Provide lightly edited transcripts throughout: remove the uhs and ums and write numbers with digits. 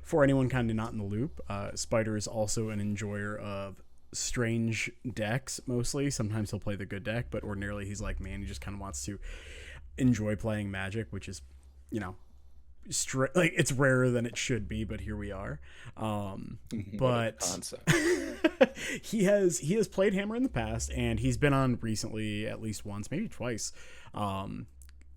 for anyone kind of not in the loop, Spider is also an enjoyer of strange decks mostly. Sometimes he'll play the good deck, but ordinarily he's like me and he just kind of wants to enjoy playing Magic, which is, you know, like it's rarer than it should be, but here we are. What a But concept. he has played Hammer in the past, and he's been on recently at least once, maybe twice. Um,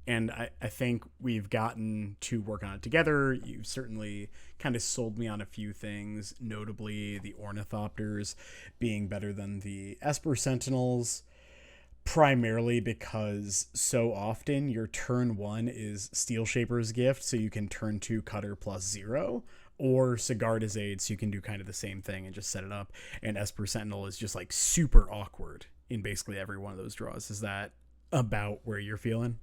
and I think we've gotten to work on it together. You've certainly kind of sold me on a few things, notably the Ornithopters being better than the Esper Sentinels, primarily because so often your turn one is Steel Shaper's Gift, so you can turn two Cutter plus zero, or Sigarda's Aid, so you can do kind of the same thing and just set it up. And Esper Sentinel is just like super awkward in basically every one of those draws. Is that about where you're feeling?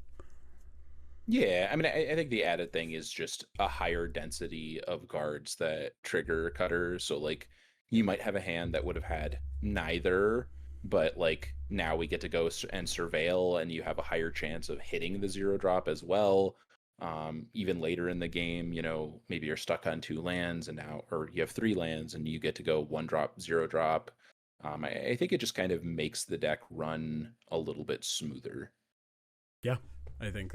Yeah, I mean, I think the added thing is just a higher density of cards that trigger cutters. So, like, you might have a hand that would have had neither, but like now we get to go and surveil, and you have a higher chance of hitting the zero drop as well. Even later in the game, maybe you're stuck on two lands, and now, or you have three lands, and you get to go one drop, zero drop. I think it just kind of makes the deck run a little bit smoother. Yeah, I think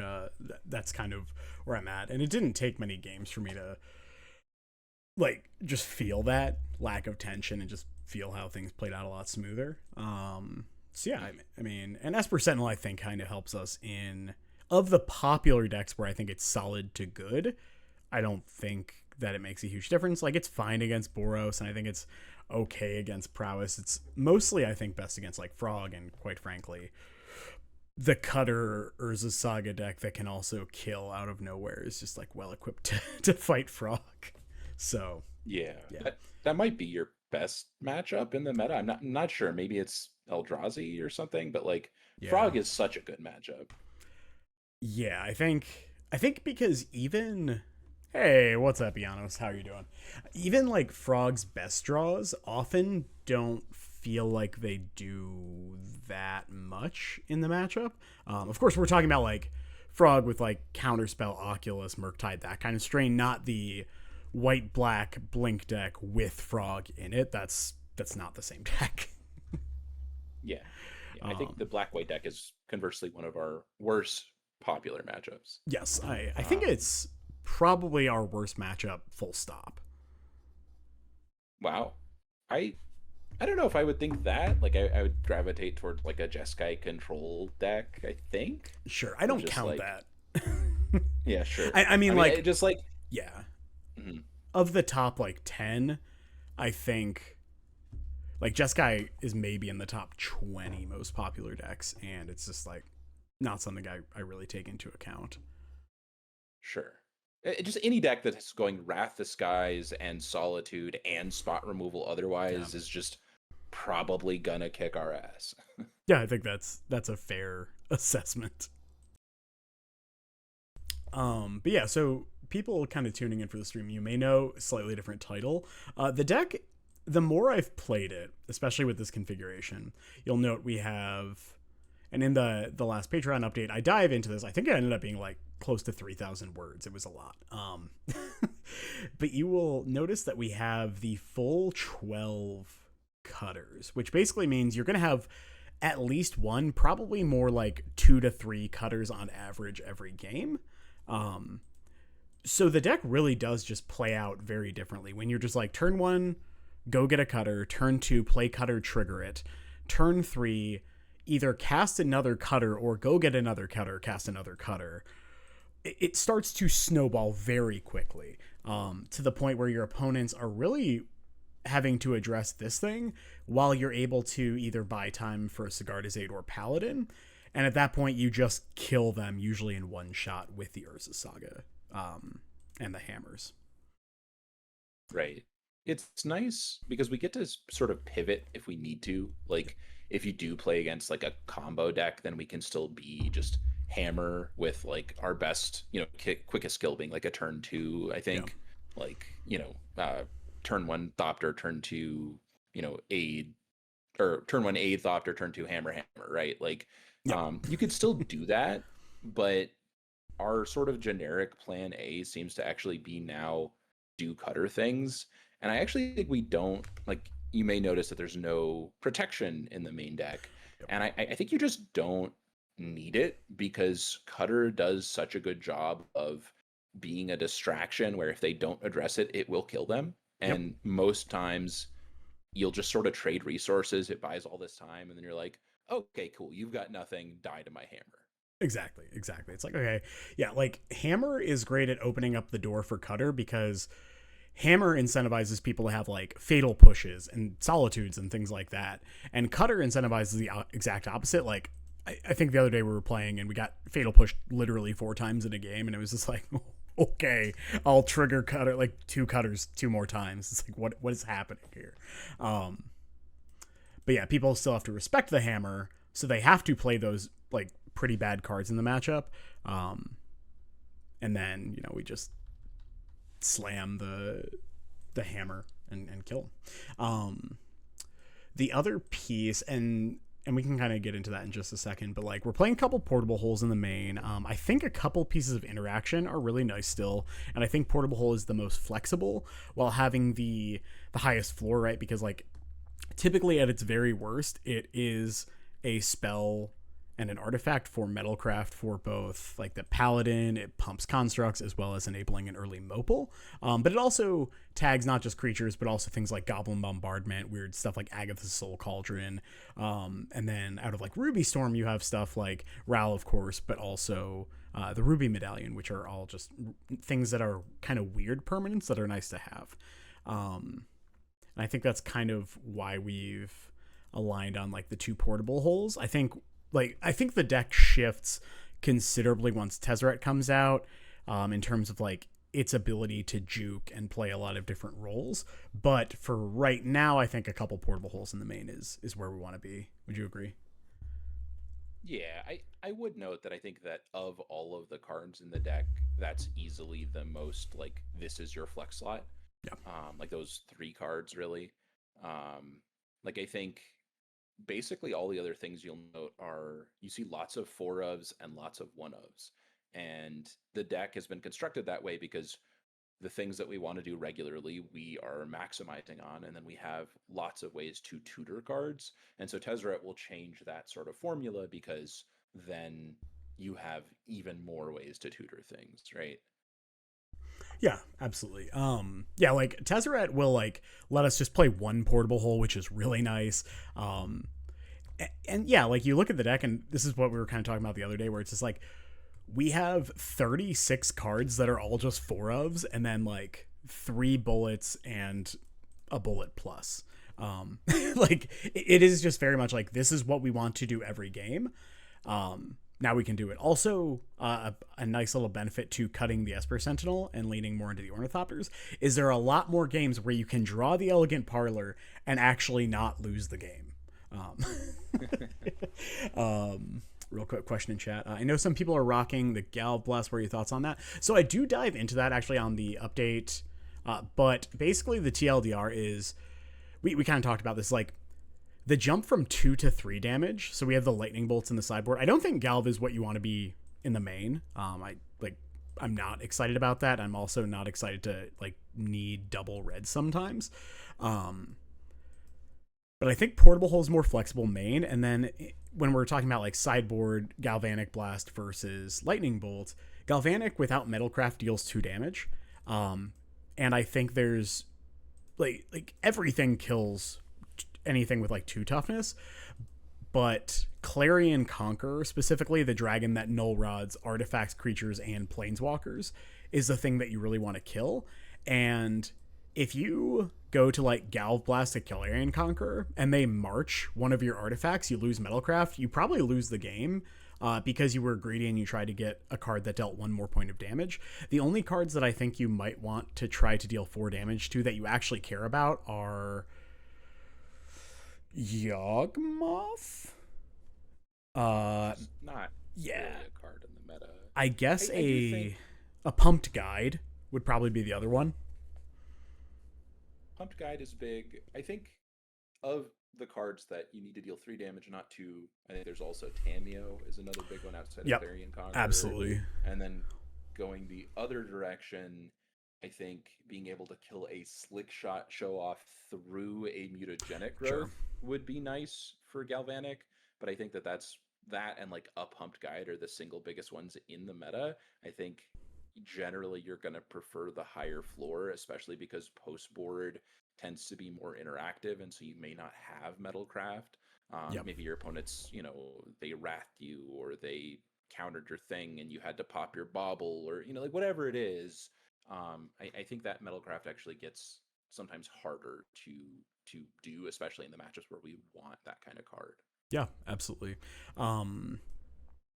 that's kind of where I'm at. And it didn't take many games for me to like just feel that lack of tension and just feel how things played out a lot smoother. So yeah, I mean, and Esper Sentinel I think kind of helps us in of the popular decks where I think it's solid to good. I don't think that it makes a huge difference. Like it's fine against Boros, and I think it's okay against Prowess. It's mostly I think best against like Frog, and quite frankly, the Cutter Urza Saga deck that can also kill out of nowhere is just like well equipped to fight Frog. So Yeah, yeah, that might be your best matchup in the meta. I'm not sure. Maybe it's Eldrazi or something, but like yeah, Frog is such a good matchup. yeah. I think because even hey, what's up, Janos? How are you doing? Even like Frog's best draws often don't feel like they do that much in the matchup. Of course, we're talking about like Frog with like Counterspell, Oculus, Murktide, that kind of strain, not the white black blink deck with Frog in it. That's not the same deck. Yeah, yeah. I think um, the black white deck is conversely one of our worst popular matchups. yes, I think Um, it's probably our worst matchup. Full stop. wow, I I don't know if I would think that. Like I would gravitate toward like a Jeskai control deck. I think Sure, I of don't just count like that. yeah, sure. I I mean, mean, like, just like yeah, mhm. of the top like 10, I think like Jeskai is maybe in the top 20 most popular decks, and it's just like not something I really take into account. Sure. Just any deck that's going Wrath the Skies and Solitude and spot removal Yeah, otherwise is just probably gonna kick our ass. yeah, I think that's a fair assessment. But yeah, so people kind of tuning in for the stream, you may know slightly different title. The deck, the more I've played it, especially with this configuration, you'll note we have, and in the last Patreon update, I dive into this. I think it ended up being like close to 3,000 words. It was a lot. But you will notice that we have the full 12 cutters, which basically means you're going to have at least one, probably more like two to three cutters on average every game. Um, so the deck really does just play out very differently when you're just like turn one, go get a cutter, turn two, play cutter, trigger it, turn three, either cast another cutter or go get another cutter, cast another cutter. It starts to snowball very quickly, to the point where your opponents are really having to address this thing while you're able to either buy time for a Sigarda's Aid or Paladin. And at that point, you just kill them, usually in one shot with the Urza Saga, and the hammers. Right. It's nice because we get to sort of pivot if we need to. Like if you do play against like a combo deck, then we can still be just hammer with like our best, quickest skill being like a turn two, I Yeah. think. Like, turn one Thopter, turn two, aid, or turn one aid Thopter, turn two hammer hammer, right? Like Yep. you could still do that, but our sort of generic plan A seems to actually be now do cutter things. And I actually think we don't like. You may notice that there's no protection in the main deck, Yep. and I think you just don't need it because cutter does such a good job of being a distraction where if they don't address it, it will kill them. Yep. And most times you'll just sort of trade resources. It buys all this time, and then you're like, okay, cool, you've got nothing. Die to my hammer. Exactly. It's like, okay, yeah, like hammer is great at opening up the door for cutter because hammer incentivizes people to have like fatal pushes and solitudes and things like that, and cutter incentivizes the exact opposite. Like I think the other day we were playing and we got fatal pushed literally 4 times in a game, and it was just like, okay, I'll trigger cutter like 2 cutters 2 more times. It's like what is happening here? Um, but yeah, people still have to respect the hammer, so they have to play those like pretty bad cards in the matchup. Um, and then we just slam the hammer and kill him. The other piece, and we can kind of get into that in just a second, but like we're playing a couple portable holes in the main. I think a couple pieces of interaction are really nice still, and I think portable hole is the most flexible while having the highest floor, right? Because like typically at its very worst, it is a spell and an artifact for Metalcraft for both like the Paladin. It pumps constructs as well as enabling an early Mopal. But it also tags not just creatures, but also things like Goblin Bombardment, weird stuff like Agatha's Soul Cauldron. And then out of like Ruby Storm, you have stuff like Ral, of course, but also the Ruby Medallion, which are all just things that are kind of weird permanents that are nice to have. And I think that's kind of why we've aligned on like the 2 portable holes. I think the deck shifts considerably once Tezzeret comes out, in terms of like its ability to juke and play a lot of different roles. But for right now, I think a couple portable holes in the main is where we want to be. Would you agree? Yeah, I would note that I think that of all of the cards in the deck, that's easily the most like this is your flex slot. Yeah. Like those 3 cards really. Um, like I think basically all the other things you'll note are you see lots of 4 ofs and lots of 1 ofs. And the deck has been constructed that way because the things that we want to do regularly, we are maximizing on. And then we have lots of ways to tutor cards. And so Tezzeret will change that sort of formula because then you have even more ways to tutor things, right? Yeah, absolutely. Yeah, like Tezzeret will like let us just play 1 portable hole, which is really nice. And yeah, like you look at the deck, and this is what we were kind of talking about the other day, where it's just like we have 36 cards that are all just 4 ofs, and then like 3 bullets and a bullet plus. Like it is just very much like this is what we want to do every game. Now we can do it. Also, a nice little benefit to cutting the Esper Sentinel and leaning more into the Ornithopters is there are a lot more games where you can draw the Elegant Parlor and actually not lose the game. Real quick question in chat. I know some people are rocking the Galv Blast. What are your thoughts on that? So I do dive into that actually on the update. But basically the TLDR is, we kind of talked about this, like the jump from 2 to 3 damage. So we have the lightning bolts in the sideboard. I don't think Galv is what you want to be in the main. I'm not excited about that. I'm also not excited to like need double red sometimes. But I think portable hole is more flexible main. And then when we're talking about like sideboard Galvanic Blast versus Lightning Bolt, Galvanic without Metalcraft deals 2 damage. And I think there's like everything kills anything with like 2 toughness. But Clarion Conqueror, specifically the dragon that null rods artifacts, creatures, and planeswalkers, is the thing that you really want to kill. And if you go to like Galv Blast to Clarion Conqueror and they march one of your artifacts, you lose Metalcraft, you probably lose the game. Because you were greedy and you tried to get a card that dealt 1 more point of damage. The only cards that I think you might want to try to deal 4 damage to that you actually care about are Yawgmoth. It's not Yeah. really a card in the meta. I guess I do think a Pumped Guide would probably be the other one. Pumped Guide is big. I think of the cards that you need to deal 3 damage, not 2. I think there's also Tameo is another big one outside of Yep, Clarion Conqueror. absolutely. And then going the other direction, I think being able to kill a slick shot show off through a mutagenic Sure. growth would be nice for Galvanic, but I think that's that and like a pumped guide are the single biggest ones in the meta. I think generally you're going to prefer the higher floor, especially because post board tends to be more interactive, and so you may not have Metalcraft. Yep. Maybe your opponents, they wrathed you or they countered your thing and you had to pop your bauble or like whatever it is. I think that Metalcraft actually gets sometimes harder to do, especially in the matches where we want that kind of card. Yeah, absolutely. Um,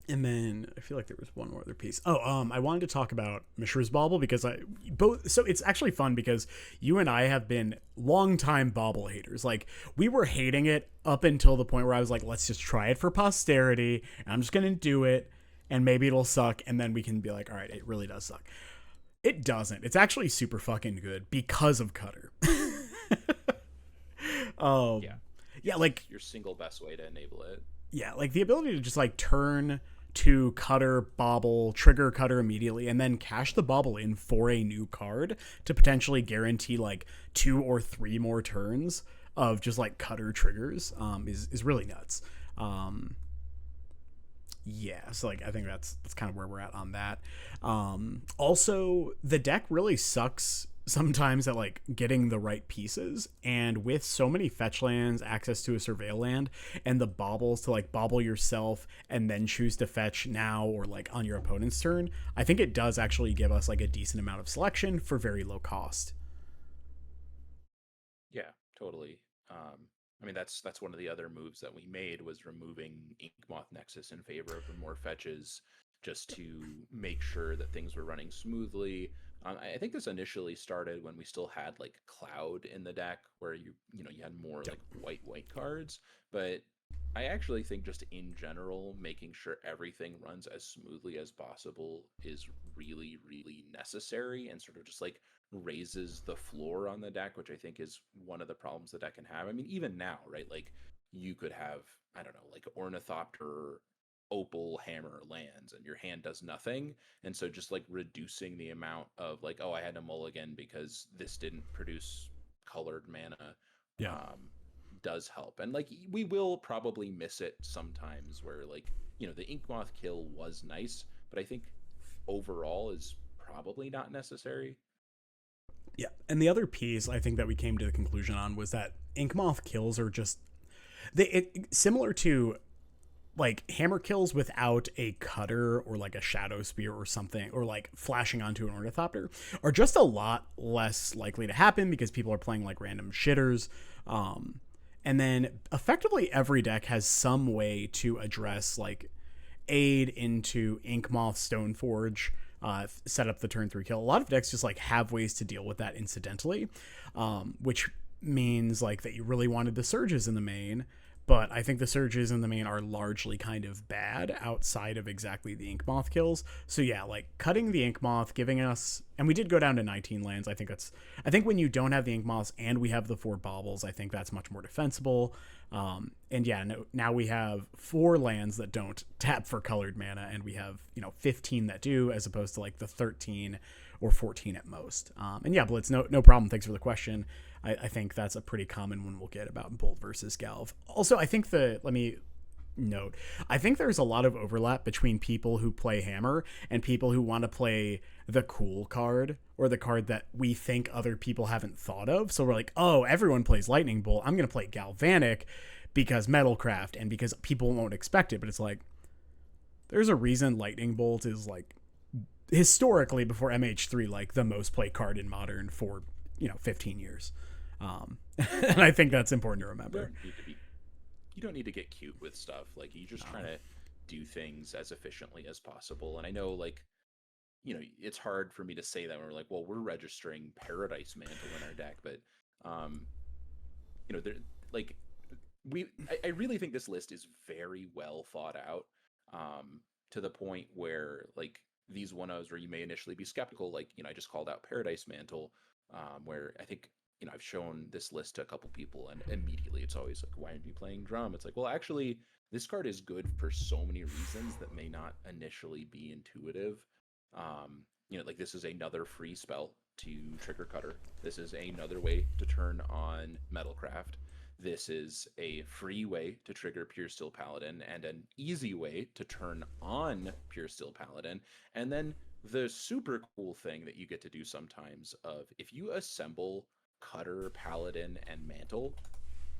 and then I feel like there was one more other piece. I wanted to talk about Mishra's Bauble because I both. So it's actually fun because you and I have been longtime Bauble haters. Like we were hating it up until the point where I was like, let's just try it for posterity. And I'm just gonna do it, and maybe it'll suck, and then we can be like, all right, it really does suck. It doesn't. It's actually super fucking good because of Cutter. Yeah. Yeah, It's like your single best way to enable it. yeah, like the ability to just like turn to Cutter, Bauble, trigger Cutter immediately, and then cash the Bauble in for a new card to potentially guarantee like 2 or 3 more turns of just like Cutter triggers is really nuts. Yeah, so like I think that's kind of where we're at on that. Also, the deck really sucks sometimes at like getting the right pieces, and with so many fetch lands, access to a surveil land, and the baubles to like bauble yourself and then choose to fetch now or like on your opponent's turn, I think it does actually give us like a decent amount of selection for very low cost. Yeah, totally. I mean, that's one of the other moves that we made was removing Inkmoth Nexus in favor of the more fetches, just to make sure that things were running smoothly. I think this initially started when we still had like Cloud in the deck, where you had more Yep. like white cards. But I actually think just in general, making sure everything runs as smoothly as possible is really, really necessary, and sort of just like raises the floor on the deck, which I think is one of the problems the deck can have. I mean, even now, right? Like you could have, I don't know, like Ornithopter, Opal, Hammer lands, and your hand does nothing. And so just like reducing the amount of like, oh, I had to mulligan because this didn't produce colored mana, Yeah. um, does help. And like we will probably miss it sometimes where like, the Inkmoth kill was nice, but I think overall is probably not necessary. Yeah. And the other piece I think that we came to the conclusion on was that Inkmoth kills are just similar to like hammer kills without a cutter or like a shadow spear or something, or like flashing onto an ornithopter, are just a lot less likely to happen because people are playing like random shitters. And then effectively every deck has some way to address like aid into Inkmoth, Stoneforge, set up the turn 3 kill. A lot of decks just like have ways to deal with that incidentally, which means like that you really wanted the surges in the main, but I think the surges in the main are largely kind of bad outside of exactly the Inkmoth kills. So yeah, like cutting the Inkmoth, giving us, and we did go down to 19 lands. I think when you don't have the Inkmoths and we have the 4 baubles, I think that's much more defensible. And yeah, now we have 4 lands that don't tap for colored mana, and we have 15 that do, as opposed to like the 13 or 14 at most. And yeah, Blitz, no problem. Thanks for the question. I think that's a pretty common one we'll get about Bolt versus Galv. Also, I think let me note, I think there's a lot of overlap between people who play Hammer and people who want to play the cool card, or the card that we think other people haven't thought of. So we're like, oh, everyone plays Lightning Bolt, I'm going to play Galvanic because Metalcraft and because people won't expect it. But it's like, there's a reason Lightning Bolt is like historically before MH3 like the most played card in Modern for 15 years. And I think that's important to remember. You don't need to get cute with stuff. Like you just trying to do things as efficiently as possible. And I know like, it's hard for me to say that when we're like, well, we're registering Paradise Mantle in our deck, but there like I really think this list is very well thought out, to the point where like these 1-0s where you may initially be skeptical, like, I just called out Paradise Mantle, where I think, I've shown this list to a couple people and immediately it's always like, why aren't you playing Drum? It's like, well, actually, this card is good for so many reasons that may not initially be intuitive. Like this is another free spell to trigger cutter. This is another way to turn on Metalcraft. This is a free way to trigger Pure Steel Paladin and an easy way to turn on Pure Steel Paladin. And then the super cool thing that you get to do sometimes of if you assemble Cutter, Paladin, and Mantle,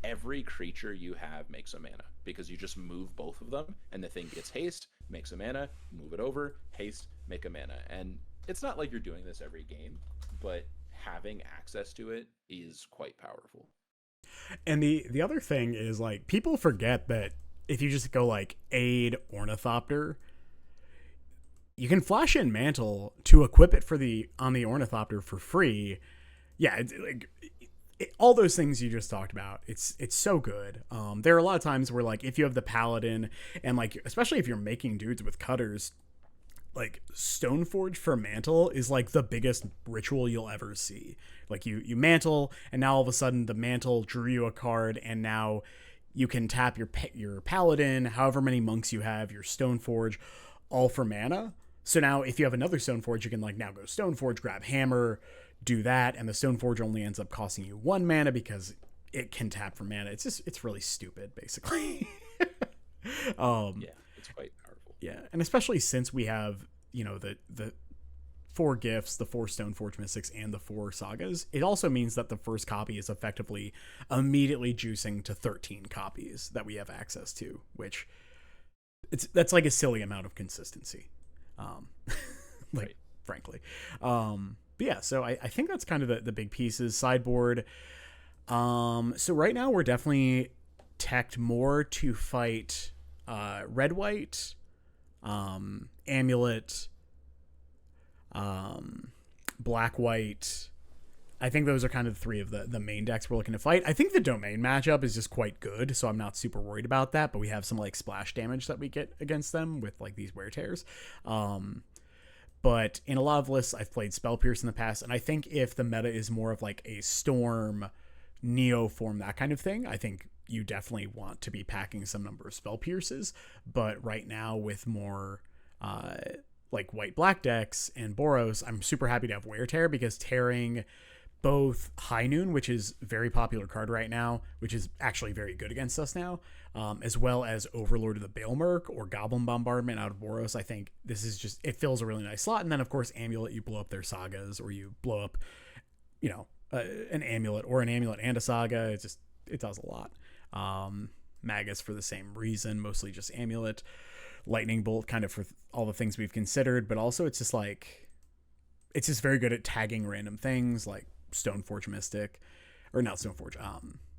every creature you have makes a mana because you just move both of them and the thing gets haste, makes a mana, move it over, haste, make a mana. And it's not like you're doing this every game, but having access to it is quite powerful. And the other thing is, like, people forget that if you just go like aid Ornithopter, you can flash in Mantle to equip it for the on the Ornithopter for free. Yeah, it's like all those things you just talked about. It's so good. There are a lot of times where, like, if you have the Paladin and, like, especially if you're making dudes with cutters, like Stoneforge for Mantle is like the biggest ritual you'll ever see. Like you Mantle, and now all of a sudden the Mantle drew you a card, and now you can tap your Paladin, however many monks you have, your Stoneforge, all for mana. So now if you have another Stoneforge, you can like now go Stoneforge, grab Hammer, do that, and the Stoneforge only ends up costing you 1 mana because it can tap for mana. It's really stupid, basically. Yeah, it's quite powerful. Yeah, and especially since we have, you know, the 4 gifts, the 4 Stoneforge Mystics, and the 4 Sagas, it also means that the first copy is effectively immediately juicing to 13 copies that we have access to, which that's like a silly amount of consistency, like, right. Frankly. But yeah, so I think that's kind of the big pieces. Sideboard. So right now we're definitely teched more to fight red-white, Amulet, black-white. I think those are kind of 3 of the main decks we're looking to fight. I think the Domain matchup is just quite good, so I'm not super worried about that, but we have some like splash damage that we get against them with like these wear tears. But in a lot of lists, I've played Spell Pierce in the past, and I think if the meta is more of like a Storm, Neo form, that kind of thing, I think you definitely want to be packing some number of Spell Pierces. But right now, with more like white-black decks and Boros, I'm super happy to have Wear Tear, because tearing both High Noon, which is a very popular card right now, which is actually very good against us now, as well as Overlord of the Baelmerk or Goblin Bombardment out of Boros, I think this is just, it fills a really nice slot. And then, of course, Amulet, you blow up their Sagas, or you blow up, you know, an Amulet or an Amulet and a Saga. It does a lot. Magus for the same reason, mostly just Amulet. Lightning Bolt kind of for all the things we've considered, but also it's just very good at tagging random things like Stoneforge Mystic, or not Stoneforge,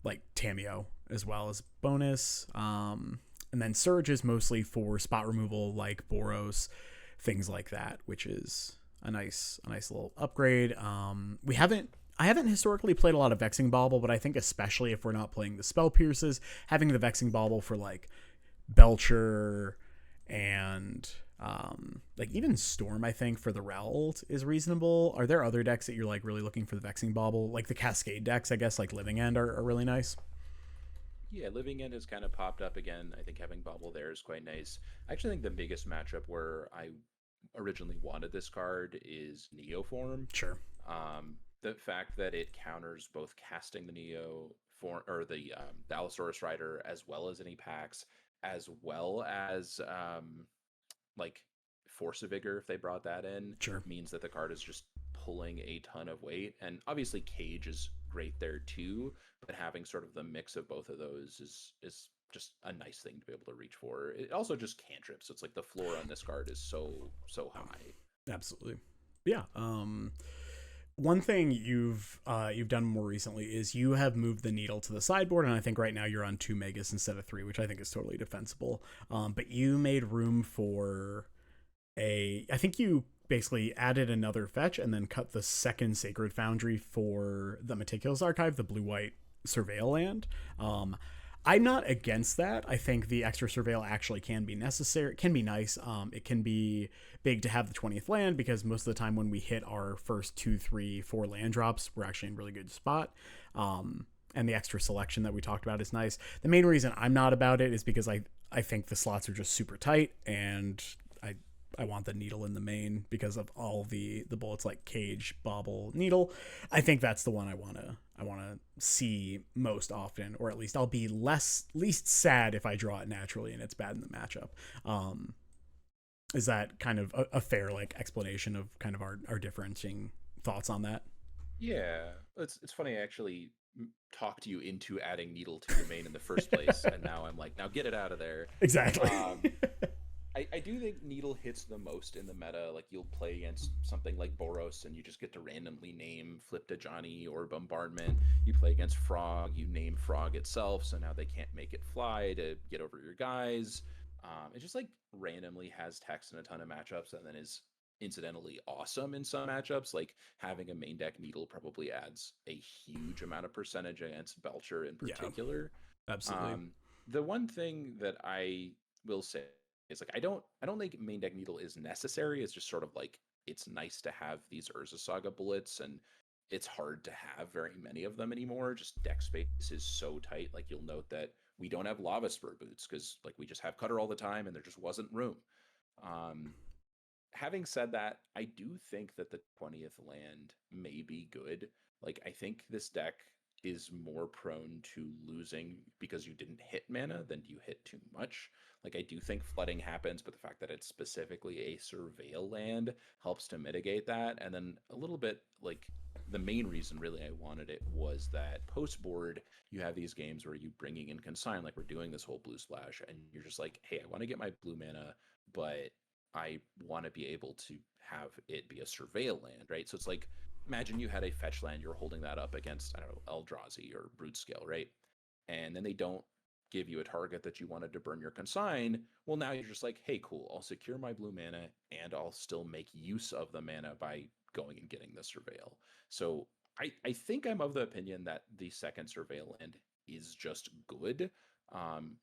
like Tameo as well as bonus. And then Surge is mostly for spot removal like Boros, things like that, which is a nice little upgrade. I haven't historically played a lot of Vexing Bauble, but I think especially if we're not playing the Spell Pierces, having the Vexing Bauble for like Belcher and like even Storm, I think, for the Relt is reasonable. Are there other decks that you're like really looking for the Vexing Bauble? Like the Cascade decks, I guess, like Living End are really nice. Yeah, Living End has kind of popped up again. I think having Bauble there is quite nice. I actually think the biggest matchup where I originally wanted this card is Neoform. Sure. The fact that it counters both casting the Neo form, or the Allosaurus Rider, as well as any packs, as well as like Force of Vigor, if they brought that in, sure, means that the card is just pulling a ton of weight. And obviously Cage is great there too, but having sort of the mix of both of those is just a nice thing to be able to reach for. It also just cantrips, so it's like the floor on this card is so high. Absolutely. Yeah. One thing you've done more recently is you have moved the needle to the sideboard, and I think right now you're on 2 Megas instead of 3, which I think is totally defensible. But you made room for I think you basically added another fetch and then cut the second Sacred Foundry for the Meticulous Archive, the blue-white Surveil land. I'm not against that. I think the extra Surveil actually can be necessary. It can be nice. It can be big to have the 20th land, because most of the time when we hit our first 2, 3, 4 land drops, we're actually in a really good spot. And the extra selection that we talked about is nice. The main reason I'm not about it is because I think the slots are just super tight, and I want the needle in the main because of all the bullets like cage, bobble, needle. I think that's the one I wanna see most often, or at least I'll be least sad if I draw it naturally and it's bad in the matchup. Um, is that kind of a fair like explanation of kind of our differentiating thoughts on that? Yeah, it's funny. I actually talked you into adding needle to your main in the first place, and now I'm like, now get it out of there. Exactly. Um, I do think needle hits the most in the meta. Like you'll play against something like Boros, and you just get to randomly name Flip to Johnny or Bombardment. You play against Frog, you name Frog itself, so now they can't make it fly to get over your guys. It just like randomly has text in a ton of matchups, and then is incidentally awesome in some matchups. Like having a main deck needle probably adds a huge amount of percentage against Belcher in Yeah, particular. absolutely. Um, the one thing that I will say is like I don't think main deck needle is necessary. It's just sort of like it's nice to have these Urza Saga bullets, and it's hard to have very many of them anymore. Just deck space is so tight. Like you'll note that we don't have lava spur boots because like we just have cutter all the time and there just wasn't room. Um, Having said that, I do think that the 20th land may be good. Like, I think this deck is more prone to losing because you didn't hit mana than you hit too much. Like, I do think flooding happens, but the fact that it's specifically a surveil land helps to mitigate that. And then a little bit, like, the main reason really I wanted it was that post board, you have these games where you bringing in consign, like we're doing this whole blue splash, and you're just like, hey, I want to get my blue mana, but I want to be able to have it be a surveil land, right? So it's like imagine you had a fetch land, you're holding that up against, I don't know, Eldrazi or Brute Scale, right? And then they don't give you a target that you wanted to burn your consign. Well, now you're just like, hey, cool, I'll secure my blue mana and I'll still make use of the mana by going and getting the surveil. So I think I'm of the opinion that the second surveil land is just good.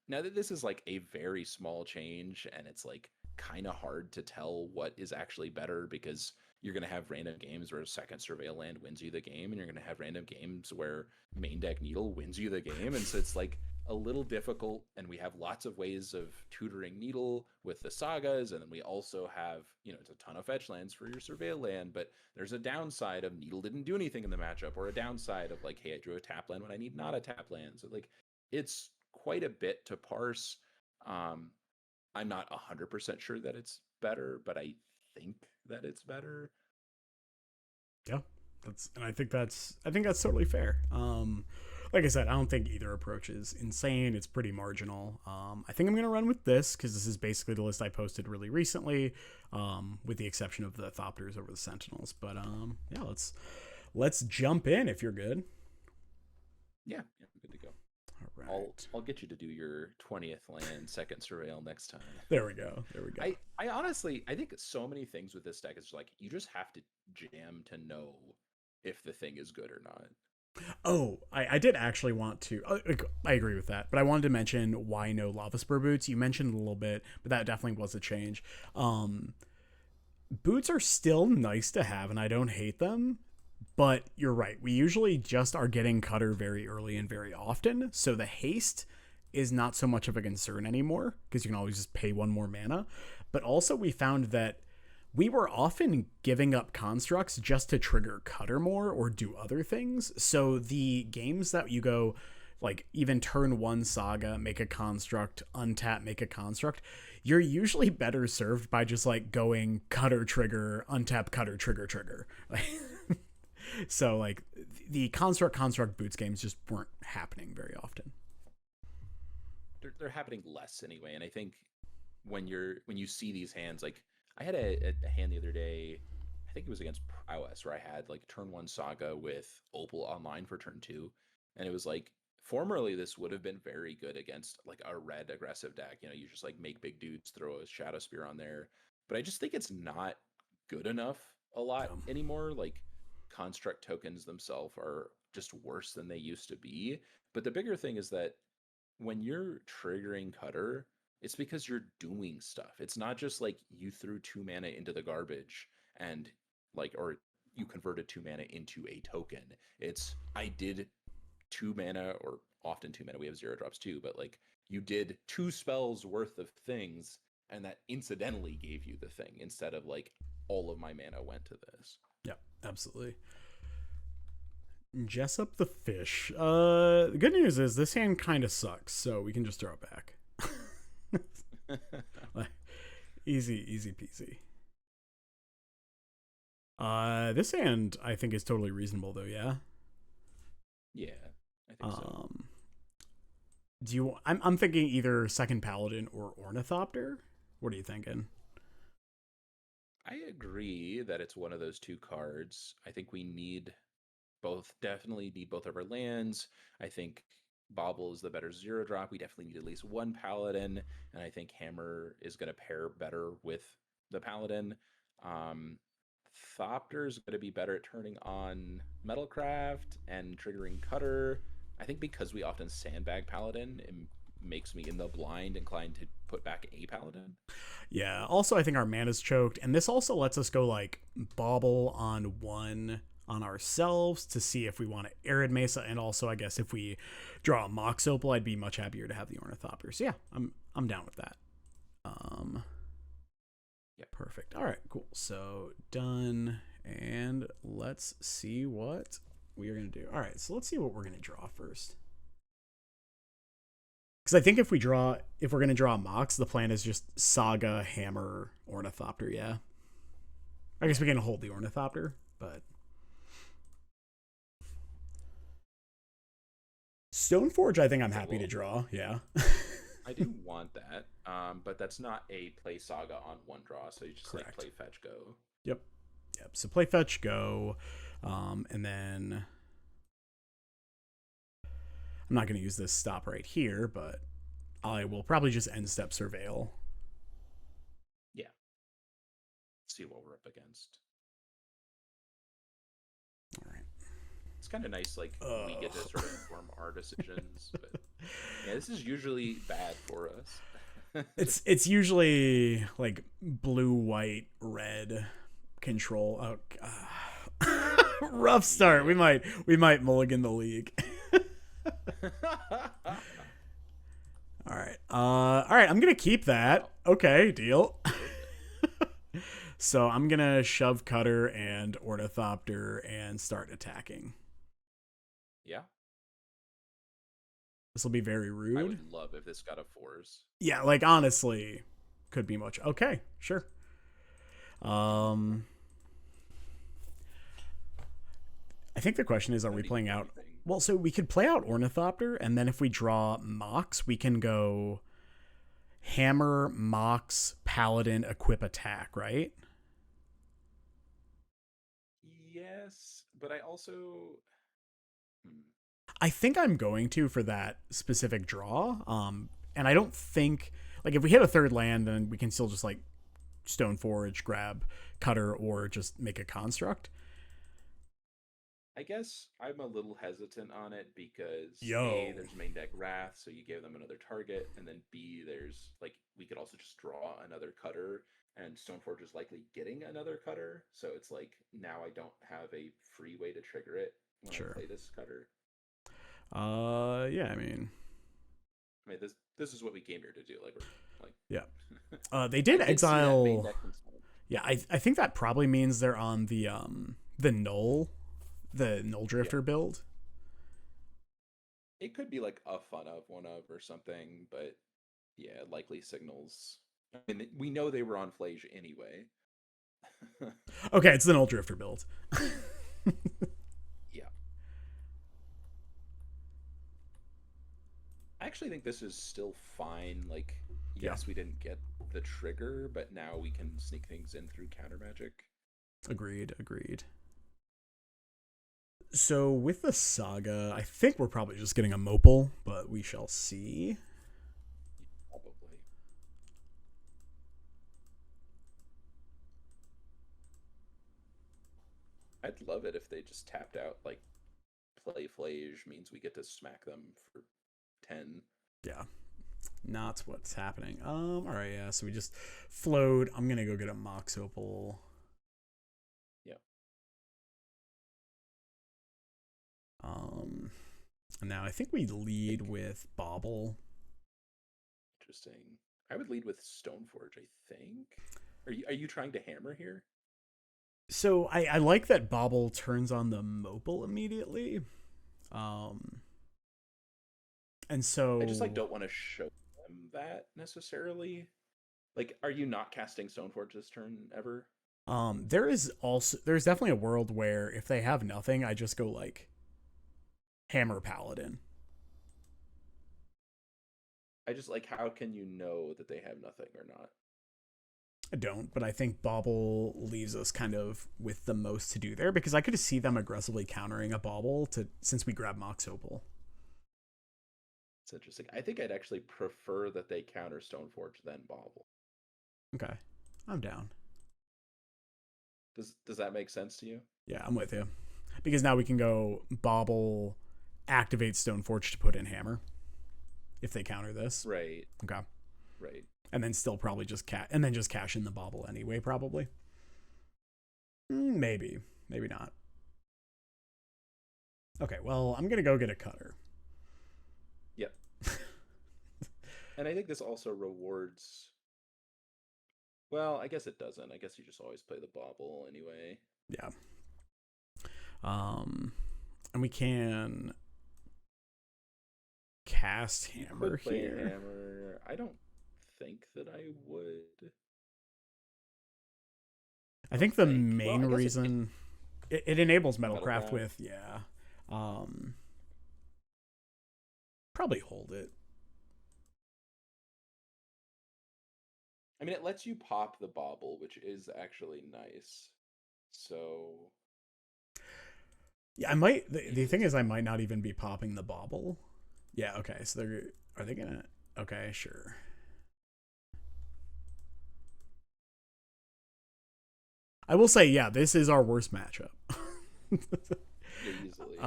Now that this is like a very small change and it's like kind of hard to tell what is actually better because you're going to have random games where second surveil land wins you the game and you're going to have random games where main deck needle wins you the game, and so it's like a little difficult, and we have lots of ways of tutoring needle with the sagas, and then we also have, you know, it's a ton of fetch lands for your surveil land, but there's a downside of needle didn't do anything in the matchup, or a downside of like, hey, I drew a tap land when I need not a tap land. So like it's quite a bit to parse. um I'm not 100% sure that it's better, but I think that it's better. Yeah, and I think that's totally fair. Like I said, I don't think either approach is insane. It's pretty marginal. I think I'm gonna run with this because this is basically the list I posted really recently, with the exception of the Thopters over the Sentinels. But yeah, let's jump in if you're good. Yeah, yeah, I'm good to go. All I'll right, I'll get you to do your 20th land second surveil next time. there we go. There we go. I honestly I think so many things with this deck is like you just have to jam to know if the thing is good or not. Oh, I did actually want to. I agree with that, but I wanted to mention why no lava spur boots. You mentioned a little bit, but that definitely was a change. Um, Boots are still nice to have, and I don't hate them. But you're right. We usually just are getting cutter very early and very often, so the haste is not so much of a concern anymore because you can always just pay one more mana. But also, we found that we were often giving up constructs just to trigger cutter more or do other things. So the games that you go like even turn one saga, make a construct, untap, make a construct, you're usually better served by just like going cutter trigger, untap cutter trigger trigger. So like the construct boots games just weren't happening very often. They're happening less anyway, and I think when you see these hands, like I had a hand the other day, I think it was against Prowess, where I had like turn one saga with Opal online for turn two, and it was like formerly this would have been very good against like a red aggressive deck. You know, you just like make big dudes, throw a Shadow Spear on there, but I just think it's not good enough a lot Um, anymore. Like construct tokens themselves are just worse than they used to be. But the bigger thing is that when you're triggering cutter, it's because you're doing stuff. It's not just like you threw two mana into the garbage and like, or you converted two mana into a token. It's I did two mana, or often two mana. We have zero drops too, but like you did two spells worth of things and that incidentally gave you the thing instead of like all of my mana went to this. Yeah, absolutely. Jessup the Fish. The good news is this hand kind of sucks, so we can just throw it back. Like, easy peasy. This hand I think is totally reasonable though. Yeah. Yeah, I think so. Do you? I'm thinking either second Paladin or Ornithopter. What are you thinking? I agree that it's one of those two cards. I think we need both, definitely need both of our lands. I think Bauble is the better 0-drop. We definitely need at least one Paladin, and I think Hammer is going to pair better with the Paladin. Um, Thopter is going to be better at turning on Metalcraft and triggering Cutter. I think because we often sandbag Paladin, it makes me in the blind inclined to put back a Paladin. Yeah. Also, I think our mana's choked, and this also lets us go like Bauble on one on ourselves to see if we want to Arid Mesa, and also I guess if we draw a Mox Opal, I'd be much happier to have the Ornithopter. So yeah, I'm down with that. Yeah, perfect. All right, cool. So done, and let's see what we are gonna do. All right, so let's see what we're gonna draw first. Because I think if we're gonna draw a Mox, the plan is just Saga, Hammer, Ornithopter. Yeah, I guess we can hold the Ornithopter, but Stoneforge, I think I'm happy to draw. Yeah. I do want that, but that's not a play Saga on one draw, so you just like play fetch go. Yep. So play fetch go, and then I'm not going to use this stop right here, but I will probably just end step surveil. Yeah. See what we're up against. All right. It's kind of nice, like we get to sort of inform our decisions, but yeah, this is usually bad for us. it's usually like blue, white, red control. Oh, rough start. Yeah. We might mulligan the league. All right. I'm gonna keep that. Okay, deal. So I'm gonna shove Cutter and Ornithopter and start attacking. Yeah. This will be very rude. I would love if this got a 4s. Yeah, like honestly, could be much. Okay, sure. I think the question is, are we playing out? Well, so we could play out Ornithopter, and then if we draw Mox, we can go Hammer, Mox, Paladin, equip, attack, right? Yes, but I also... I think I'm going to for that specific draw. And I don't think, like, if we hit a third land, then we can still just, like, Stoneforge, grab Cutter, or just make a construct. I guess I'm a little hesitant on it because A, there's main deck Wrath, so you give them another target, and then B, there's like we could also just draw another Cutter, and Stoneforge is likely getting another Cutter, so it's like now I don't have a free way to trigger it when I play this Cutter. Yeah, I mean this is what we came here to do. Yeah. They did exile. Yeah, I think that probably means they're on the null. The Null Drifter build. It could be like a fun of one of or something, but yeah, likely signals. I mean, we know they were on Flage anyway. Okay, it's the Null Drifter build. Yeah. I actually think this is still fine. Like, yes, we didn't get the trigger, but now we can sneak things in through counter magic. Agreed. So with the Saga, I think we're probably just getting a Mopal, but we shall see. Probably. I'd love it if they just tapped out, like, play Flage means we get to smack them for 10. Yeah. Not what's happening. All right, yeah, so we just flowed. I'm going to go get a Mox Opal. And now I think we lead with Bauble. Interesting. I would lead with Stoneforge, I think. Are you trying to hammer here? So I like that Bobble turns on the Mopal immediately. And I just like so don't want to show them that necessarily. Like, are you not casting Stoneforge this turn ever? there's definitely a world where if they have nothing, I just go like Hammer Paladin. I just like, how can you know that they have nothing or not? I don't, but I think Bobble leaves us kind of with the most to do there because I could see them aggressively countering a Bobble to since we grab Mox Opal. It's interesting. I think I'd actually prefer that they counter Stoneforge than Bobble. Okay, I'm down. Does that make sense to you? Yeah, I'm with you. Because now we can go Bobble, activate Stoneforge to put in Hammer if they counter this. Right. Okay. Right. And then still probably just cash in the Bobble anyway, probably. Maybe. Maybe not. Okay, well, I'm going to go get a cutter. Yep. And I think this also rewards. Well, I guess it doesn't. I guess you just always play the Bobble anyway. Yeah. And we can cast Hammer here. Hammer. I don't think that I would. I think the main reason it enables Metalcraft with, yeah. Probably hold it. I mean, it lets you pop the Bobble, which is actually nice. So yeah, I might. The thing is, I might not even be popping the Bobble. Yeah. Okay. So are they gonna? Okay. Sure. I will say, yeah, this is our worst matchup. easily.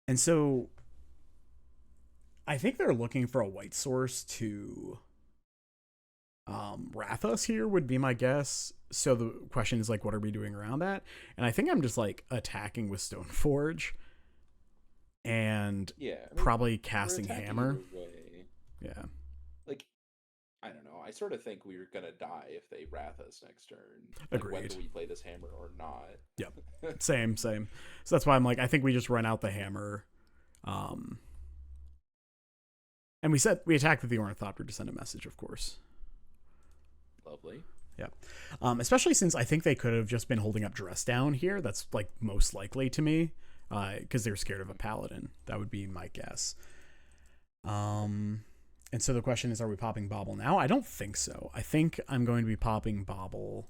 And so I think they're looking for a white source to wrath us here would be my guess. So the question is like, what are we doing around that? And I think I'm just like attacking with Stoneforge and probably casting Hammer. Yeah. Like, I don't know. I sort of think we're gonna die if they wrath us next turn. Agreed. Like, whether we play this Hammer or not. Yep. Same. So that's why I'm like, I think we just run out the Hammer. And we attack with the Ornithopter to send a message, of course. Lovely. Yeah. Especially since I think they could have just been holding up Dress Down here. That's like most likely to me. Because they're scared of a Paladin. That would be my guess. And so the question is, are we popping Bobble now? I don't think so. I think I'm going to be popping Bobble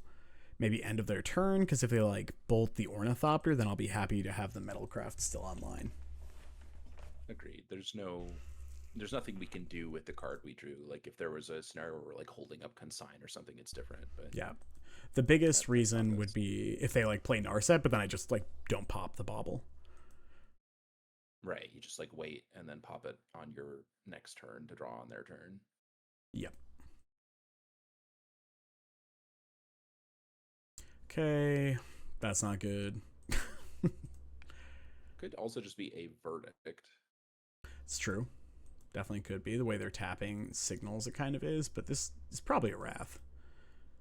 maybe end of their turn, because if they like bolt the Ornithopter, then I'll be happy to have the Metalcraft still online. Agreed. There's nothing we can do with the card we drew. Like, if there was a scenario where we're like holding up Consign or something, it's different. But yeah, the biggest reason would be if they like play Narset, but then I just like don't pop the Bobble. Right, you just like wait and then pop it on your next turn to draw on their turn. Yep. Okay, that's not good. Could also just be a Verdict. It's true. Definitely could be. The way they're tapping signals it kind of is, but this is probably a Wrath.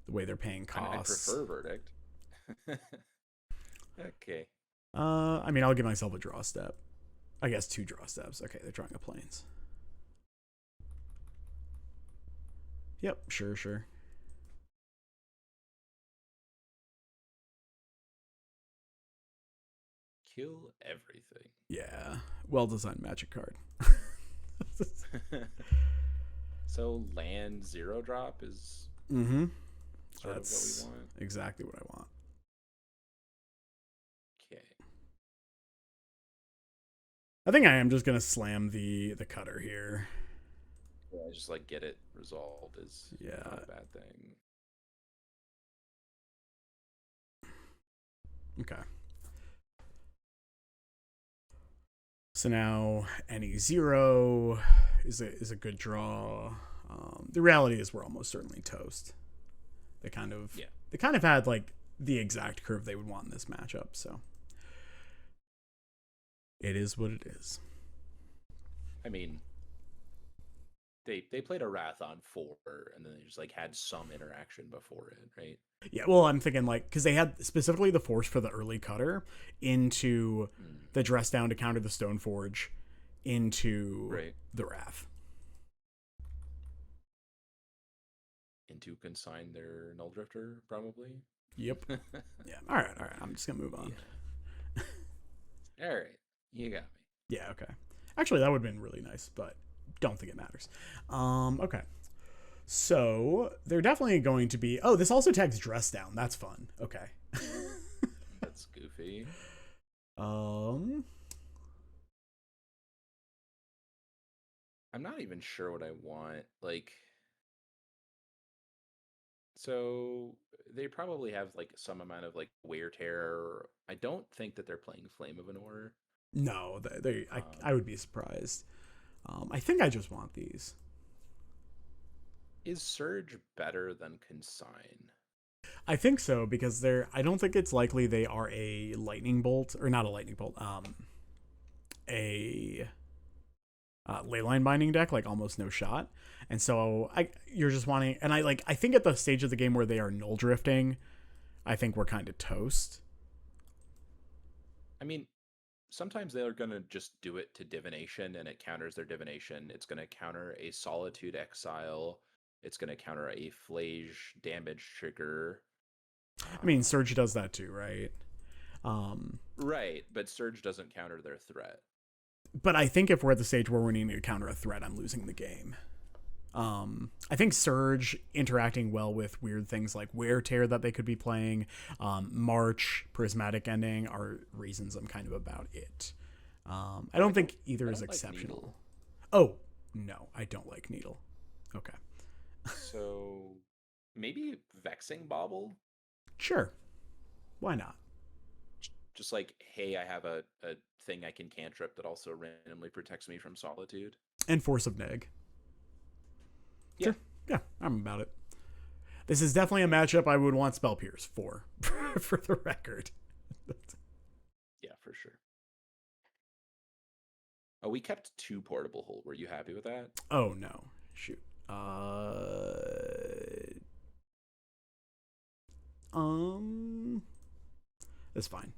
The way they're paying costs. I prefer Verdict. Okay. I mean, I'll give myself a draw step. I guess 2 draw steps. Okay, they're drawing a Plains. Yep, sure. Kill everything. Yeah, well-designed Magic card. So land 0 drop is sort That's of what we want. Exactly what I want. Okay. I think I am just gonna slam the cutter here. Yeah, just like get it resolved is not a bad thing. Okay. So now any 0 is a good draw. The reality is we're almost certainly toast. They kind of had like the exact curve they would want in this matchup, so it is what it is. I mean, they played a Wrath on 4, and then they just like had some interaction before it, right? Yeah, well, I'm thinking like because they had specifically the force for the early cutter into Mm, the dress down to counter the Stoneforge into right. the Wrath. And to consign their Null Drifter, probably. Yep. Yeah. All right. All right. I'm just gonna move on. Yeah. All right, you got me. Yeah. Okay. Actually, that would have been really nice, but don't think it matters. Okay. So they're definitely going to be. Oh, this also tags dress down. That's fun. Okay. That's goofy. Um. I'm not even sure what I want. Like, so they probably have like some amount of like wear terror. I don't think that they're playing Flame of Anor. No, I Um, would be surprised. I think I just want these. is Surge better than Consign? I think so because they're. I don't think it's likely they are a lightning bolt or not a lightning bolt. A leyline binding deck, like almost no shot. And so you're just wanting, and I think at the stage of the game where they are null drifting, I think we're kind of toast. I mean, sometimes they're going to just do it to divination and it counters their divination. It's going to counter a Solitude Exile. It's going to counter a Flage damage trigger. I mean, Surge does that too, right? Right, but Surge doesn't counter their threat. But I think if we're at the stage where we need to counter a threat, I'm losing the game. I think Surge interacting well with weird things like Wear Tear that they could be playing, March, Prismatic Ending are reasons I'm kind of about it. I don't think either is exceptional. Like oh, no, I don't like Needle. Okay. So maybe Vexing Bauble? Sure. Why not? Just like, hey, I have a thing I can cantrip that also randomly protects me from Solitude. And Force of Neg. Yeah. Sure. Yeah, I'm about it. This is definitely a matchup I would want Spell Pierce for the record. Yeah, for sure. Oh, we kept 2 portable hold. Were you happy with that? Oh no. Shoot. That's fine.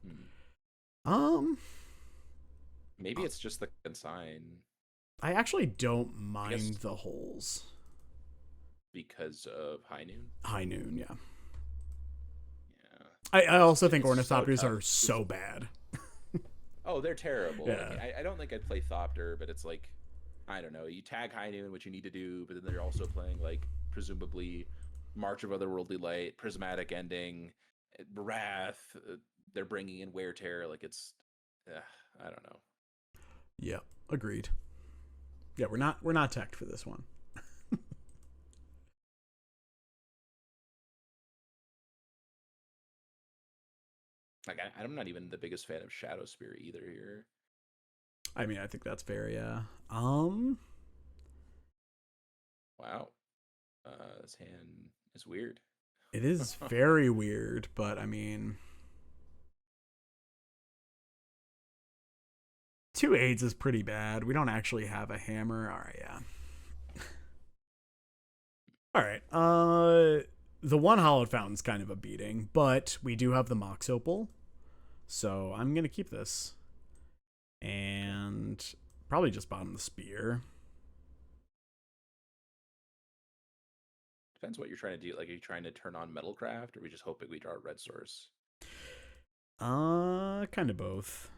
Maybe it's just the consign. I actually don't mind the holes. Because of High Noon? High Noon, yeah. Yeah. I also think Ornithopters are so bad. Oh, they're terrible. Yeah. Like, I don't think I'd play Thopter, but it's like, I don't know. You tag High Noon, which you need to do, but then they're also playing, like, presumably March of Otherworldly Light, Prismatic Ending, Wrath. They're bringing in Wear Tear. Like, it's, I don't know. Yeah, agreed. Yeah, we're not teched for this one. Like, I'm not even the biggest fan of Shadow Spear either here. I mean, I think that's fair, yeah. Wow. This hand is weird. It is very weird, but I mean, 2 aids is pretty bad. We don't actually have a hammer. All right, yeah. All right. The one Hallowed Fountain's kind of a beating, but we do have the Mox Opal, so I'm gonna keep this, and probably just bottom the Spear. Depends what you're trying to do. Like, are you trying to turn on Metalcraft, or are we just hoping we draw a red source? Kind of both.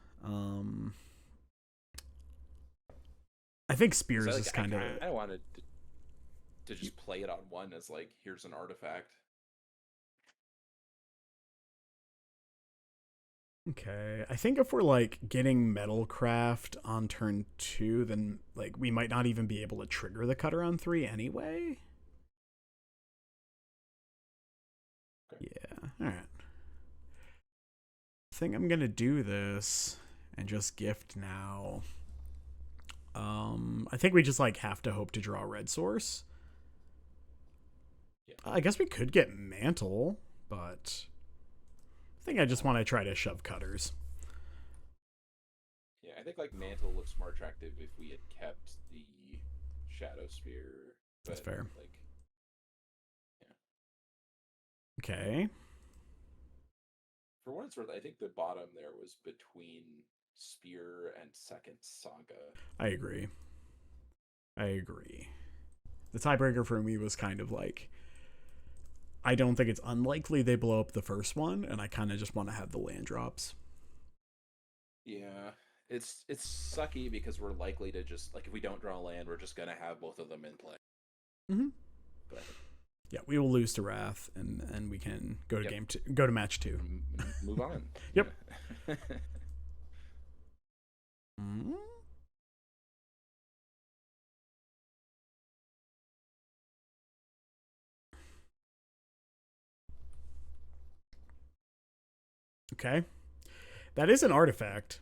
I think Spears So, like, is kind of. I wanted to just play it on one as like, here's an artifact. Okay, I think if we're like getting Metalcraft on turn 2, then like we might not even be able to trigger the cutter on 3 anyway. Okay. Yeah, all right. I think I'm gonna do this and just gift now. I think we just like have to hope to draw a red source. Yeah. I guess we could get Mantle, but I think I just want to try to shove cutters. Yeah, I think like Mantle looks more attractive if we had kept the Shadow Spear. That's But fair. like, yeah. Okay. For what it's worth, I think the bottom there was between Spear and Second Saga. I agree. The tiebreaker for me was kind of like, I don't think it's unlikely they blow up the first one, and I kind of just want to have the land drops. Yeah, it's sucky because we're likely to just like if we don't draw land, we're just gonna have both of them in play. Mm-hmm. But yeah, we will lose to Wrath, and we can go to go to match 2. Move on. Yep. Mm-hmm. Okay, that is an artifact.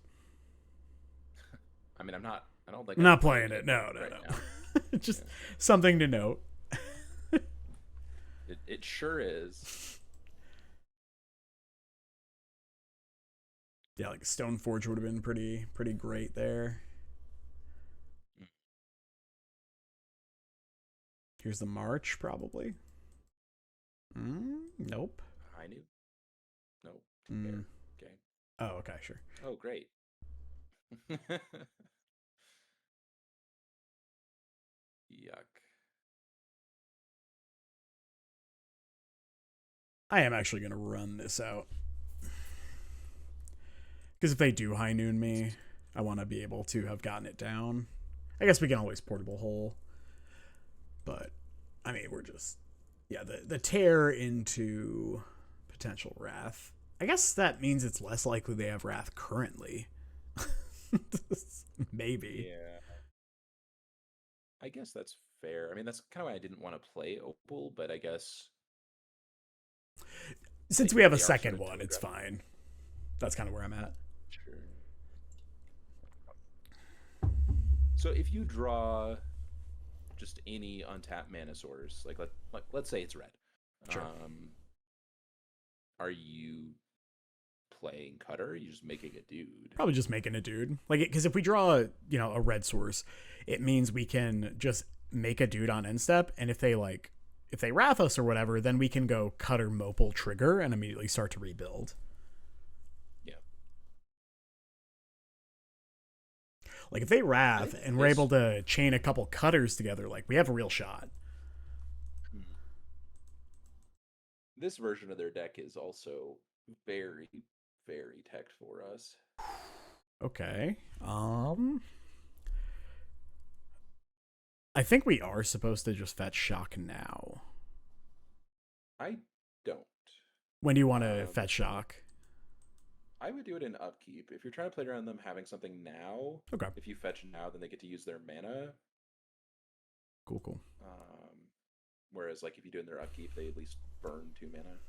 I mean, I don't think I'm not playing it. No. Just something to note. It sure is. Yeah, like Stoneforge would have been pretty great there. Here's the March, probably. Nope. I knew. Nope. Okay. Oh, okay, sure. Oh, great. Yuck. I am actually going to run this out. Because if they do high noon me, I want to be able to have gotten it down. I guess we can always portable hole. But, I mean, we're just... Yeah, the tear into potential Wrath. I guess that means it's less likely they have Wrath currently. Maybe. Yeah. I guess that's fair. I mean, that's kind of why I didn't want to play Opal, but I guess... Since we have a second one, it's fine. That's kind of where I'm at. Sure. So if you draw just any untapped mana source, like let's say it's red, sure. Are you playing Cutter? Or are you just making a dude? Probably just making a dude. Like, because if we draw, a red source, it means we can just make a dude on end step, and if they wrath us or whatever, then we can go Cutter, Mopal, trigger, and immediately start to rebuild. Yeah. Like, if they wrath and we're able to chain a couple Cutters together, like, we have a real shot. This version of their deck is also very, very teched for us. Okay. I think we are supposed to just fetch Shock now. I don't. When do you want to fetch Shock? I would do it in upkeep. If you're trying to play around them having something now, okay. If you fetch now, then they get to use their mana. Cool. Whereas, like, if you do it in their upkeep, they at least burn 2 mana.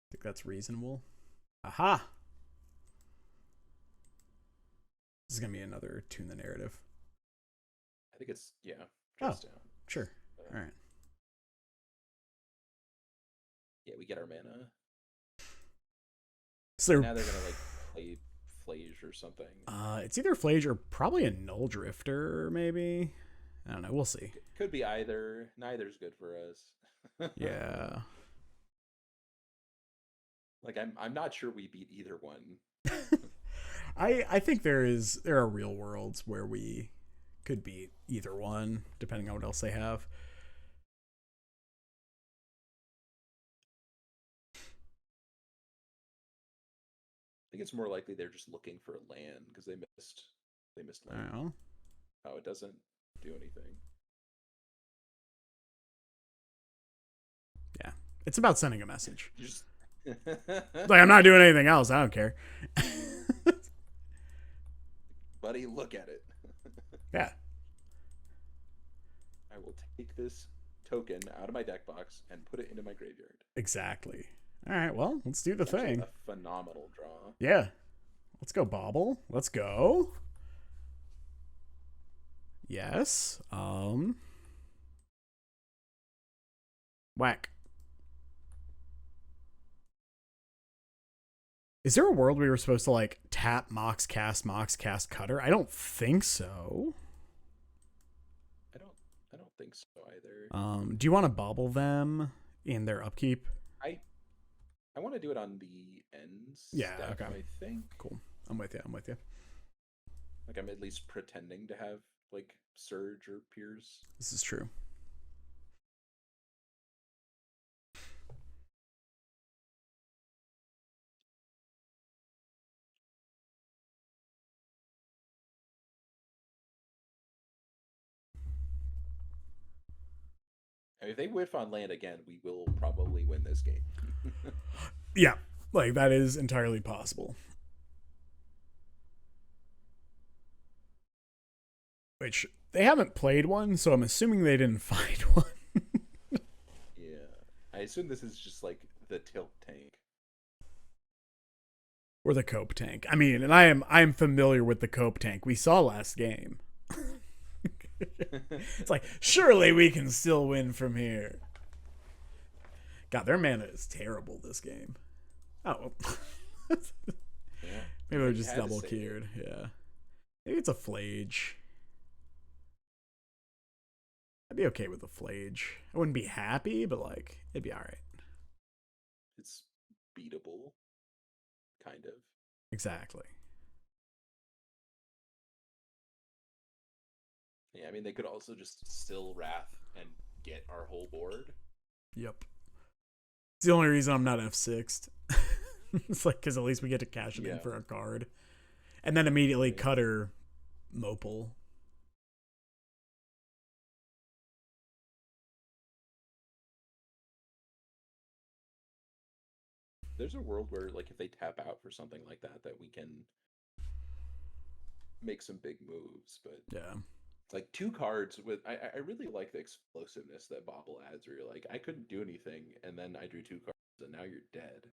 I think that's reasonable. Aha! This is going to be another Tune the Narrative. I think it's, just down. Sure. All right. Yeah, we get our mana. So now they're going to, like, play Flage or something. It's either Flage or probably a Null Drifter, maybe. I don't know. We'll see. Could be either. Neither's good for us. Yeah. Like, I'm not sure we beat either one. I think there are real worlds where we could beat either one, depending on what else they have. I think it's more likely they're just looking for a land because they missed land. Oh, it doesn't do anything. Yeah, it's about sending a message. Just... like, I'm not doing anything else. I don't care. Buddy, look at it. Yeah. I will take this token out of my deck box and put it into my graveyard. Exactly. All right, well, let's do the thing. A phenomenal draw. Yeah. Let's go, Bobble. Let's go. Yes. Whack. Is there a world we were supposed to, like, tap Mox cast Cutter? I don't think so. think so either. Do you want to bobble them in their upkeep? I I want to do it on the end Yeah, step, okay. I think. Cool. I'm with you. I'm with you. Like I'm at least pretending to have like Surge or Pierce. This is true. And if they whiff on land again, we will probably win this game. Yeah, like that is entirely possible. Which they haven't played one, so I'm assuming they didn't find one. Yeah. I assume this is just like the tilt tank. Or the cope tank. I mean, and I am familiar with the cope tank. We saw last game. It's like, surely we can still win from here. God, their mana is terrible this game. Oh. Yeah. Maybe we're just Had to double say it. keyed. Yeah. Maybe it's a flage. I'd be okay with a flage. I wouldn't be happy, but like, it'd be alright. It's beatable, kind of. Exactly. Yeah, I mean, they could also just still Wrath and get our whole board. Yep. It's the only reason I'm not F6'd. It's like, because at least we get to cash it in for a card. And then immediately cutter Mopal. There's a world where, like, if they tap out for something like that, that we can make some big moves. But Yeah. like two cards with, I really like the explosiveness that Bobble adds. Where you're like, I couldn't do anything, and then I drew two cards, and now you're dead.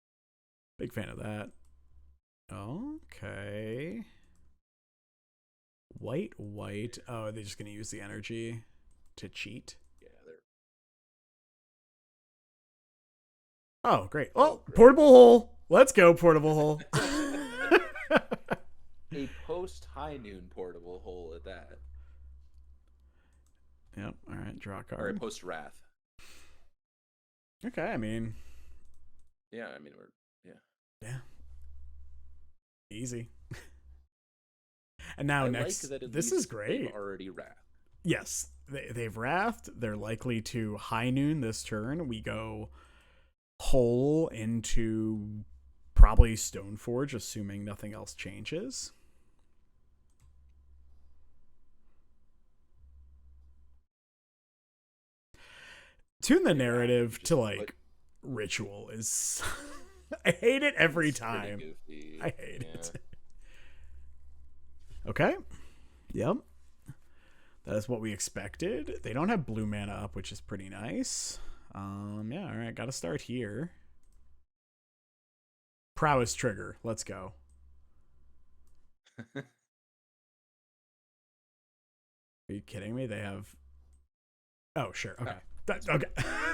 Big fan of that. Okay. White. Oh, are they just going to use the energy to cheat? Yeah, they're. Oh, great. Oh, great. Portable hole. Let's go, portable hole. A post high noon portable hole at that. Yep. All right. Draw a card. Or a post wrath. Okay. I mean. Yeah. I mean, we're. Yeah. Yeah. Easy. And now next. Like this is great. They've already wrath. Yes. They've wrathed. They're likely to high noon this turn. We go hole into probably Stoneforge, assuming nothing else changes. Tune the narrative to like ritual is I hate it every time. I hate it. Okay. Yep. That is what we expected. They don't have blue mana up, which is pretty nice. Yeah, all right, gotta start here. Prowess trigger. Let's go. Are you kidding me? They have. Oh, sure. Okay. Okay.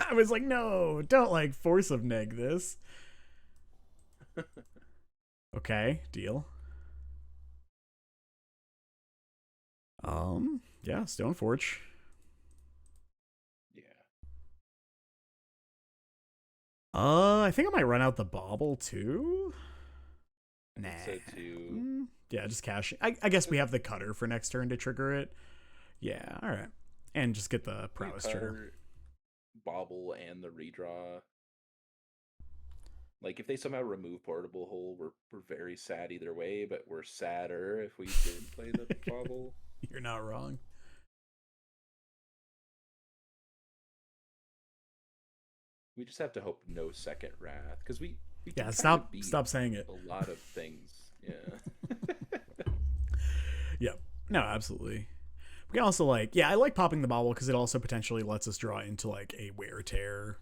I was like, no, don't like force of neg this. Okay, deal. Yeah, Stoneforge. Yeah. I think I might run out the bobble too. Nah. So too. Yeah, just cash. I guess we have the cutter for next turn to trigger it. Yeah, all right. And just get the prowess trigger. Bobble and the redraw. Like if they somehow remove portable hole, we're very sad either way, but we're sadder if we did play the bobble. You're not wrong. We just have to hope no second wrath, because we yeah, stop saying it. A lot of things. Yeah. Yep. No, absolutely. We can also like, yeah, I like popping the bobble because it also potentially lets us draw into like a wear tear.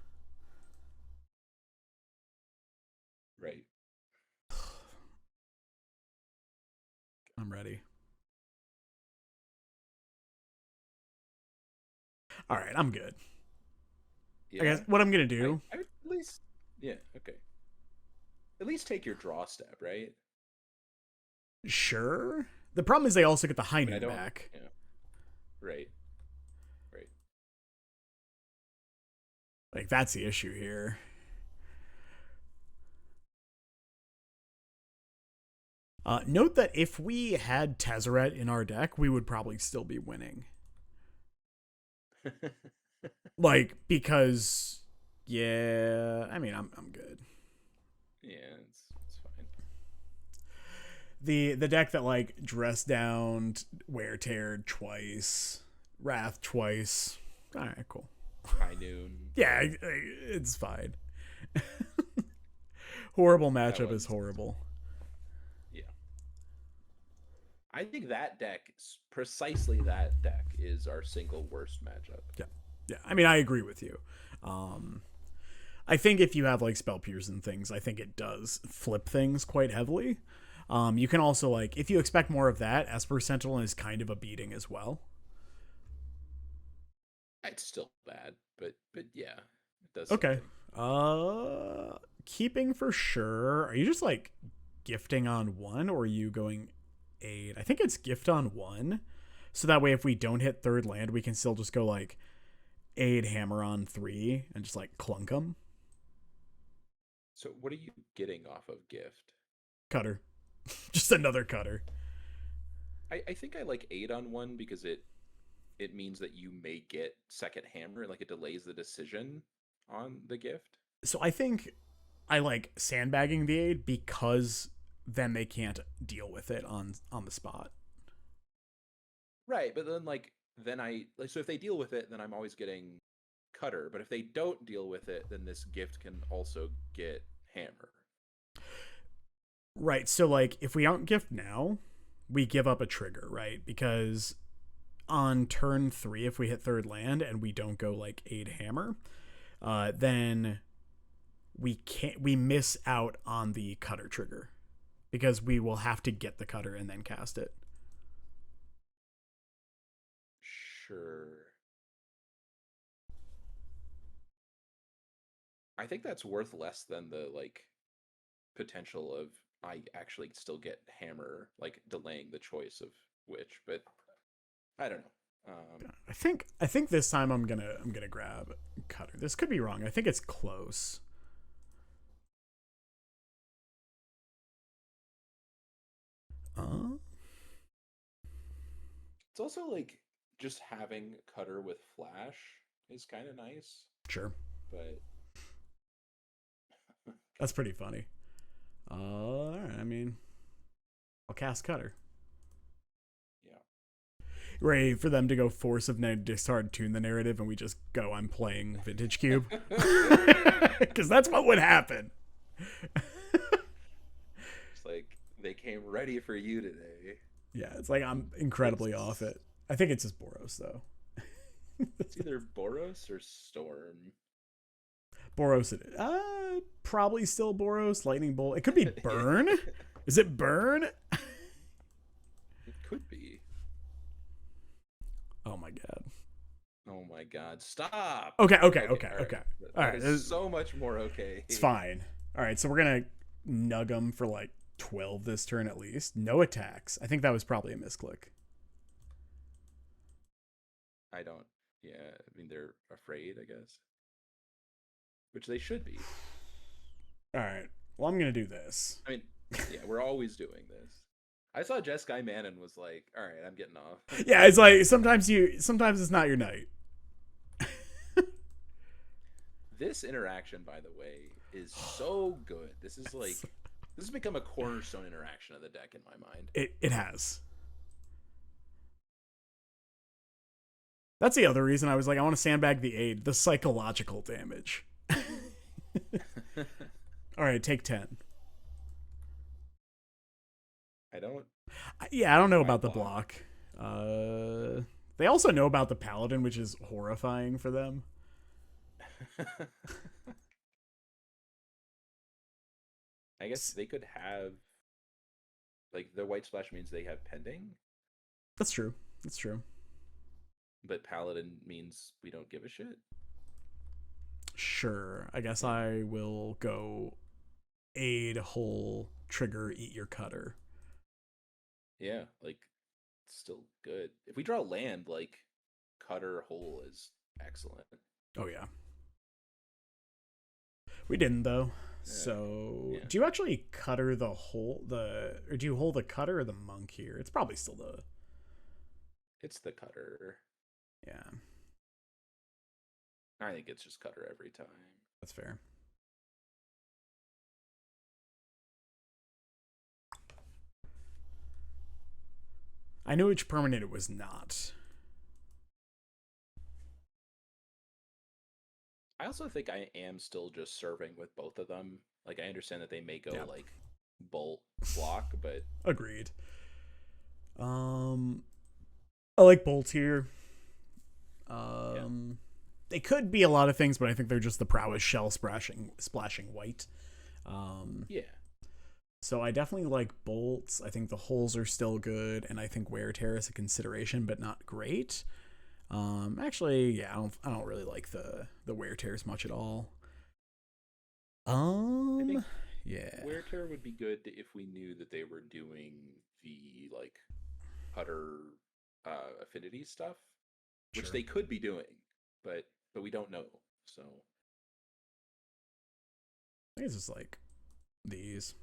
Right. I'm ready. All right, I'm good. Yeah. I guess what I'm gonna do. I would at least, yeah, okay. At least take your draw step, right? Sure. The problem is they also get the high noon back. Yeah. Right. Right. Like, that's the issue here. Note that if we had Tezzeret in our deck, we would probably still be winning. Like, because, yeah, I mean, I'm good. Yeah, it's fine. The deck that like dress down, wear teared twice, wrath twice. All right, cool. High noon. Yeah, it's fine. Horrible That matchup is one's horrible. yeah. I think that deck, precisely that deck, is our single worst matchup. Yeah, yeah. I mean, I agree with you. Um, I think if you have like spell pierce and things, I think it does flip things quite heavily. You can also like if you expect more of that, Esper Sentinel is kind of a beating as well. It's still bad, but yeah, it does Okay. something. Keeping for sure. Are you just like gifting on one, or are you going eight? I think it's gift on one. So that way, if we don't hit third land, we can still just go like aid hammer on three and just like clunk them. So what are you getting off of gift? Cutter. Just another cutter. I think I like 8 on 1 because it means that you may get second hammer, like it delays the decision on the gift. So I think I like sandbagging the aid because then they can't deal with it on the spot. Right, but then then I like so if they deal with it, then I'm always getting cutter. But if they don't deal with it, then this gift can also get hammer. Right. So like if we don't gift now, we give up a trigger, right? Because on turn three, if we hit third land and we don't go like aid hammer, then we miss out on the cutter trigger because we will have to get the cutter and then cast it. Sure. I think that's worth less than the potential of I actually still get hammer, like delaying the choice of which, but I don't know. I think this time I'm gonna grab cutter. This could be wrong. I think it's close. Uh, It's also just having cutter with flash is kind of nice, sure. but That's pretty funny. All right. I mean, I'll cast cutter. yeah. Ready for them to go force of discard tune the narrative, and we just go, I'm playing Vintage Cube. Because that's what would happen. It's like they came ready for you today. Yeah, it's like I'm incredibly off it. I think it's just Boros, though. It's either Boros or Storm. Boros it is. Probably still Boros. Lightning Bolt. It could be Burn. Is it Burn? It could be. Oh my god. Oh my god. Stop. Okay. All right. All right. That is so much more okay. It's fine. All right, so we're gonna nug them for like 12 this turn at least. No attacks. I think that was probably a misclick. I don't. Yeah, I mean they're afraid, I guess. Which they should be. All right. Well, I'm gonna do this. I mean, yeah, we're always doing this. I saw Jeskai Man and was like, all right, I'm getting off. Yeah, it's like sometimes it's not your night. This interaction, by the way, is so good. This has become a cornerstone interaction of the deck in my mind. It has. That's the other reason I was like, I want to sandbag the aid, the psychological damage. All right, take 10. I don't. Yeah, I don't know My about the block. They also know about the paladin, which is horrifying for them. I guess they could have the white splash means they have pending, That's true. That's true. but paladin means we don't give a shit. Sure. I guess I will go aid, hole, trigger, eat your cutter. Yeah, still good. If we draw land, cutter hole is excellent. Oh yeah. We didn't though. Okay. So, Yeah. do you actually cutter or do you hold the cutter or the monk here? It's probably still the, It's the cutter. yeah, I think it's just cutter every time. that's fair. I knew which permanent it was not. I also think I am still just serving with both of them. Like I understand that they may go Yeah, like bolt block, but agreed. Um, I like bolts here. yeah, Um, they could be a lot of things, but I think they're just the prowess shell splashing white. Um, yeah. so I definitely like bolts. I think the holes are still good, and I think wear tear is a consideration, but not great. Actually, yeah, I don't really like the wear tears much at all. I think Yeah, wear tear would be good if we knew that they were doing the like cutter affinity stuff, which sure. they could be doing, but we don't know. So I think it's just like these.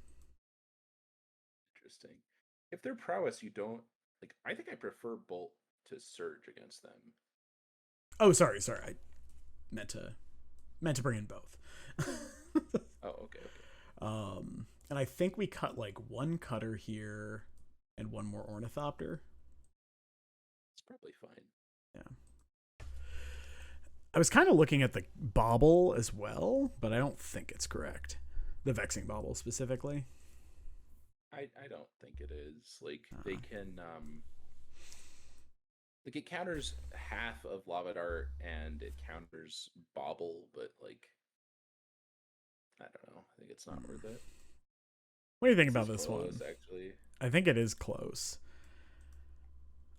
interesting. If they're prowess, you don't like. I think I prefer bolt to surge against them. Oh, sorry. I meant to bring in both. Oh, okay, okay. And I think we cut like one cutter here and one more ornithopter. It's probably fine. Yeah. I was kind of looking at the bauble as well, but I don't think it's correct. The vexing bauble specifically. I don't think it is. Like they Uh, can like it counters half of Lava Dart and it counters Bobble, but like I don't know. I think it's not worth it. what do you think This about is this one? close actually. I think it is close.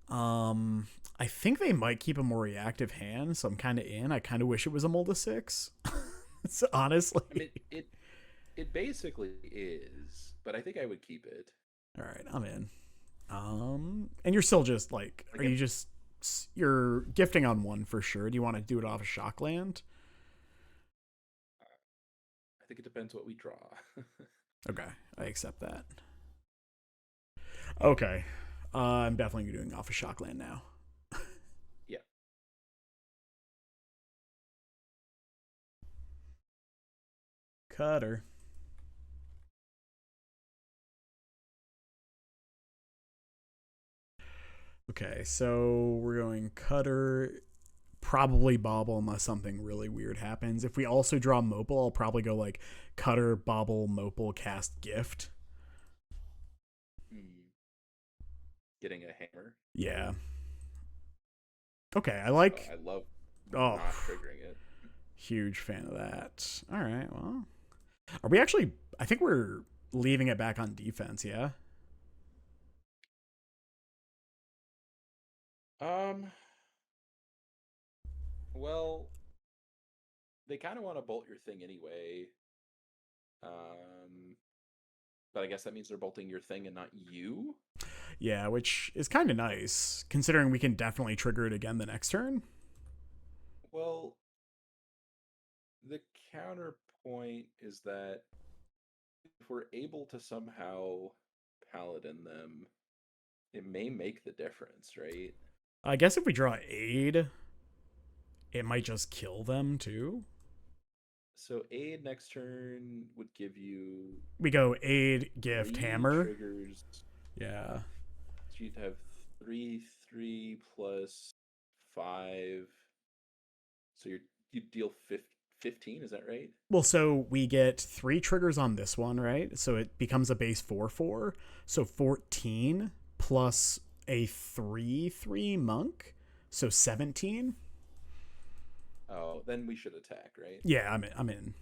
Um, I think they might keep a more reactive hand, so I'm kind of in. I kind of wish it was a mold of six. So, I mean honestly. it basically is, but I think I would keep it. All right, I'm in. And you're still just like, are Like if you just you're gifting on one for sure? Do you want to do it off of Shockland? I think it depends what we draw. Okay, I accept that. Okay, I'm definitely doing off of Shockland now. Yeah. Cutter. Okay, so we're going cutter, probably bobble unless something really weird happens. If we also draw Mopal, I'll probably go like cutter, bobble, Mopal, cast, gift. Hmm. Getting a hammer. Yeah. Okay, I Oh, like. I love Oh, not triggering it. huge fan of that. All right, well, are we actually? I think we're leaving it back on defense. Yeah. Um, well, they kind of want to bolt your thing anyway. Um, but I guess that means they're bolting your thing and not you. Yeah, which is kind of nice considering we can definitely trigger it again the next turn. Well, the counterpoint is that if we're able to somehow paladin them, it may make the difference, right? I guess if we draw aid, it might just kill them too. So aid next turn would give you We go aid, gift, three hammer. triggers. Yeah. So you'd have 3 plus 5. So you deal 15, is that right? Well, so we get 3 triggers on this one, right? So it becomes a base 4/4. So 14 plus a 3/3 monk. So 17. Oh, then we should attack, right? Yeah, I'm in. I'm in.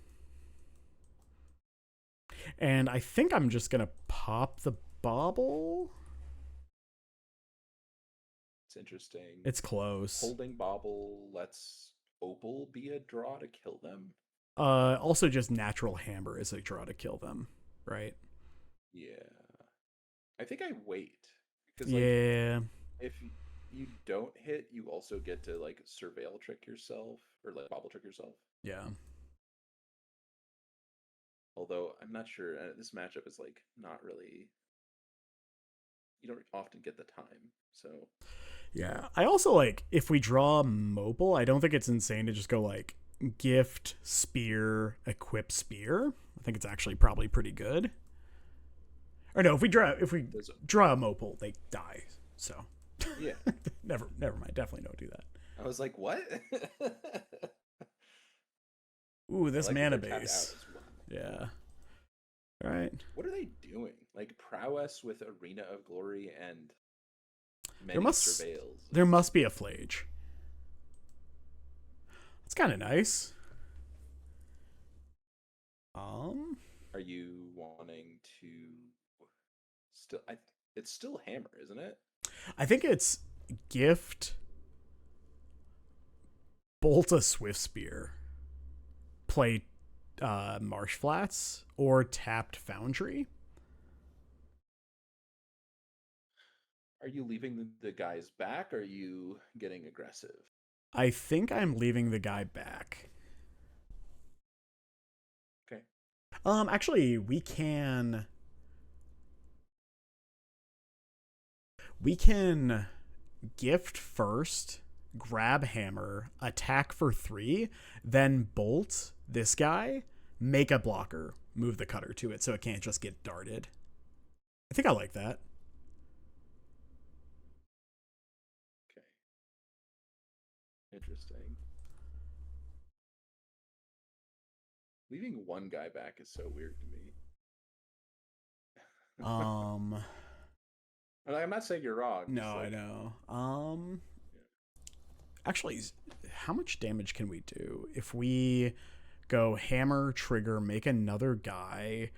And I think I'm just gonna pop the bauble. It's interesting. It's close. Holding Bobble lets Opal be a draw to kill them. Also just natural hammer is a draw to kill them, right? Yeah. I think I wait. Because, like, Yeah. if you don't hit, you also get to, like, surveil trick yourself or, like, bobble trick yourself. Yeah. Although I'm not sure. This matchup is like not really. You don't often get the time, so. Yeah. I also like if we draw mobile, I don't think it's insane to just go like gift, spear, equip, spear. I think it's actually probably pretty good. Or no, if we draw a mopal, they die. So Yeah. never mind. Definitely don't do that. I was like, what? Ooh, this like mana tapped out base. as well. Yeah. All right. What are they doing? Like Prowess with Arena of Glory and many There must surveils. there must be a flage. That's kind of nice. Are you wanting to still? It's still hammer, isn't it? I think it's gift, bolt a swift spear, play marsh flats, or tapped foundry. Are you leaving the guys back? Or are you getting aggressive? I think I'm leaving the guy back. Okay. Actually, we can gift first, grab hammer, attack for 3, then bolt this guy, make a blocker, move the cutter to it so it can't just get darted. I think I like that. Okay. Interesting. Leaving one guy back is so weird to me. I'm not saying you're wrong. No, like, I know. Yeah. Actually, how much damage can we do if we go hammer, trigger, make another guy?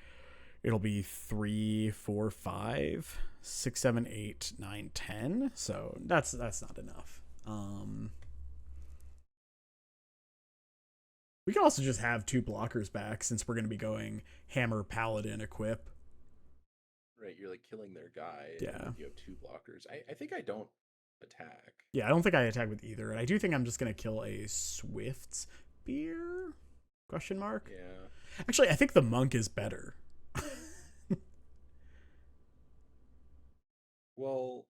It'll be 3, 4, 5, 6, 7, 8, 9, 10. So that's not enough. We can also just have 2 blockers back since we're going to be going hammer, paladin, equip. Right, you're like killing their guy. Yeah. And you have 2 blockers. I think I don't attack. Yeah, I don't think I attack with either. And I do think I'm just going to kill a swift spear? Question mark? Yeah. Actually, I think the monk is better. Well,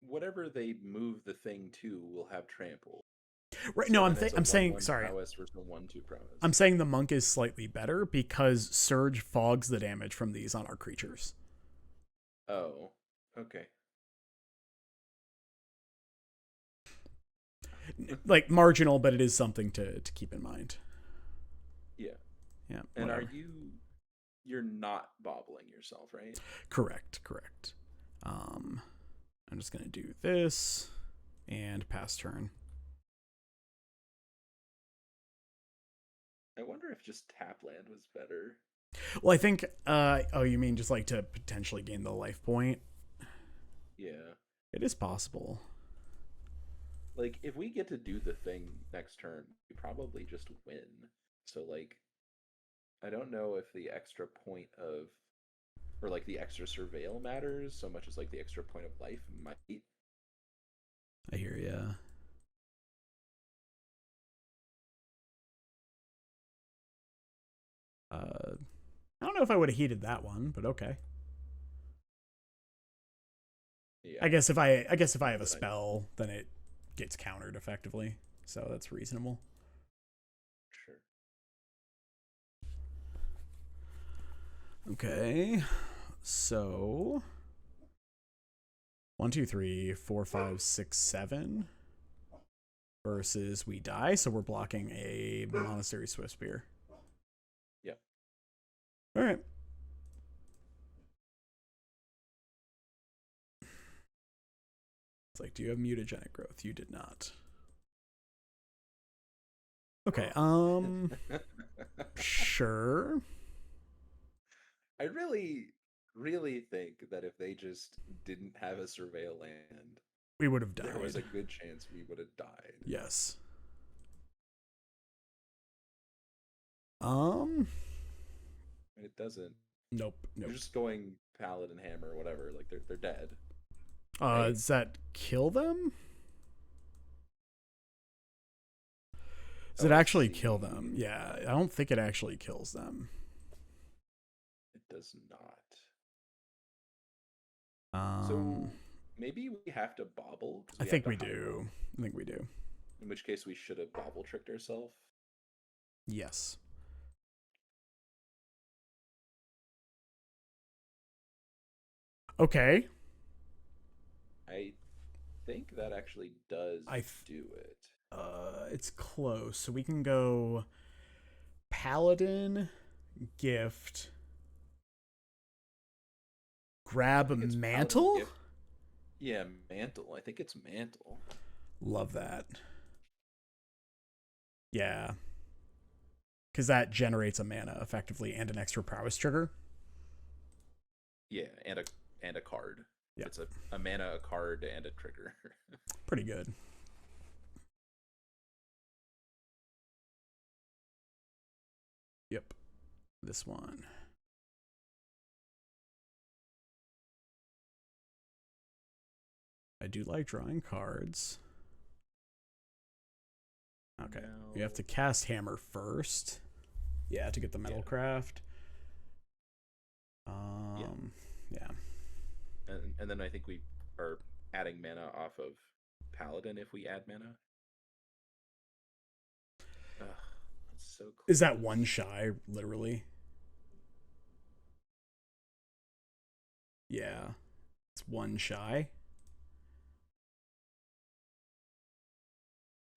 whatever they move the thing to will have trample. Right. So no, I'm saying sorry. Prowess versus 1/2 prowess. I'm saying the monk is slightly better because Surge fogs the damage from these on our creatures. Oh, okay. Like marginal, but it is something to keep in mind. Yeah. Yeah. And whatever. You're not bobbling yourself, right? Correct. I'm just gonna do this and pass turn. I wonder if just tap land was better. Well, I think oh, you mean just like to potentially gain the life point? Yeah. It is possible. Like if we get to do the thing next turn, we probably just win. So like I don't know if the extra point of or like the extra surveil matters so much as like the extra point of life might. I hear ya. I don't know if I would have heated that one, but okay. Yeah. I guess if I have a spell, then it gets countered effectively. So that's reasonable. Sure. Okay. So 1, 2, 3, 4, 5, 6, 7 versus we die, so we're blocking a Monastery Swift Spear. Yep. All right. It's like, do you have mutagenic growth? You did not. Okay. Sure. I really think that if they just didn't have a surveil land, we would have died. There was a good chance we would have died. Yes. It doesn't. Nope. You're just going paladin hammer or whatever. Like they're dead. Right? Does that kill them? Does it actually kill them? Yeah, I don't think it actually kills them. does not. So Um, maybe we have to bobble because I we have think to we high roll. do. I think we do. In which case we should have bobble tricked ourselves. Yes. Okay. I think that actually does I do it. it's close. So we can go paladin, gift, I grab a think it's paladin mantle. gift. Yeah, mantle. I think it's mantle. Love that. Yeah, because that generates a mana effectively and an extra prowess trigger. Yeah, and a card. Yeah, It's a mana, a card, and a trigger. pretty good. Yep, this one. I do like drawing cards. Okay, Now, you have to cast hammer first. Yeah, to get the metal craft. Yeah. and then I think we are adding mana off of paladin if we add mana. Ugh, that's so close. Is that one shy, literally? Yeah. It's one shy.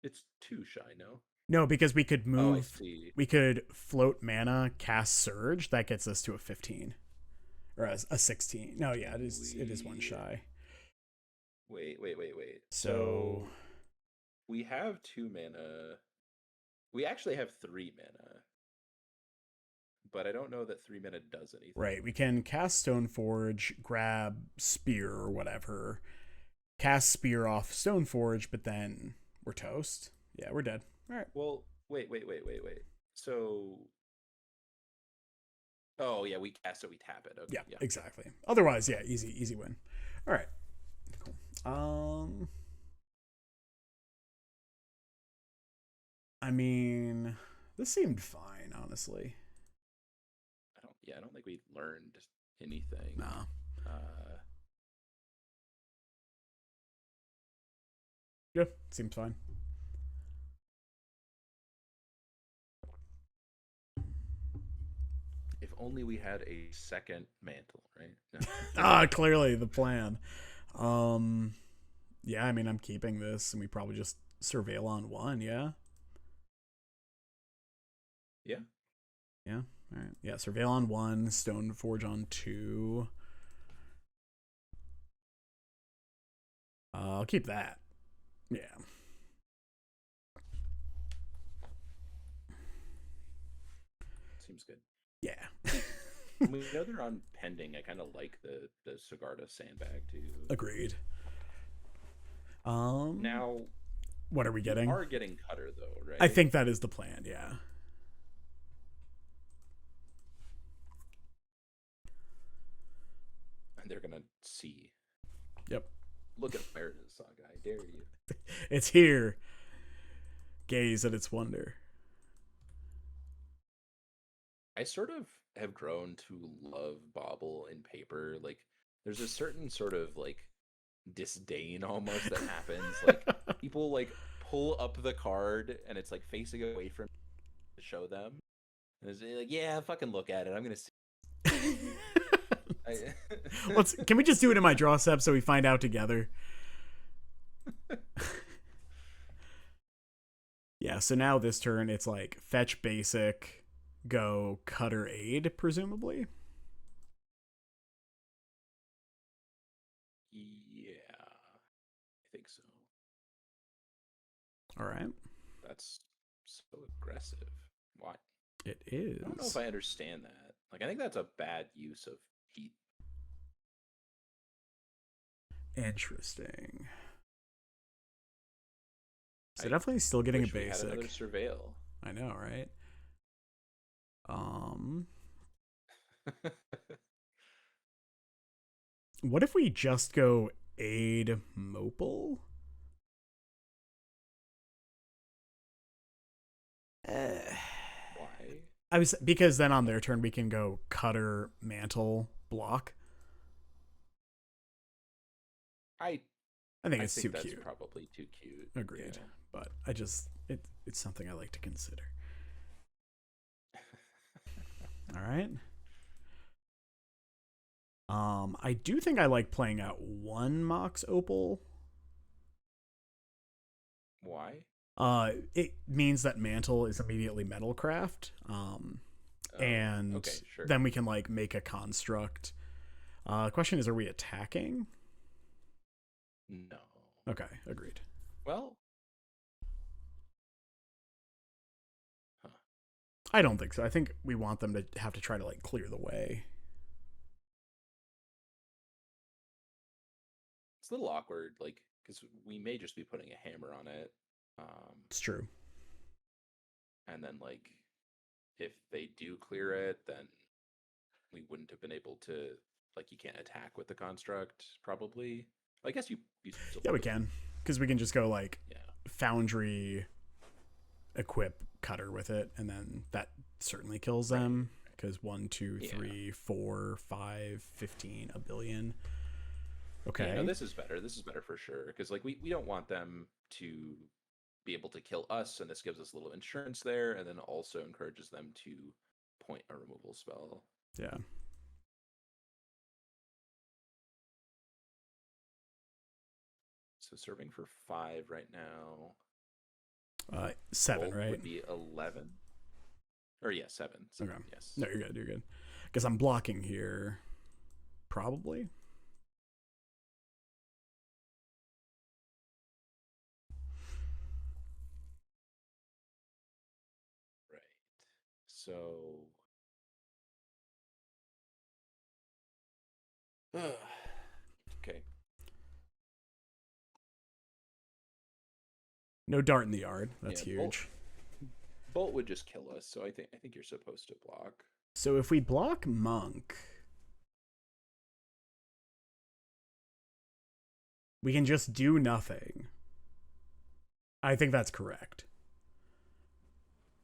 It's two shy, no? No, because we could Oh, I move. see. We could float mana, cast surge. That gets us to a 15 or a 16. No, yeah, it is. It is one shy. Wait. So we have two mana. We actually have three mana, but I don't know that three mana does anything. right, we can cast Stoneforge, grab spear or whatever, cast spear off Stoneforge, but then we're toast. Yeah, we're dead. All right. Well, wait. So, oh yeah, we cast it, we tap it. Okay, Yeah, exactly. Otherwise, yeah, easy win. All right. Cool. I mean, this seemed fine, honestly. I don't think we learned anything. Nah. Yeah, seems fine. If only we had a second mantle, right? Ah, clearly the plan. Yeah, I mean, I'm keeping this, and we probably just surveil on one. Yeah. Yeah. Yeah. All right. Yeah, surveil on one, Stoneforge on two. I'll keep that. Yeah. Seems good. Yeah. We know they're on pending. I kind of like the Sigarda sandbag too. Agreed. Now, what are we getting? We are getting Cutter though, right? I think that is the plan. Yeah. And they're gonna see. Yep. Look at Meredith's saga. I dare you. It's here. Gaze at its wonder. I sort of have grown to love Bobble in paper. Like, there's a certain sort of like disdain almost that happens. Like, people like pull up the card and it's like facing away from to show them. And it's like, yeah, fucking look at it. I'm gonna see. Can we just do it in my draw step so we find out together? Yeah, so now this turn it's like fetch basic, go Cutter aid, presumably. Yeah, I think so. All right. That's so aggressive. Why? It is. I don't know if I understand that. Like, I think that's a bad use of heat. Interesting. So definitely still getting a basic. We had another surveil. I know, right? What if we just go aid Mopal? Why? I was because then on their turn we can go cutter, mantle, block. I I think I it's too think that's cute. probably too cute. Agreed. Yeah. But it's something I like to consider. All right. I do think I like playing out one Mox Opal. Why? It means that mantle is immediately metalcraft. And Okay, sure. then we can like make a construct. The question is, are we attacking? No. Okay, agreed. Well, huh. I don't think so. I think we want them to have to try to like clear the way. It's a little awkward, like because we may just be putting a hammer on it, It's true. and then like if they do clear it, then we wouldn't have been able to like you can't attack with the construct probably. I guess you still Yeah, we could. can because we can just go like Yeah. foundry, equip cutter with it, and then that certainly kills Right. them. Because 1, 2, Yeah. 3, 4, 5, 15, a billion. Yeah, no, Okay. this is better. This is better for sure. Because like we don't want them to be able to kill us, and this gives us a little insurance there, and then also encourages them to point a removal spell. Yeah. So serving for 5 right now. 7, Bolt right? would be 11. Or yeah, 7. Okay. Yes. No, you're good. You're good. Because I'm blocking here. Probably. Right. So okay. No dart in the yard. That's Yeah, Bolt huge. Bolt would just kill us, so I think you're supposed to block. So if we block monk, we can just do nothing. I think that's correct.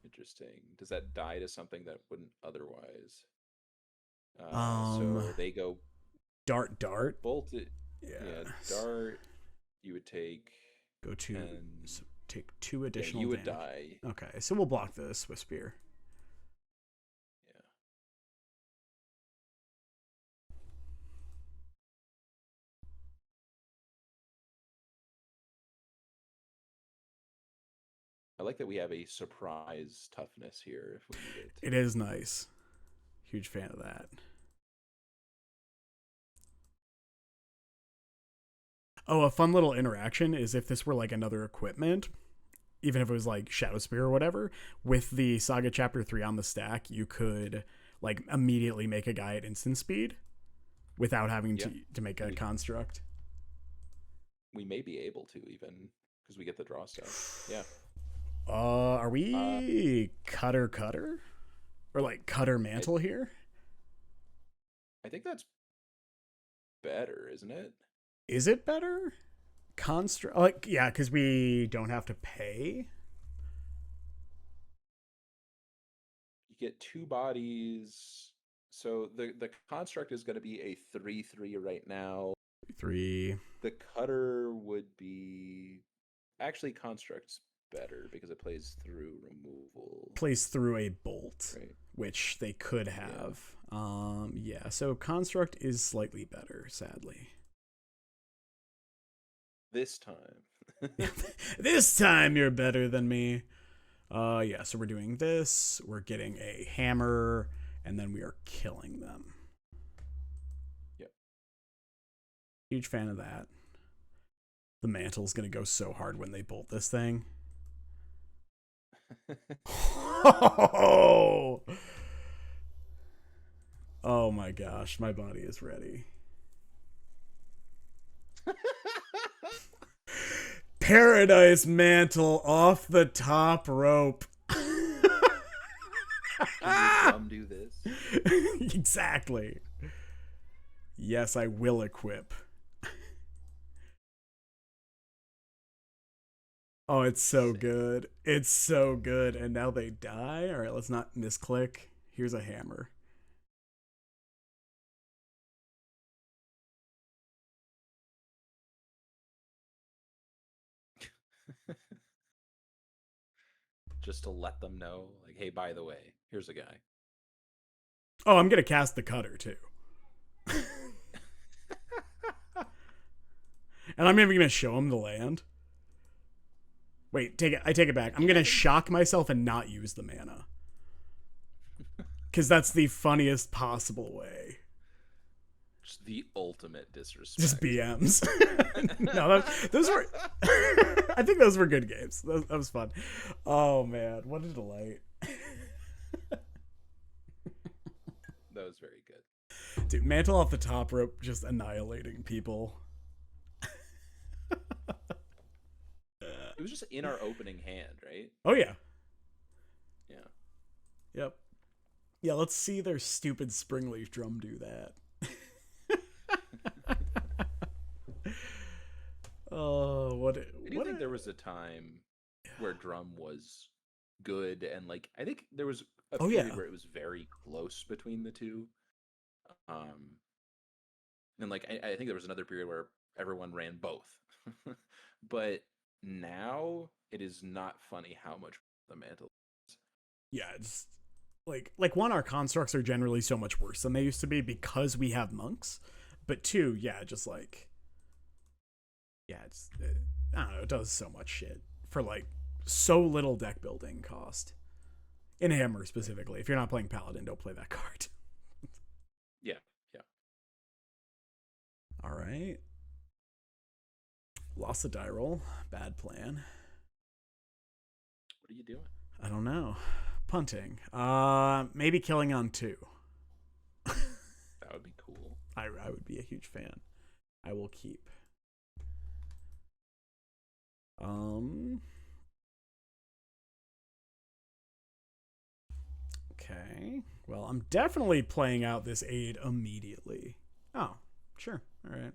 Interesting. Does that die to something that wouldn't otherwise? Um, So they go dart. Bolt. Yeah. Yeah, dart. You would take Go to 10. so take 2 Yeah, additional you would damage. die. Okay, so we'll block this with spear. Yeah. I like that we have a surprise toughness here if we need it. It is nice. Huge fan of that. Oh, a fun little interaction is if this were like another equipment, even if it was like Shadow Spear or whatever, with the Saga Chapter 3 on the stack, you could like immediately make a guy at instant speed without having to make a construct. We may be able to even because we get the draw stuff. Yeah. Are we cutter or like cutter mantle here? I think that's better, isn't it? Is it better? Construct, like, yeah, because we don't have to pay. You get 2 bodies. So the construct is going to be a 3/3 right now. 3. The cutter would be actually construct's better because it plays through removal. Plays through a bolt, Right. which they could have. Yeah, so construct is slightly better, sadly. This time. This time you're better than me. Yeah, so we're doing this. We're getting a hammer, and then we are killing them. Yep. Huge fan of that. The mantle's gonna go so hard when they bolt this thing. Oh! Oh my gosh, my body is ready. Paradise Mantle off the top rope. Can you do this? Exactly. Yes, I will equip. Oh, it's so Sick. good. It's so good. And now they die. All right, let's not misclick. Here's a hammer. Just to let them know, like, hey, by the way, here's a guy. Oh, I'm gonna cast the cutter too. And I'm even gonna show him the land. Wait, take it. I take it back. I'm gonna Again? shock myself and not use the mana because that's the funniest possible way. Just the ultimate Just disrespect. BMs. No, those were. I think those were good games. That was fun. Oh man, what a delight, That was very good. dude! Mantle off the top rope, just annihilating people. It was just in our opening hand, right? Oh yeah, Yeah. yep, yeah. Let's see their stupid Springleaf Drum do that. Oh, I do think there was a time where drum was good, and like I think there was a Oh period yeah, where it was very close between the two. Um, and like I think there was another period where everyone ran both. But now it is not funny how much the mantle is. yeah. It's like one, our constructs are generally so much worse than they used to be because we have monks. But two, yeah, just like yeah, I don't know. It does so much shit for like so little deck building cost. In Hammer specifically, if you're not playing Paladin, don't play that card. Yeah, yeah. All right, lost the die roll. Bad plan. What are you doing? I don't know. Punting. Maybe killing on two. That would be cool. I would be a huge fan. I will keep. Um. Okay. Well, I'm definitely playing out this aid immediately. Oh, sure. All right.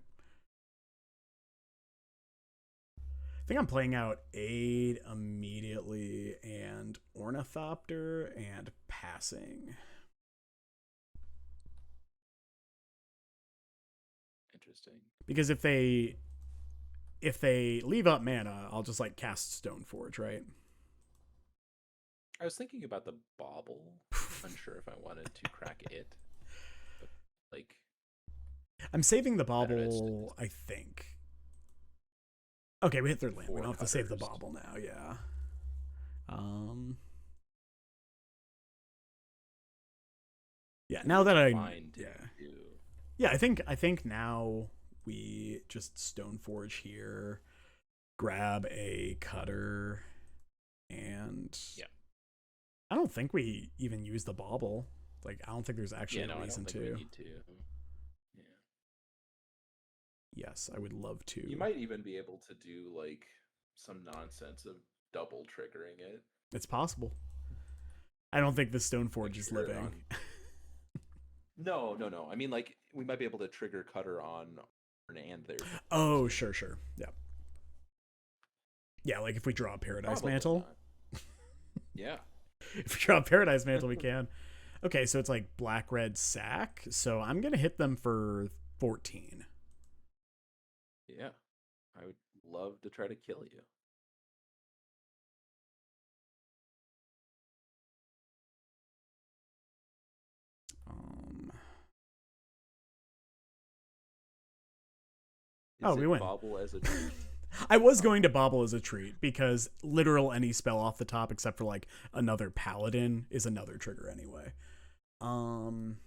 I think I'm playing out aid immediately and Ornithopter and passing. Interesting. Because if they leave up mana, I'll just like cast Stoneforge, right? I was thinking about the bauble. Unsure if I wanted to crack it, but like I'm saving the I don't know. bauble, I think. Okay, we hit third land. We Four don't have to save the cutters. bauble now, yeah. Um yeah, now It's that I fine to yeah. do. Yeah, I think now we just Stoneforge here, grab a cutter, and Yeah. I don't think we even use the bauble. Like, I don't think there's actually Yeah, no, a I reason don't think we to. need to. Yeah. Yes, I would love to. You might even be able to do like some nonsense of double triggering it. It's possible. I don't think the Like Stoneforge is trigger it living. on. No, no, no. I mean, like we might be able to trigger cutter on and their Oh, too. sure. Yeah. Yeah, like if we draw a Paradise Probably Mantle. not. Yeah. If we draw a Paradise Mantle, we can. Okay, so it's like black red sack. So I'm gonna hit them for 14. Yeah. I would love to try to kill you. Um. Oh, Is we it win. bobble as a treat? I was going to bobble as a treat because literal any spell off the top except for like another paladin is another trigger anyway. Um.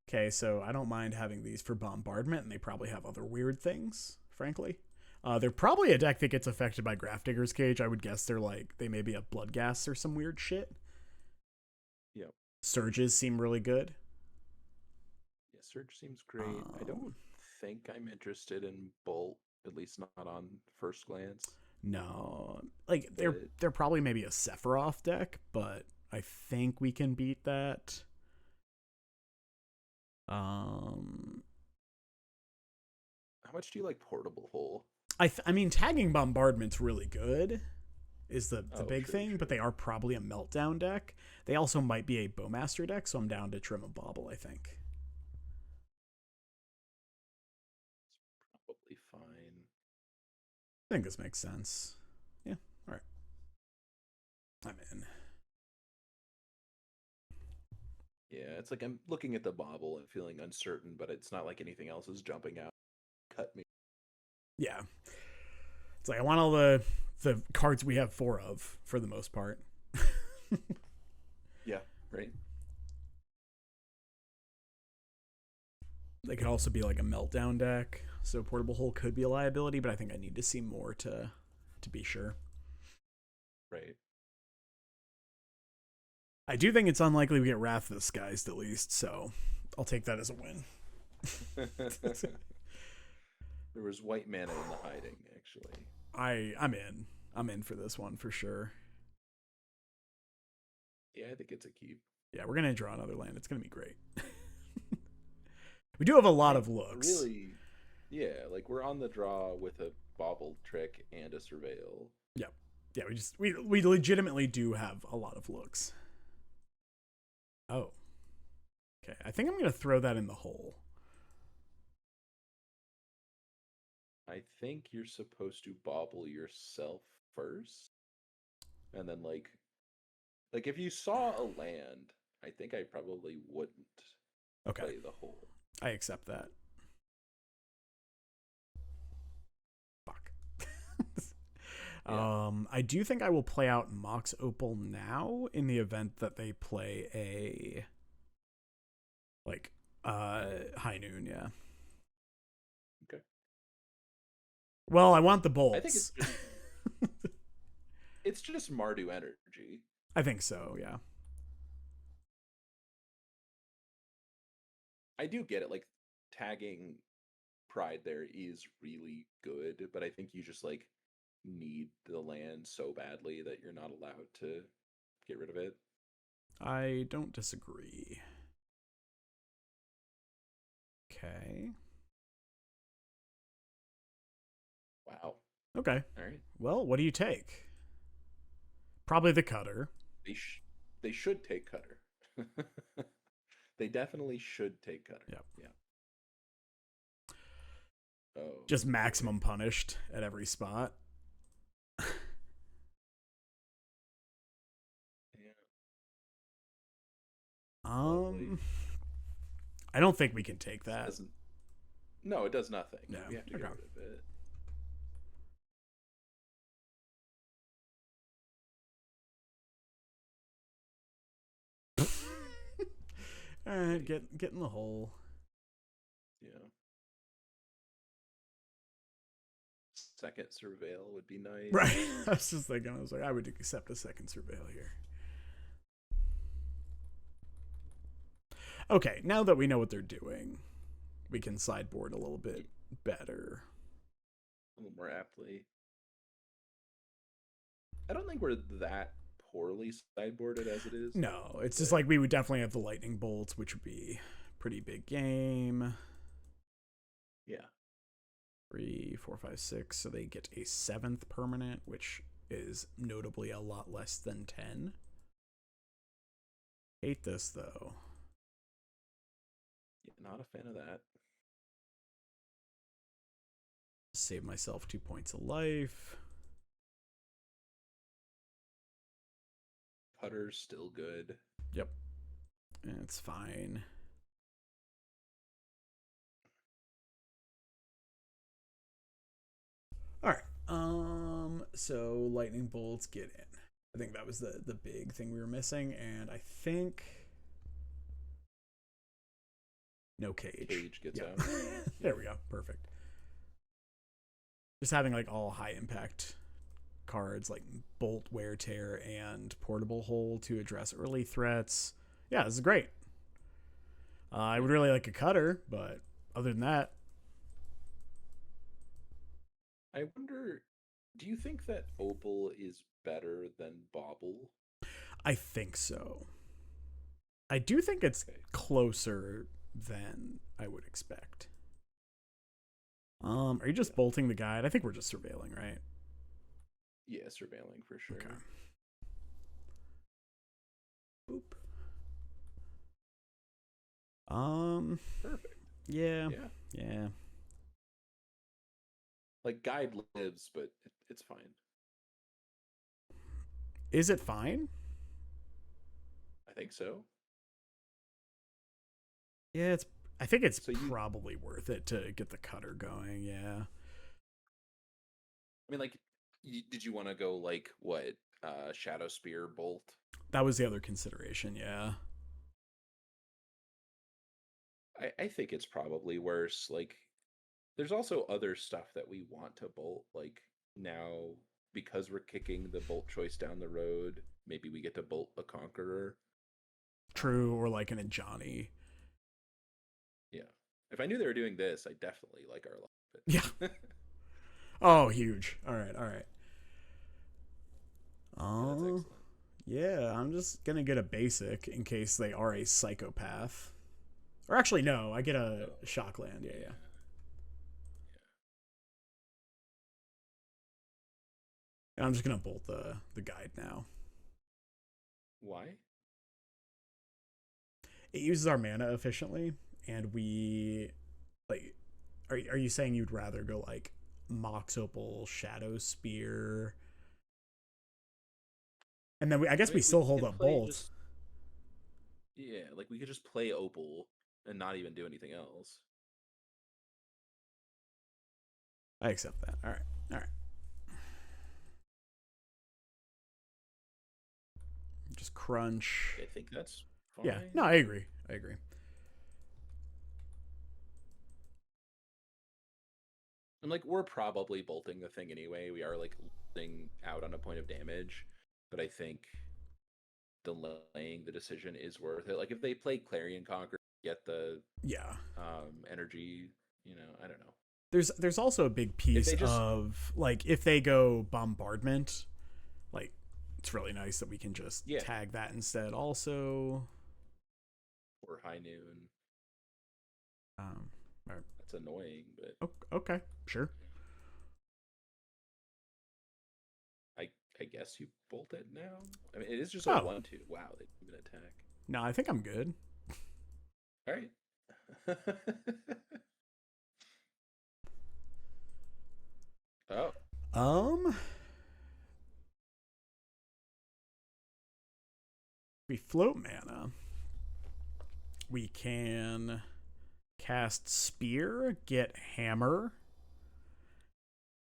Okay, so I don't mind having these for bombardment, and they probably have other weird things, frankly. They're probably a deck that gets affected by Grafdigger's Cage. I would guess they maybe have Blood Gas or some weird shit. Yep. Surges seem really good. Yeah, Surge seems great. I Um, don't think I'm interested in Bolt, at least not on first glance. no, like But they're probably maybe a Sephiroth deck, but I think we can beat that. Um, how much do you like Portable Hole? I mean, tagging Bombardment's really good, is the Oh, big sure, thing, but sure. they are probably a Meltdown deck. They also might be a Bowmaster deck, so I'm down to trim a Bobble, I think. It's probably fine. I think this makes sense. Yeah, all right. I'm in. Yeah, it's like I'm looking at the bobble and feeling uncertain, but it's not like anything else is jumping out. Cut me. Yeah. It's like I want all the cards we have four of for the most part. Yeah, right. They could also be like a Meltdown deck, so Portable Hole could be a liability, but I think I need to see more to be sure. Right. I do think it's unlikely we get Wrath of the Skies at least, so I'll take that as a win. There was white mana in the hiding, actually. I'm in. I'm in for this one for sure. Yeah, I think it's a keep. Yeah, we're gonna draw another land. It's gonna be great. We do have a lot I of looks. really, yeah, like we're on the draw with a bobble trick and a surveil. Yep. Yeah, we legitimately do have a lot of looks. Oh. Okay, I think I'm gonna throw that in the hole. I think you're supposed to bobble yourself first, and then like if you saw a land, I think I probably wouldn't Okay. play the hole. I accept that. Fuck. Yeah. I do think I will play out Mox Opal now in the event that they play a like High Noon, yeah. Okay. Well, I want the I think bolts. it's just Mardu energy. I think so, yeah. I do get it. Like tagging Pride there is really good, but I think you just like need the land so badly that you're not allowed to get rid of it. I don't disagree. Okay. Wow. Okay. All right. Well, what do you take? Probably the cutter. They they should take Cutter. They definitely should take Cutter. Yep. Yeah. Oh. Just boy. maximum punished at every spot. Yeah. Um Lovely. I don't think we can take This that. doesn't. No, it does nothing. No. We have to get Okay. rid of it. Alright, get in the hole. Yeah. Second surveil would be nice. Right. I was just thinking, I was like, I would accept a second surveil here. Okay, now that we know what they're doing, we can sideboard a little bit better. A little more aptly. I don't think we're that poorly sideboarded as it is. No, it's just like we would definitely have the lightning bolts, which would be pretty big game. Yeah. 3, 4, 5, 6. So they get a 7th permanent, which is notably a lot less than 10. Hate this though. Yeah, not a fan of that. Save myself 2 points of life. Putter's still good. Yep. It's fine. All right. So lightning bolts get in. I think that was the big thing we were missing, and I think no cage. Cage gets Yep. out. There we go. Perfect. Just having like all high impact cards like Bolt, Wear Tear, and Portable Hole to address early threats. Yeah, this is great. I would really like a cutter, but other than that, I wonder, do you think that Opal is better than Bauble? I think so. I do think it's Okay. closer than I would expect. Are you just bolting the guide? I think we're just surveilling, right? Yeah, surveilling for Okay. sure. Boop. Um. Perfect. Yeah. Yeah. Yeah. Like guide lives, but it's fine. Is it fine? I think so. Yeah. It's. I think it's So you, probably worth it to get the cutter going. Yeah. I mean, like, did you want to go like what? Shadow Spear Bolt. That was the other consideration. Yeah. I think it's probably worse. Like, there's also other stuff that we want to bolt. Like now, because we're kicking the bolt choice down the road, maybe we get to bolt a Conqueror. True. Or like an Ajani. Yeah. If I knew they were doing this, I definitely like our Yeah. luck. Oh, huge. All right. All right. Yeah, that's Oh. excellent. Yeah. I'm just gonna get a basic in case they are a psychopath. Or actually, no. I get a Oh, shockland. Yeah. yeah, Yeah. yeah. And I'm just gonna bolt the guide now. Why? It uses our mana efficiently, and we like. Are you saying you'd rather go like Mox Opal, Shadow Spear, and then I I guess we mean, still we hold can up play Bolt. just yeah, like we could just play Opal and not even do anything else. I accept that. All right. All right. Just crunch. I think that's Yeah. No, fine. I agree. I agree. And like we're probably bolting the thing anyway. We are like losing out on a point of damage, but I think delaying the decision is worth it. Like if they play Clarion Conquer, get the Yeah. energy, I don't know. There's also a big If piece they just of like if they go bombardment, like it's really nice that we can just yeah, tag that instead. Also, or high noon, um, that's annoying, but okay, sure. I I guess you bolt it now. I mean, it is just a Oh 1/2. Wow, they didn't even attack. no, I think I'm good. All right. Oh, Um, we float mana. We can cast Spear, get Hammer,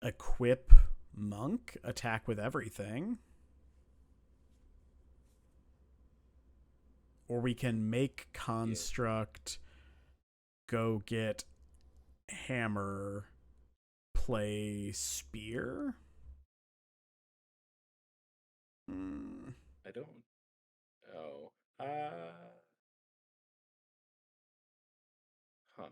equip Monk, attack with everything. Or we can make yeah. Construct, go get Hammer, play Spear. Hmm. I don't. Oh. Huh.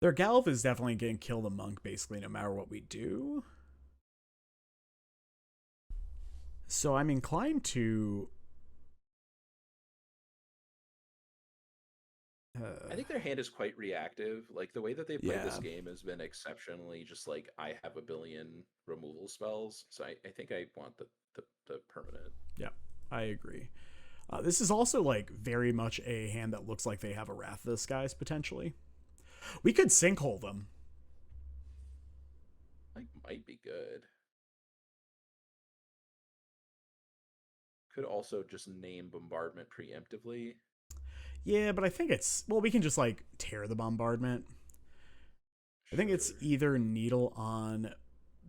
Their Galv is definitely going to kill the Monk basically no matter what we do. So I'm inclined to. I think their hand is quite reactive. Like the way that they played this Yeah. game has been exceptionally just like I have a billion removal spells. So I think I want the permanent. Yeah. I agree. This is also like very much a hand that looks like they have a Wrath of the Skies potentially. We could sinkhole them. Like might be good. Could also just name bombardment preemptively. Yeah, but I think it's well, we can just like tear the bombardment. I think it's Sure. either needle on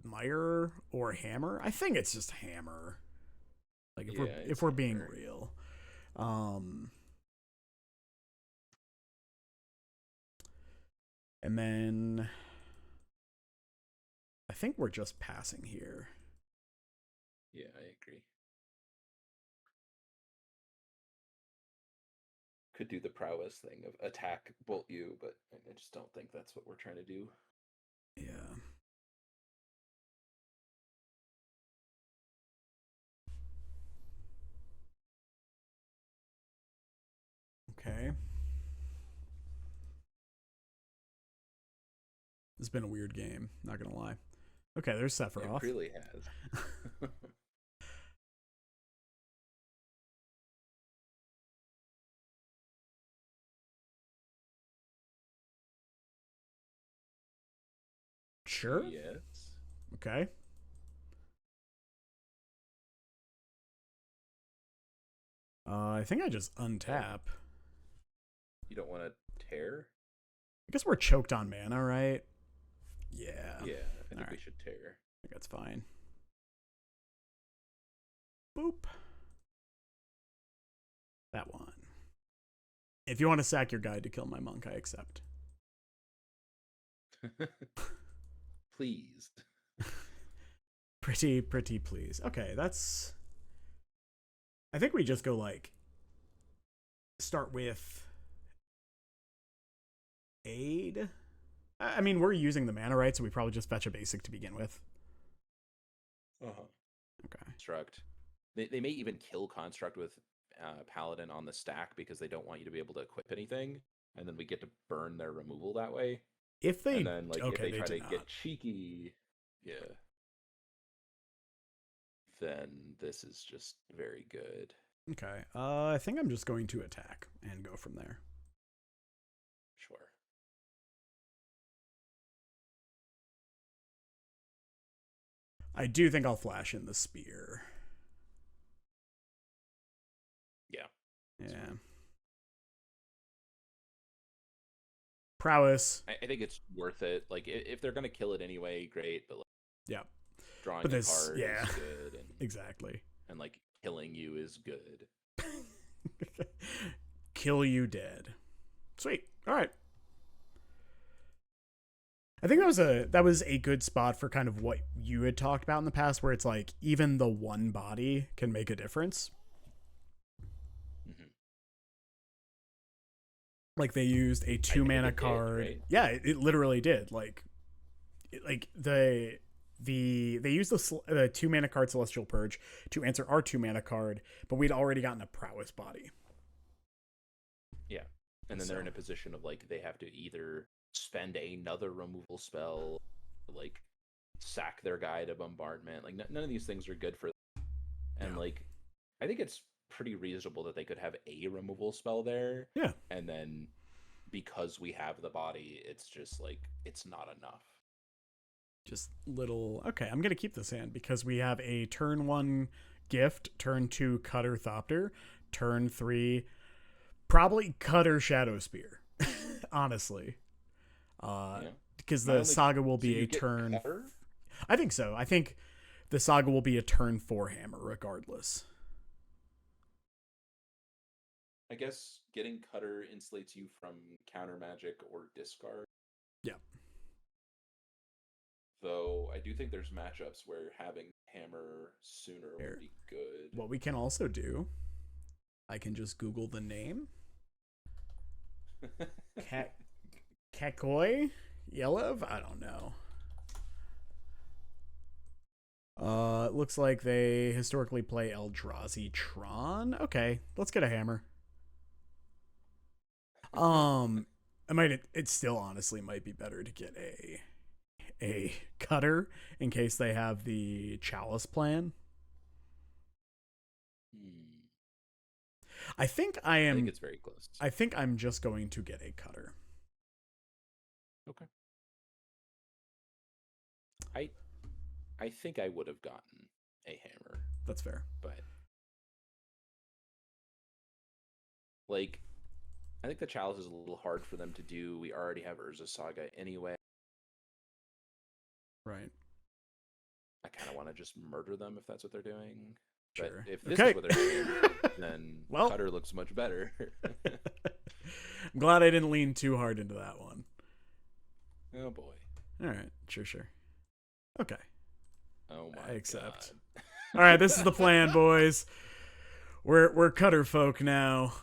Mire or hammer. I think it's just hammer. Like Yeah, if it's we're being hammer. real. Um and then I think we're just passing here. Yeah, I agree. Could do the prowess thing of attack bolt you, but I just don't think that's what we're trying to do. Yeah. Okay. It's been a weird game, not gonna lie. Okay, there's It Sephiroth. really has. Sure. Yes. Okay. I think I just untap. You don't want to tear? I guess we're choked on mana, right? Yeah. Yeah, I think we Alright. should tear. I think that's fine. Boop. That one. If you want to sack your guide to kill my monk, I accept. Please. Pretty please. Okay, that's... I think we just go, like... Start with... Aid? I mean, we're using the mana, right? So we probably just fetch a basic to begin with. Uh-huh. Okay. Construct. They may even kill Construct with Paladin on the stack because they don't want you to be able to equip anything. And then we get to burn their removal that way. If they... And then, like, okay, if they try to not. get cheeky... Yeah. Then this is just very good. Okay. I think I'm just going to attack and go from there. Sure. I do think I'll flash in the spear. Yeah. Yeah. Prowess. I think it's worth it. Like, if they're going to kill it anyway, great. But, like, Yeah. drawing But a this, card yeah. is good. And, Exactly. and, like, killing you is good. Kill you dead. Sweet. All right. I think that was a good spot for kind of what you had talked about in the past, where it's like even the one body can make a difference. Mm-hmm. Like they used a 2-mana card. Right? Yeah, it literally did. Like they used the 2-mana card Celestial Purge to answer our 2-mana card, but we'd already gotten a Prowess body. Yeah. And then they're in a position of, like, they have to either spend another removal spell, like, sack their guy to bombardment. Like, none of these things are good for them. And, like, I think it's pretty reasonable that they could have a removal spell there. Yeah. And then because we have the body, it's just, like, it's not enough. Just little... Okay, I'm going to keep this hand because we have a turn 1 gift, turn 2 Cutter Thopter, turn 3 probably Cutter Shadow Spear. Honestly. Because the saga will be a turn... Cutter? I think so. I think the saga will be a turn 4 hammer regardless. I guess getting Cutter insulates you from counter magic or discard. Yeah. Though I do think there's matchups where having hammer sooner would be good. What we can also do, I can just Google the name. Kakoi Yelev? I don't know. It looks like they historically play Eldrazi Tron. Okay, let's get a hammer. It still honestly might be better to get a cutter in case they have the Chalice plan. I think I think it's very close. I think I'm just going to get a cutter. Okay. I think I would have gotten a hammer. That's fair. But, like, I think the Chalice is a little hard for them to do. We already have Urza Saga anyway. Right. I kind of want to just murder them if that's what they're doing. Sure. But if this is what they're doing, then Cutter looks much better. I'm glad I didn't lean too hard into that one. Oh boy. All right. Sure. Okay. Oh my I accept. God. All right, this is the plan, boys. We're Cutter folk now.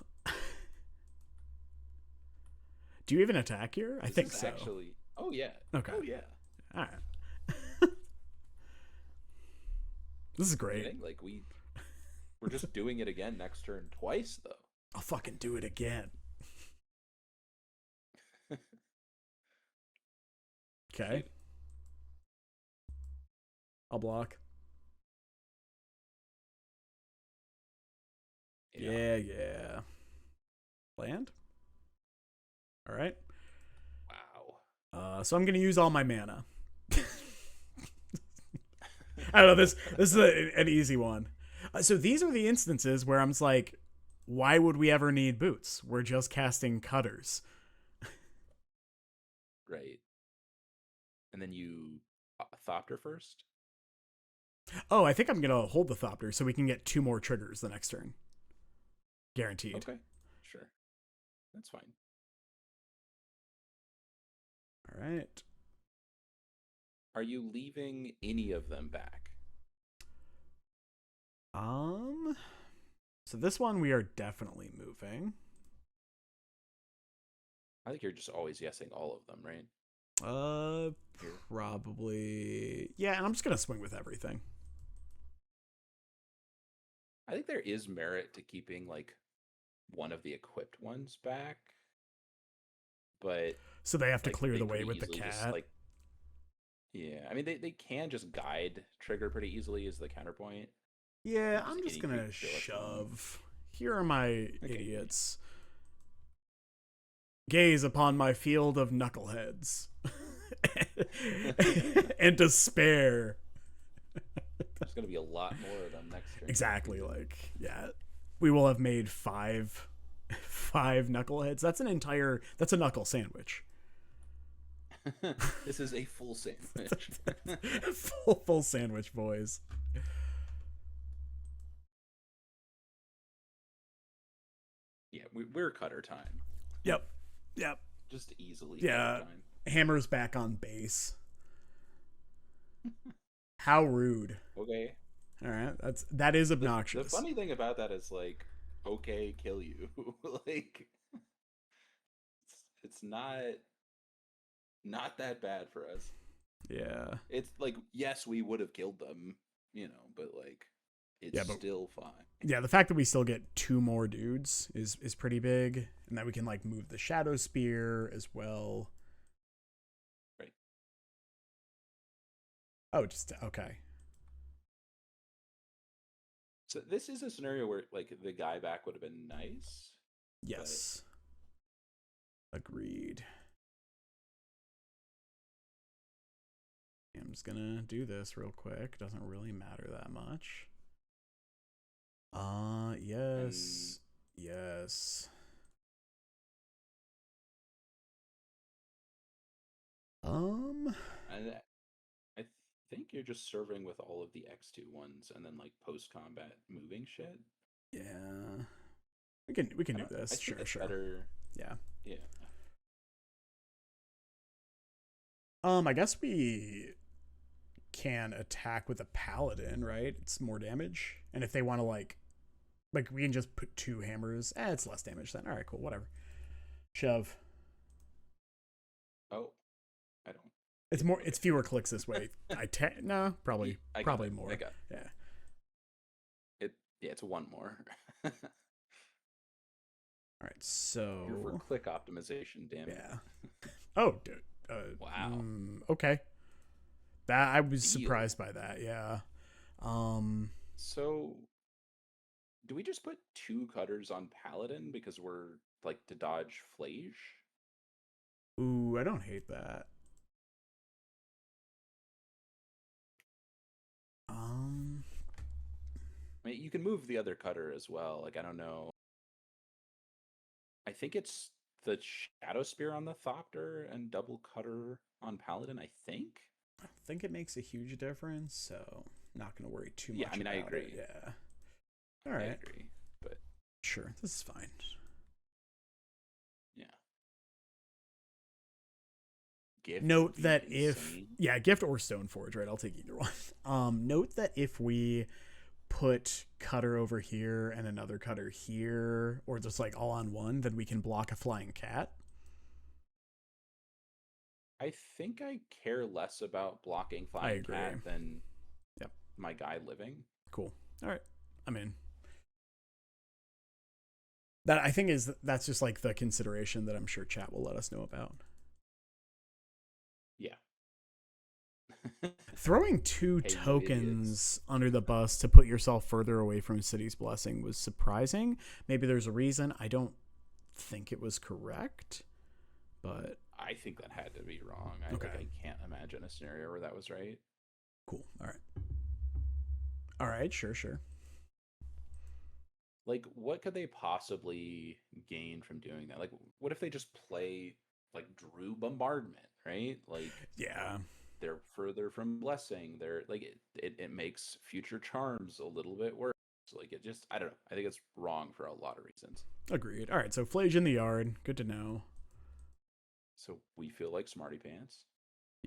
Do you even attack here? I think so. Actually, oh yeah. Okay. Oh yeah. All right. This is great. Like we're just doing it again next turn twice though. I'll fucking do it again. Okay. I'll block. Yeah. Yeah. Land. All right. Wow. So I'm gonna use all my mana. I don't know. This is an easy one. So these are the instances where I'm just like, why would we ever need boots? We're just casting cutters. Right. And then you Thopter first? Oh, I think I'm gonna hold the Thopter so we can get 2 more triggers the next turn. Guaranteed. Okay. Sure. That's fine. All right. Are you leaving any of them back? So this one we are definitely moving. I think you're just always guessing all of them, right? Probably. Yeah, and I'm just gonna swing with everything. I think there is merit to keeping like one of the equipped ones back, but So they have to like clear they the way pretty with the easily just cat. like yeah. I mean they can just guide trigger pretty easily as the counterpoint. Yeah, Just I'm just any gonna creature that's shove. Here are my Okay. idiots. Gaze upon my field of knuckleheads. And despair. There's gonna be a lot more of them next turn. Exactly, like, yeah. We will have made five knuckleheads. That's a knuckle sandwich. This is a full sandwich. full sandwich, boys. Yeah, we're cutter time. Yep. Just easily Yeah. cutter time. Hammer's back on base. How rude. Okay. All right, that is The obnoxious. funny thing about that is like, okay, kill you. Like, it's not that bad for us. Yeah. It's like, yes, we would have killed them, but like, it's still fine. Yeah, the fact that we still get 2 more dudes is pretty big, and that we can like move the Shadow Spear as well. Right. Oh, just okay. So this is a scenario where like the guy back would have been nice. Yes. Agreed. I'm just gonna do this real quick. Doesn't really matter that much. Yes. Yes. And I think you're just serving with all of the X2 ones and then like post combat moving shit. Yeah. We can do this. Sure. Better. Yeah. Yeah. I guess we can attack with a paladin, right? It's more damage. And if they want to like we can just put 2 hammers. It's less damage then. All right, cool, whatever. Shove. Oh, I don't. It's fewer clicks this way. No, probably more. Yeah. It's 1 more. All right, so Here for click optimization, damn it. Yeah. Oh, dude. Wow. Okay. That I was surprised by that. Yeah. So, do we just put 2 cutters on paladin because we're like to dodge flage? Ooh, I don't hate that. I mean, you can move the other cutter as well. Like, I don't know. I think it's the Shadow Spear on the Thopter and double cutter on Paladin, I think. I think it makes a huge difference, so not going to worry too much. Yeah, I mean, I agree. It. Yeah. All right. I agree, but sure, this is fine. Yeah. Gift note that insane. Gift or Stoneforge, right? I'll take either one. Note that if we put cutter over here and another cutter here, or just like all on one, then we can block a flying cat. I think I care less about blocking flying cat than my guy living. Cool. All right. I'm in. That I think that's just like the consideration that I'm sure chat will let us know about. Yeah. Throwing two Hey, you idiots. tokens under the bus to put yourself further away from City's Blessing was surprising. Maybe there's a reason. I don't think it was correct, but I think that had to be wrong. okay. I can't imagine a scenario where that was right. Cool. All right. All right. Sure. Sure. Like, what could they possibly gain from doing that? Like, what if they just play like Drew Bombardment, right? Like, Yeah. they're further from blessing. They're like it makes future charms a little bit worse. Like it just I don't know. I think it's wrong for a lot of reasons. Agreed. All right. So Flage in the yard. Good to know. So we feel like smarty pants.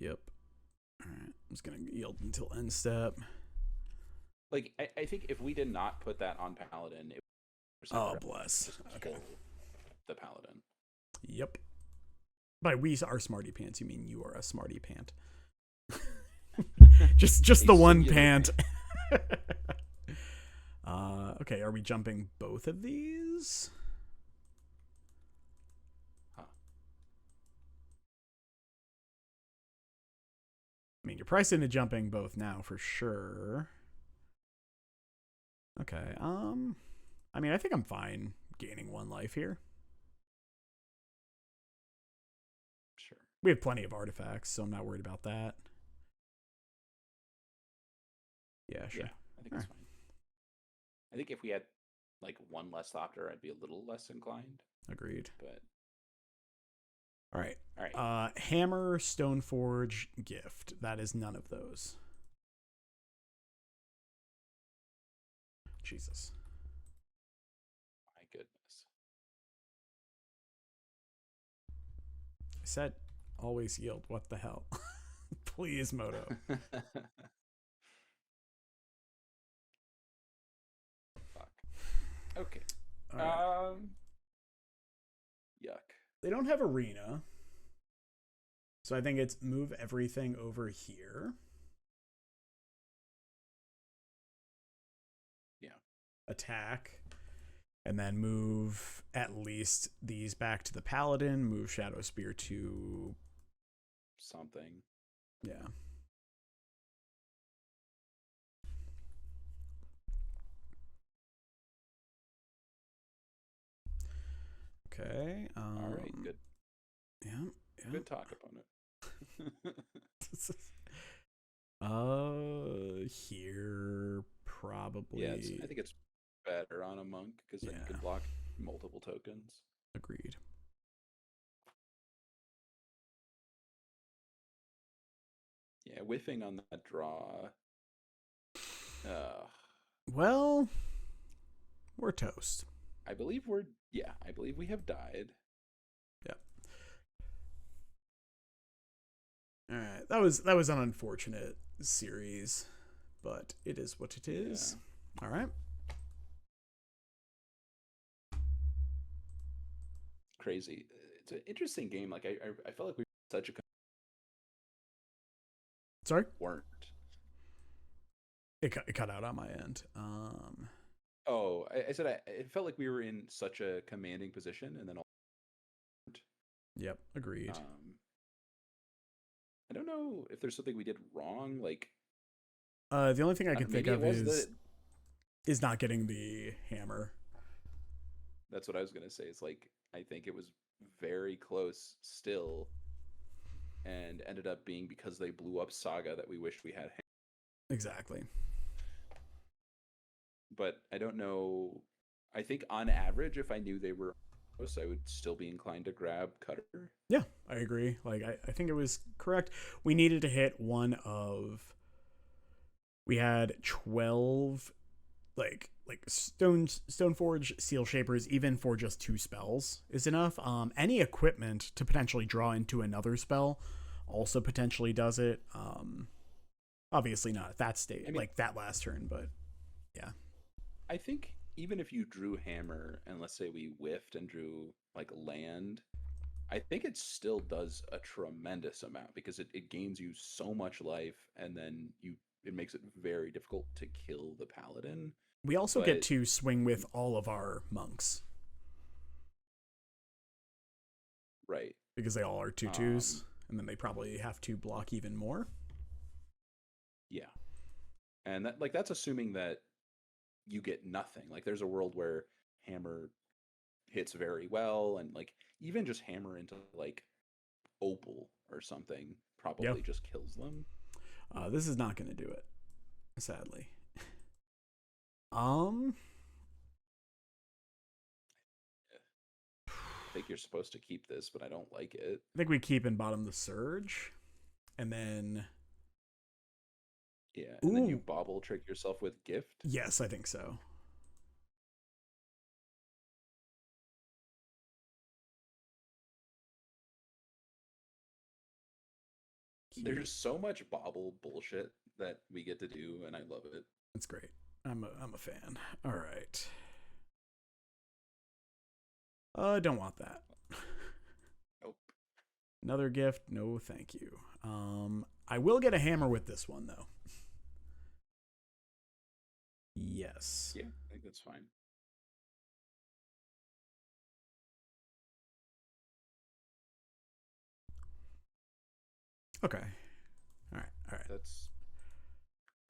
Yep. All right. I'm just gonna yield until end step. Like I think if we did not put that on Paladin, it Oh would bless. just Okay. kill the Paladin. Yep. By we are smarty pants, you mean you are a smarty pant. just A the one singular pant. Okay, are we jumping both of these? Huh. I mean, you're priced into jumping both now for sure. Okay. I mean, I think I'm fine gaining one life here. Sure. We have plenty of artifacts, so I'm not worried about that. Yeah, sure. Yeah, I think that's fine. I think if we had like one less Thopter, I'd be a little less inclined. Agreed. But all right. all right. Hammer, Stoneforge, Gift. That is none of those. Jesus. My goodness. I said always yield. What the hell? Please, Moto. Fuck. Okay. Right. Yuck. They don't have arena. So I think it's move everything over here. Yeah. Attack. And then move at least these back to the Paladin. Move Shadow Spear to something. Yeah. Okay. All right. Good. Yeah. Good talk, opponent. Here probably. Yeah, I think it's better on a monk because then you can block multiple tokens. Agreed. Yeah, whiffing on that draw. Well, we're toast. I believe we have died. Yeah. All right. That was an unfortunate series, but it is what it is. Yeah. All right. Crazy. It's an interesting game. Like I felt like we were such a Sorry? Weren't. It cut out on my end. Oh, I said it felt like we were in such a commanding position, and then all. Yep, agreed. I don't know if there's something we did wrong. Like, the only thing I can think of is not getting the hammer. That's what I was gonna say. It's like I think it was very close still, and ended up being because they blew up Saga that we wished we had. Exactly. But I don't know. I think on average, if I knew they were close, I would still be inclined to grab Cutter. Yeah, I agree. Like I think it was correct. We needed to hit one of. We had 12 like Stoneforge Seal Shapers, even for just 2 spells, is enough. Any equipment to potentially draw into another spell also potentially does it. Obviously not at that state, like that last turn, but yeah. I think even if you drew hammer and let's say we whiffed and drew like land, I think it still does a tremendous amount because it gains you so much life, and then it makes it very difficult to kill the paladin. We also get to swing with all of our monks. Right. Because they all are 2/2s, and then they probably have to block even more. Yeah. And that's assuming that you get nothing. Like there's a world where hammer hits very well, and like even just hammer into like opal or something Yeah. probably just kills them. This is not going to do it, sadly. Um, I think you're supposed to keep this, but I don't like it. I think we keep in bottom the surge, and then Yeah, and then you ooh, bobble trick yourself with gift. yes, I think so. Keep. There's so much bobble bullshit that we get to do, and I love it. That's great. I'm a fan. All right. Don't want that. Nope. Another gift? No, thank you. I will get a hammer with this one though. Yes. Yeah, I think that's fine. Okay. All right. All right. That's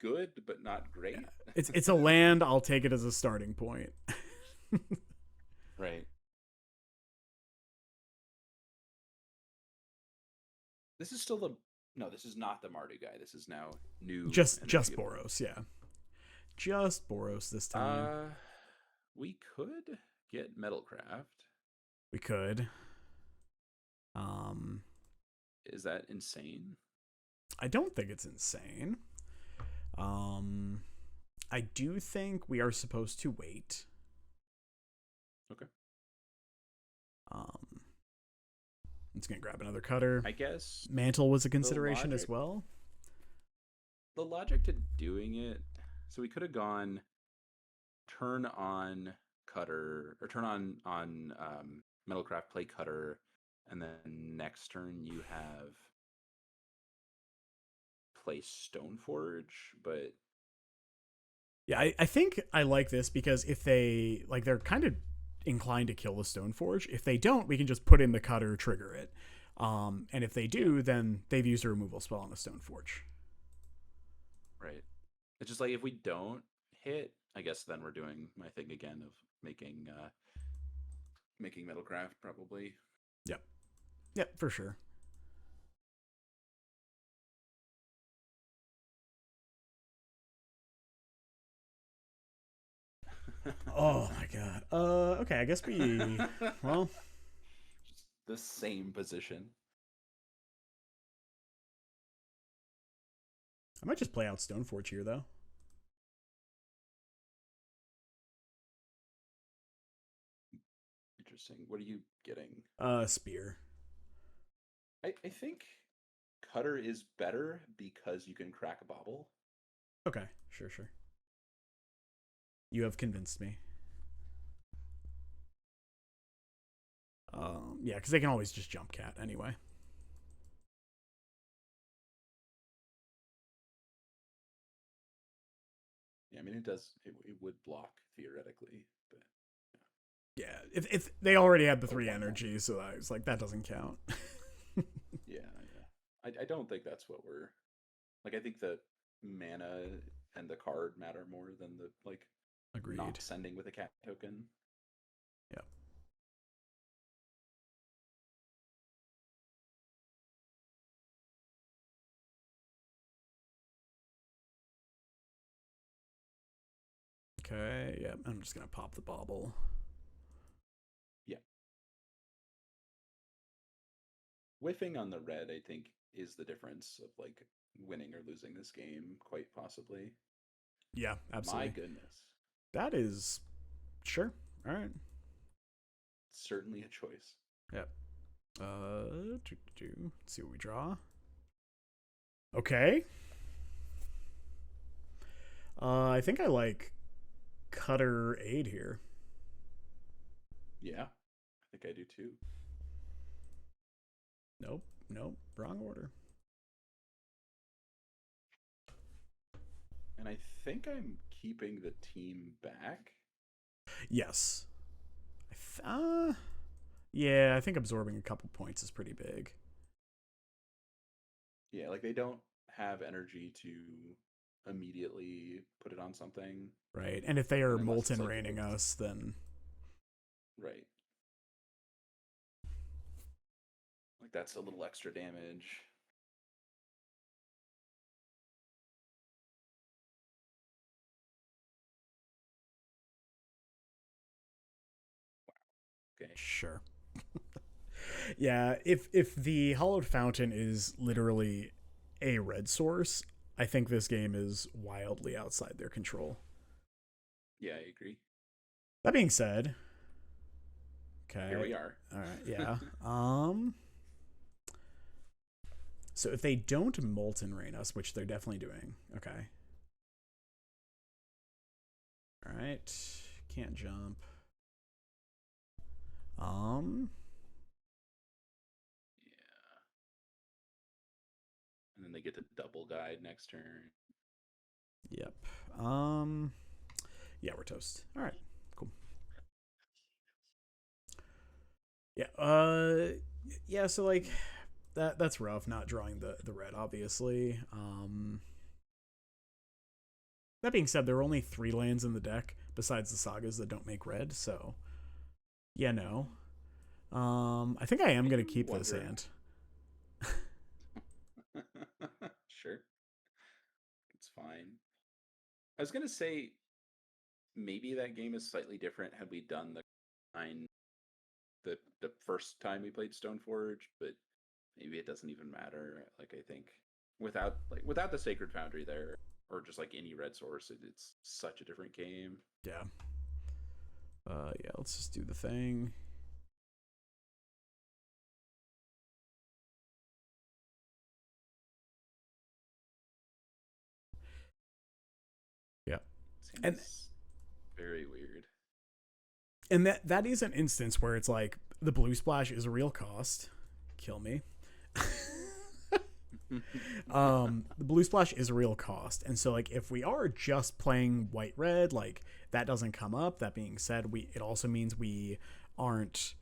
good, but not great. Yeah. It's a land. I'll take it as a starting point. Right. This is still the no. This is not the Mardu guy. This is now new. Just Boros. Yeah. Just Boros this time. We could get Metalcraft. We could. Um, Is that insane? I don't think it's insane. Um, I do think we are supposed to wait. Okay. I'm just gonna grab another cutter. I guess Mantle was a consideration as well. The logic to doing it, so we could have gone turn on cutter or turn on Metalcraft, play cutter, and then next turn you have play Stoneforge, but Yeah, I think I like this because if they like, they're kind of inclined to kill the Stoneforge. If they don't, we can just put in the cutter, trigger it. And if they do, then they've used a removal spell on the Stoneforge. right. It's just like if we don't hit, I guess then we're doing my thing again of making Metalcraft probably. Yep. Yep, for sure. Oh my god. Okay, I guess we well, Just the same position. I might just play out Stoneforge here though. Interesting. What are you getting? Spear. I think Cutter is better because you can crack a bobble. Okay, sure. You have convinced me. Yeah, because they can always just jump cat anyway. Yeah, I mean it would block theoretically, but Yeah, if they already had the 3 energy, so I was like, that doesn't count. yeah. I don't think that's what we're like. I think the mana and the card matter more than the like Agreed. not sending with a cat token. Yeah. Okay, yeah, I'm just gonna pop the bauble. Yeah. Whiffing on the red, I think, is the difference of like winning or losing this game, quite possibly. Yeah, absolutely. My goodness. That is sure. All right. Certainly a choice. Yep. Let's see what we draw. Okay. I think I like Cutter Aid here. Yeah, I think I do too. Nope. Wrong order. And I think I'm keeping the team back. Yes. Yeah, I think absorbing a couple points is pretty big. Yeah, like they don't have energy to immediately put it on something. Right. And if they are And unless it's molten like raining us, then right, like that's a little extra damage. Okay. sure. Yeah, if the Hollowed Fountain is literally a red source, I think this game is wildly outside their control. Yeah, I agree. That being said, Here okay. we are. All right, yeah. So if they don't molten rain us, which they're definitely doing, okay. All right. Can't jump. Yeah. And then they get the double guide next turn. Yep. Yeah, we're toast. All right. Cool. Yeah. Yeah, so like that's rough not drawing the red obviously. That being said, there are only 3 lands in the deck besides the sagas that don't make red, so yeah, no. I think I am going to keep this hand. Sure. It's fine. I was gonna say maybe that game is slightly different had we done the first time we played Stoneforge, but maybe it doesn't even matter. Like I think without the Sacred Foundry there, or just like any red source, it's such a different game. Yeah. Yeah, let's just do the thing. Yeah. And very weird. And that is an instance where it's like the blue splash is a real cost. Kill me. The blue splash is a real cost, and so like if we are just playing white red, like that doesn't come up. That being said, it also means we aren't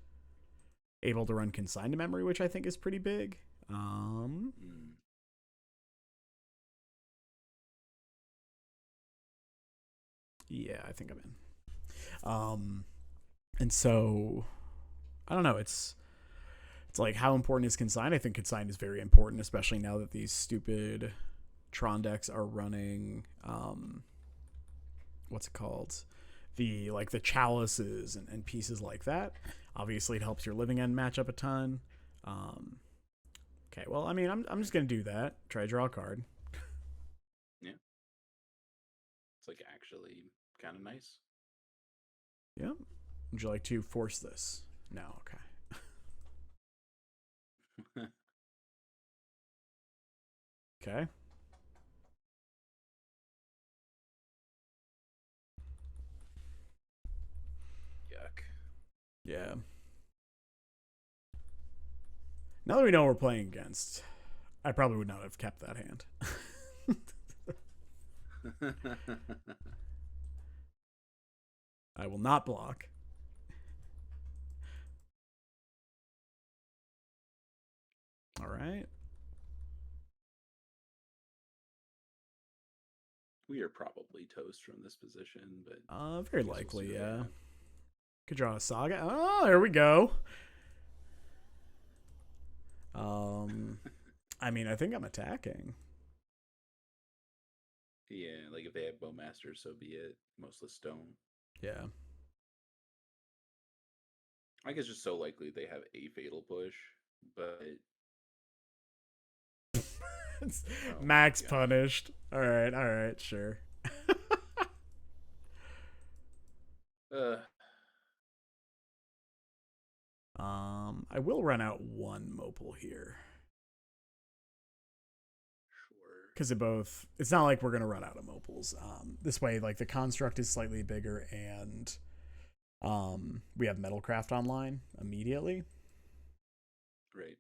able to run consign to memory, which I think is pretty big. Yeah, I think I'm in. And so I don't know. It's like how important is consign? I think consign is very important, especially now that these stupid Tron decks are running. What's it called? The chalices and pieces like that. Obviously, it helps your living end match up a ton. Okay, well, I mean, I'm just gonna do that. Try to draw a card. Yeah, it's like actually kind of nice. Yeah. Would you like to force this? No. Okay. Okay. Yuck. Yeah. Now that we know what we're playing against, I probably would not have kept that hand. I will not block. All right. We are probably toast from this position, but Very likely, we'll yeah. Could draw a saga. Oh, there we go. I mean, I think I'm attacking. Yeah, like if they have Bowmaster, so be it. Mostless Stone. Yeah. I guess it's just so likely they have a Fatal Push, but Max punished. All right, sure. I will run out 1 Mopal here. Sure. Because it's not like we're gonna run out of Mopals. This way, like the construct is slightly bigger, and we have Metalcraft online immediately. Right.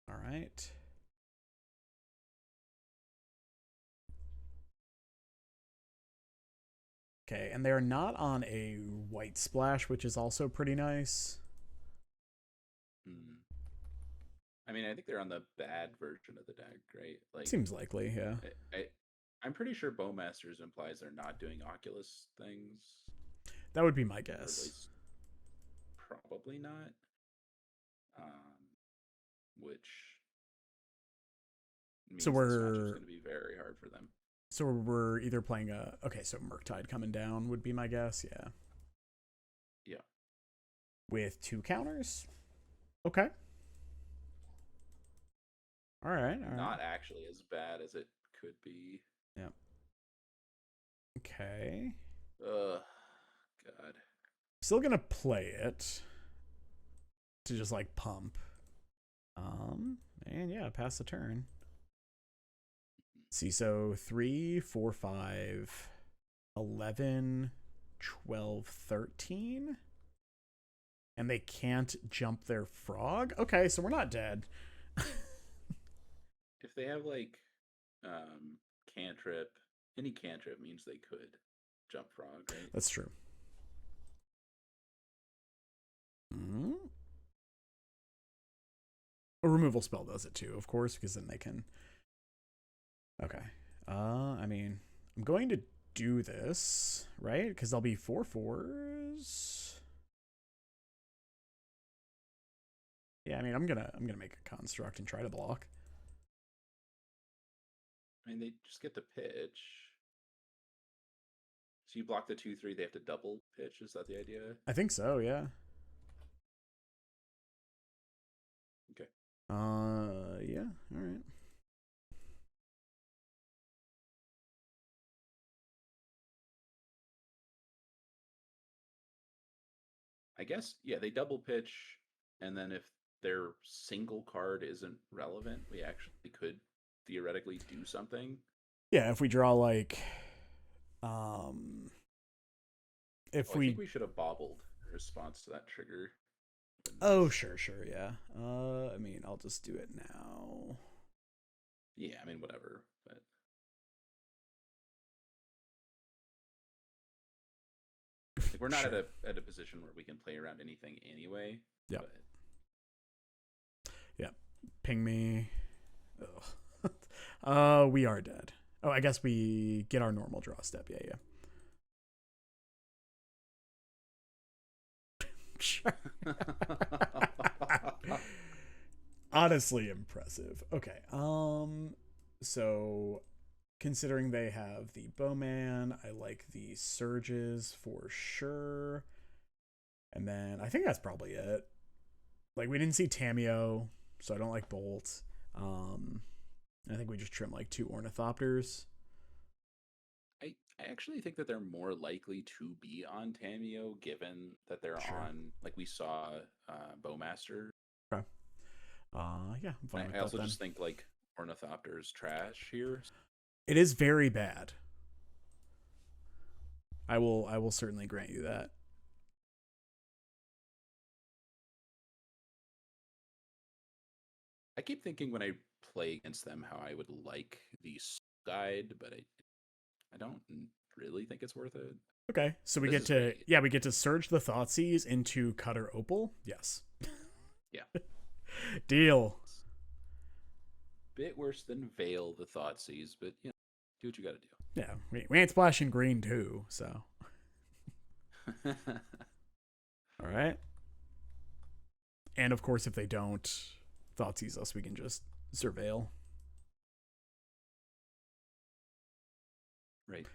All right. Okay, and they're not on a white splash, which is also pretty nice. I mean, I think they're on the bad version of the deck, right? Like, Seems likely, yeah. I'm pretty sure Bowmasters implies they're not doing Oculus things, That would be my or at guess. least probably not. Um, which So means this matchup's we're going to be very hard for them. so we're either playing a okay, so Murktide coming down would be my guess, yeah. Yeah. With 2 counters? Okay. All right, all right. Not actually as bad as it could be. Yeah. Okay. Ugh, God. Still gonna play it to just like pump. And yeah, pass the turn. See, so 3, 4, 5, 11, 12, 13. And they can't jump their frog? Okay, so we're not dead. If they have like cantrip, any cantrip means they could jump frog, right? That's true. Mm-hmm. A removal spell does it too, of course, because then they can. Okay. I mean, I'm going to do this, right? Because they'll be 4/4s. Yeah, I mean, I'm gonna make a construct and try to block. I mean, they just get to pitch. So you block the 2/3, they have to double pitch. Is that the idea? I think so. Yeah. Okay. Yeah. All right. I guess, yeah, they double pitch, and then if their single card isn't relevant, we actually could theoretically do something. Yeah, if we draw like, um, if I we think we should have bobbled in response to that trigger. Oh, sure, yeah. I mean, I'll just do it now. Yeah, I mean, whatever. But like, we're not Sure. at a position where we can play around anything anyway. Yeah. But... Yeah. Ping me. We are dead. Oh, I guess we get our normal draw step. Yeah. Sure. Honestly impressive. Okay. So considering they have the Bowman, I like the Surges for sure. And then I think that's probably it. Like, we didn't see Tameo, so I don't like Bolt. I think we just trim like 2 Ornithopters. I actually think that they're more likely to be on Tameo, given that they're on, like we saw, Bowmaster. Okay. Yeah, I'm fine with I that also then. just think like Ornithopter's trash here. It is very bad. I will certainly grant you that. I keep thinking when I play against them how I would like the guide, but I don't really think it's worth it. Okay, so we get to surge the Thoughtseize into Cutter Opal. Yes. Yeah. Deal. Bit worse than Veil the Thoughtseize, but you know, do what you got to do. Yeah, we ain't splashing green too, so. All right. And of course, if they don't Thoughtseize us, we can just Surveil. Right.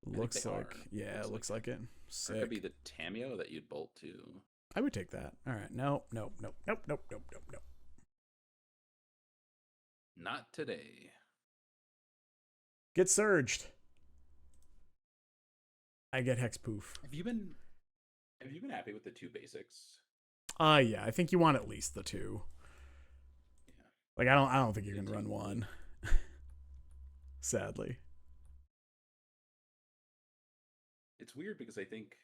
Looks like, yeah, it looks like it. Sick. It could be the Tameo that you'd bolt to. I would take that. All right. Nope. Not today. Get surged. I get Hexpoof. Have you been happy with the 2 basics? Yeah, I think you want at least the 2. Yeah. Like, I don't think you can run 1. Sadly. It's weird because I think,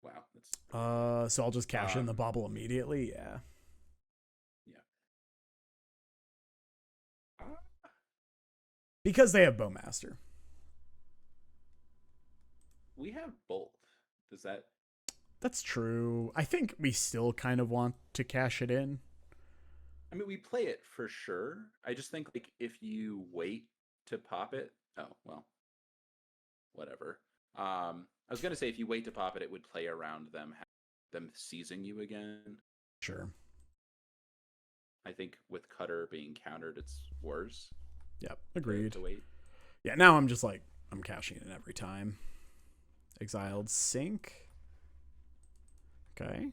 wow, that's. So I'll just cash in the bobble immediately. Yeah. Because they have Bowmaster. We have both. Does that? That's true. I think we still kind of want to cash it in. I mean, we play it for sure. I just think like if you wait to pop it, oh well, whatever. I was gonna say if you wait to pop it, it would play around them seizing you again. Sure. I think with Cutter being countered, it's worse Yep. Agreed. to wait. Yeah. Now I'm just like I'm cashing in every time. Exiled Sync. Okay.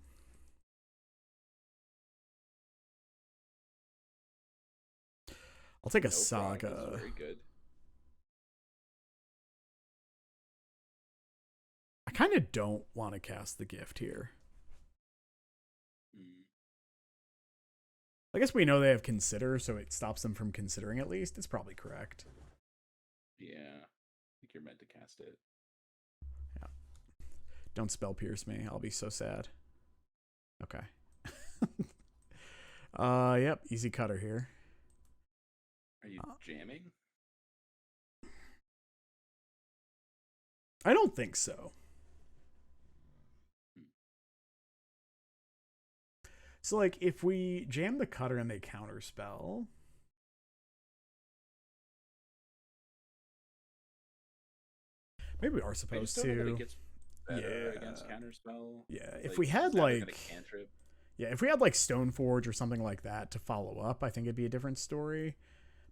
I'll take a No, Frog is Saga. very good. I kind of don't want to cast the gift here. Mm, I guess we know they have consider, so it stops them from considering at least. It's probably correct. yeah, I think you're meant to cast it. Yeah. Don't spell pierce me. I'll be so sad. Okay. Yep, easy cutter here. Are you jamming? I don't think so. So, like, if we jam the cutter and they counterspell, maybe we are I supposed just don't know that to. it gets better against counterspell. Yeah, if Like, we had 'cause now they're like, gonna cantrip. yeah, if we had like Stoneforge or something like that to follow up, I think it'd be a different story.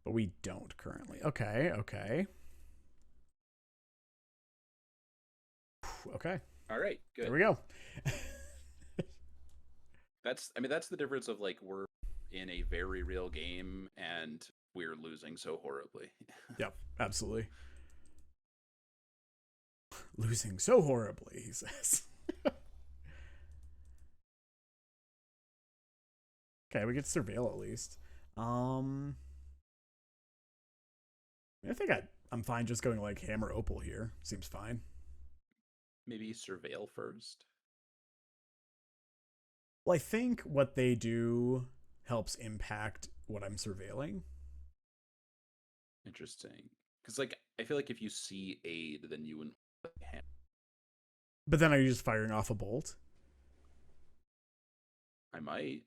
But we don't currently. Okay, okay, okay. All right, good. There we go. That's the difference of like we're in a very real game and we're losing so horribly. Yep, absolutely. Losing so horribly, he says. Okay, we get surveil at least. I think I'm fine just going like hammer opal here. Seems fine. Maybe surveil first. Well, I think what they do helps impact what I'm surveilling. Interesting. Because like I feel like if you see aid, then you wouldn't hammer. But then are you just firing off a bolt? I might.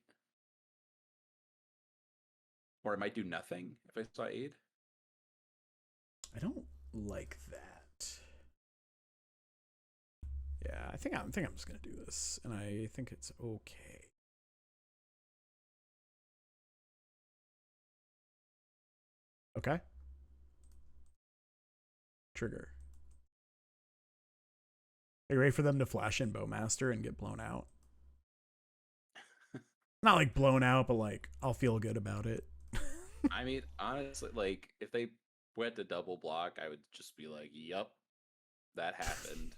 Or I might do nothing if I saw aid. I don't like that. Yeah, I think I'm just gonna do this, and I think it's okay. Okay. Trigger. Are you ready for them to flash in Bowmaster and get blown out? Not like blown out, but like I'll feel good about it. I mean, honestly, like if they went to double block, I would just be like, "Yup, that happened."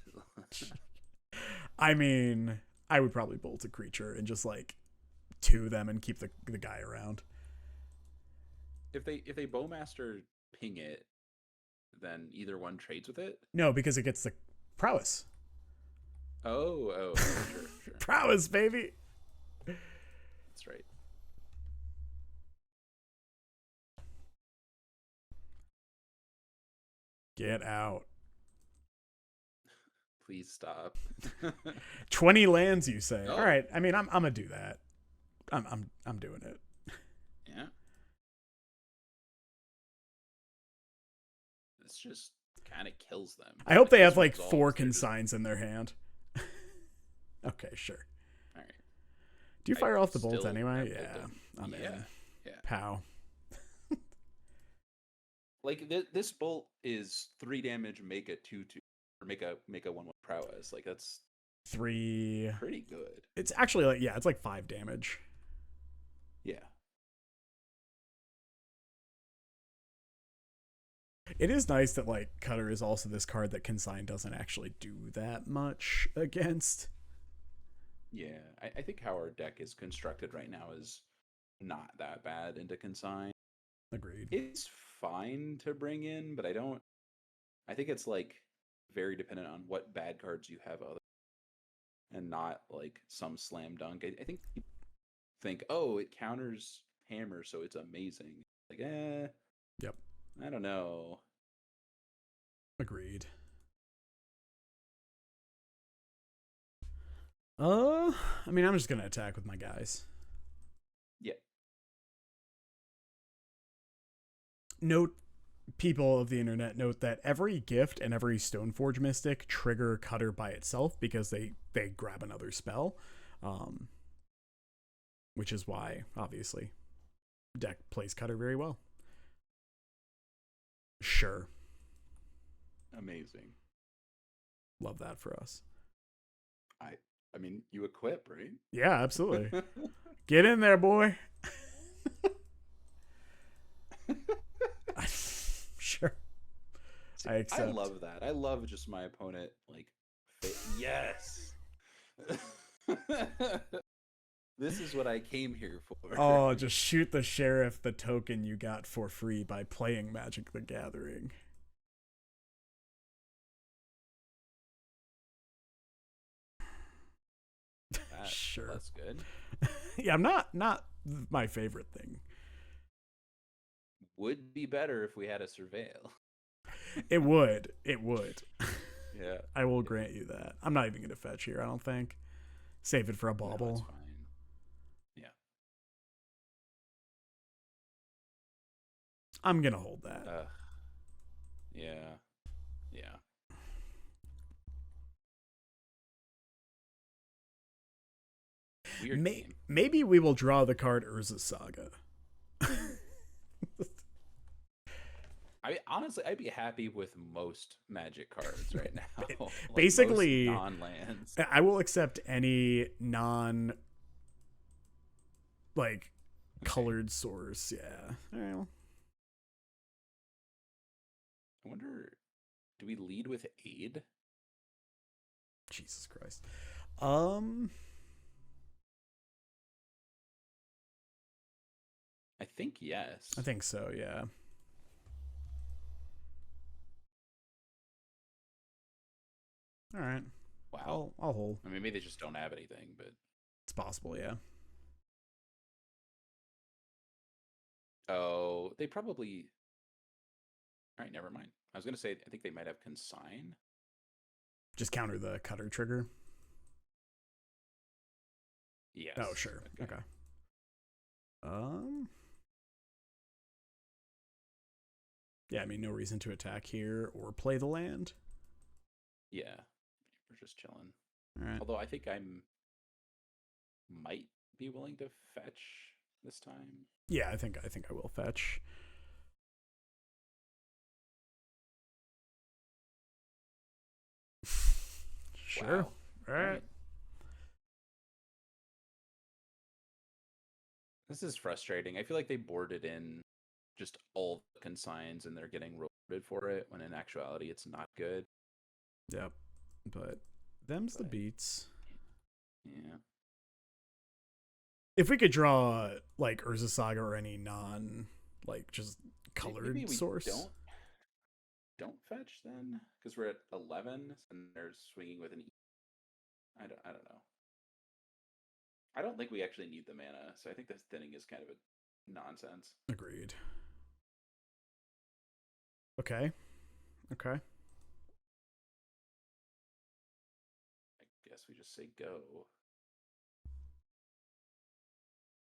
I mean, I would probably bolt a creature and just like two them and keep the guy around. If they bowmaster ping it, then either one trades with it. No, because it gets the prowess. Oh, sure. Prowess, baby. That's right. Get out. Please stop. 20 lands, you say? Oh. All right. I mean, I'm gonna do that. I'm doing it. Yeah. This just kind of kills them. I hope they this have like resolves, 4 they're just- consigns in their hand. Okay, sure. All right. Do you fire off the bolt still anyway? have Yeah, bolt them. I'm in. Yeah. Pow. Like this bolt is 3 damage, make a 2/2, or make a 1/1 prowess. Like that's 3. pretty good. It's actually like, yeah, it's like 5 damage. Yeah. It is nice that like Cutter is also this card that Consign doesn't actually do that much against. Yeah. I think how our deck is constructed right now is not that bad into consign. Agreed. It's fine to bring in, but I think it's like very dependent on what bad cards you have other and not like some slam dunk. I think people think, oh, it counters hammer, so it's amazing. Like, Yep. I don't know. Agreed. I mean, I'm just gonna attack with my guys. Yeah. note, people of the internet, note that every gift and every Stoneforge Mystic trigger Cutter by itself because they grab another spell, um, which is why, obviously, deck plays Cutter very well. Sure. Amazing. Love that for us. I mean, you equip, right? Yeah, absolutely. Get in there, boy. Sure. See, I accept. I love that. I love just my opponent like yes. This is what I came here for. Oh, just shoot the sheriff the token you got for free by playing Magic the Gathering. Sure. That's good. Yeah, I'm not my favorite thing. Would be better if we had a surveil. It would. It would. Yeah. I will grant you that. I'm not even going to fetch here, I don't think. Save it for a bauble. No, it's fine. Yeah. I'm going to hold that. Yeah. Yeah. Weird game. Maybe we will draw the card Urza Saga. I'd be happy with most Magic cards right now. Like basically, non-lands. I will accept any non like colored source. Yeah. Well, I wonder, do we lead with aid? Jesus Christ. I think yes. I think so, yeah. All right. Wow. I'll hold. I mean, maybe they just don't have anything, but It's possible, yeah. oh, they probably. All right, never mind. I was gonna say I think they might have consign. Just counter the Cutter trigger. Yes. Oh, sure. Okay. Yeah, I mean, no reason to attack here or play the land. Yeah, we're just chilling. All right. Although I think might be willing to fetch this time. Yeah, I think I will fetch. Sure. Wow. All right. This is frustrating. I feel like they boarded in just all the consigns and they're getting rewarded for it when in actuality it's not good. Yep. But them's the beats. Yeah. If we could draw like Urza Saga or any non like just colored Maybe we source. Don't fetch then because we're at 11 and they're swinging with an E. I don't know. I don't think we actually need the mana, so I think this thinning is kind of a nonsense. Agreed. Okay. I guess we just say go.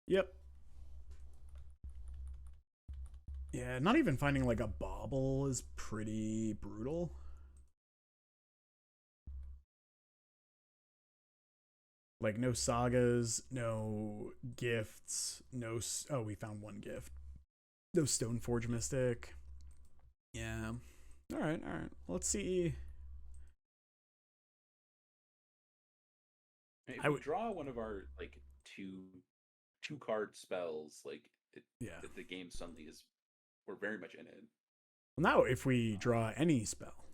Yep. Yeah, not even finding like a bauble is pretty brutal. Like no sagas, no gifts, no. Oh, we found one gift. No Stoneforge Mystic. Yeah. All right. Let's see. If we draw one of our like two card spells, like the game suddenly is we're very much in it. Well, now if we draw any spell.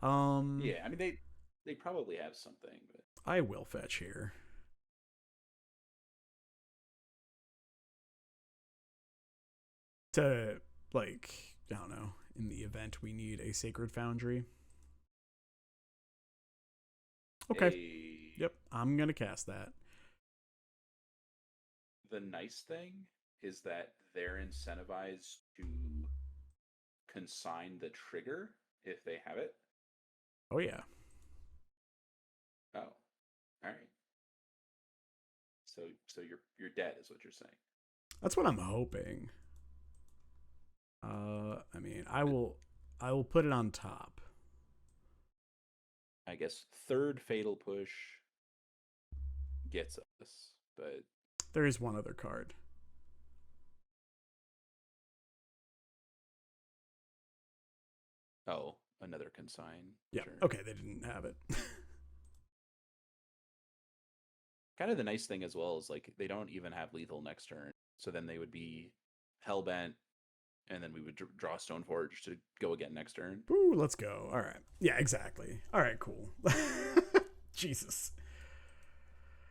Yeah, I mean they probably have something, but I will fetch here. To like, I don't know, in the event we need a Sacred Foundry. Okay. Yep, I'm gonna cast that. The nice thing is that they're incentivized to consign the trigger if they have it. Oh yeah. Oh, all right. So you're dead, is what you're saying. That's what I'm hoping. I mean, I will put it on top. I guess third fatal push gets us, but There is one other card. oh, another consign. Yeah. Sure. Okay, they didn't have it. Kind of the nice thing as well is like they don't even have lethal next turn, so then they would be hellbent, and then we would draw Stoneforge to go again next turn. Ooh, let's go. All right. Yeah, exactly. All right, cool. Jesus.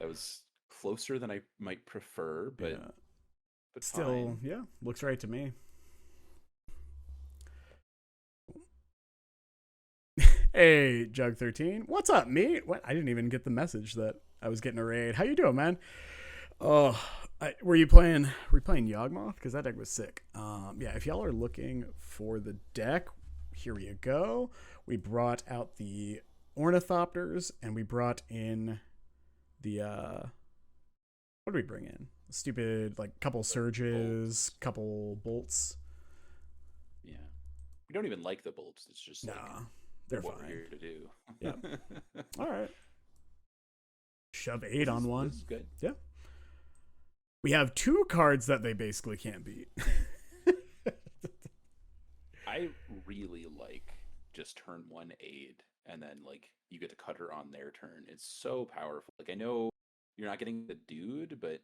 That was closer than I might prefer, Yeah. but Still, fine. yeah, looks right to me. Hey, Jug13. What's up, mate? What? I didn't even get the message that I was getting a raid. How you doing, man? Oh, were you playing? Were you playing Yawgmoth? Because that deck was sick. Yeah. If y'all are looking for the deck, here you go. We brought out the Ornithopters, and we brought in the what did we bring in? Stupid, like, couple surges, Bolts. couple bolts. Yeah. We don't even like the bolts. It's just like Nah, they're what we're fine. here to do. Yep. All right. Shove 8 on one. This is good. Yeah. We have 2 cards that they basically can't beat. I really like just turn 1 aid, and then like you get to cutter on their turn. It's so powerful. Like I know you're not getting the dude, but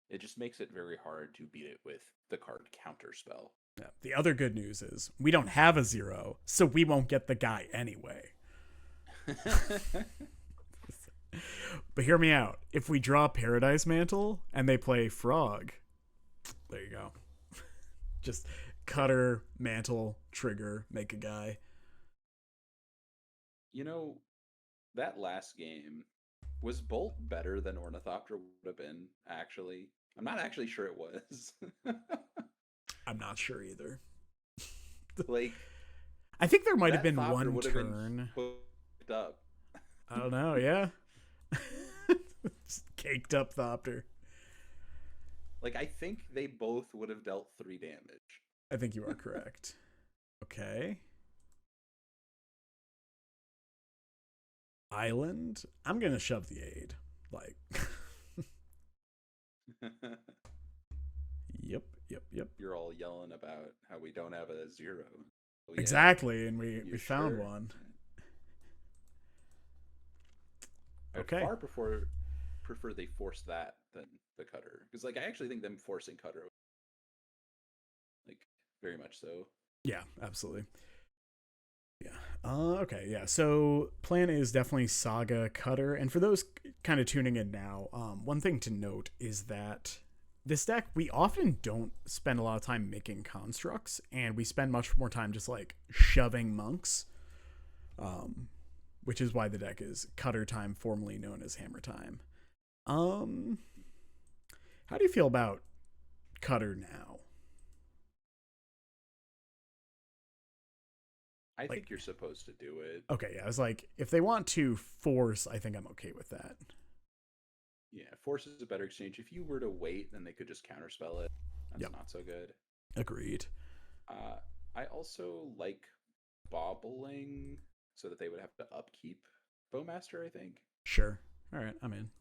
it just makes it very hard to beat it with the card counter spell. Yeah. The other good news is we don't have a 0, so we won't get the guy anyway. But hear me out. If we draw Paradise Mantle and they play Frog, there you go. Just cutter, mantle, trigger, make a guy. You know, that last game was Bolt better than Ornithopter would have been, actually. I'm not actually sure it was. I'm not sure either. Like I think there might have that been Thopter one would have turn. been hooked up. I don't know, yeah. Caked up Thopter. Like I think they both would have dealt 3 damage. I think you are correct. Okay. Island. I'm gonna shove the aid. Like Yep. You're all yelling about how we don't have a 0. Oh, yeah. Exactly, and we You found sure? one. I Okay. far prefer they force that than the cutter, because like I actually think them forcing cutter, like very much so. Yeah, absolutely. Yeah. Okay. Yeah. So plan is definitely Saga Cutter, and for those kind of tuning in now, one thing to note is that this deck we often don't spend a lot of time making constructs, and we spend much more time just like shoving monks, which is why the deck is Cutter Time, formerly known as Hammer Time. Um, how do you feel about Cutter now? I Like, think you're supposed to do it. okay, yeah, I was like, if they want to force, I think I'm okay with that. Yeah, force is a better exchange. If you were to wait, then they could just counterspell it. That's Yep. not so good. Agreed. I also like bobbling so that they would have to upkeep Bowmaster, I think. Sure. All right, I'm in.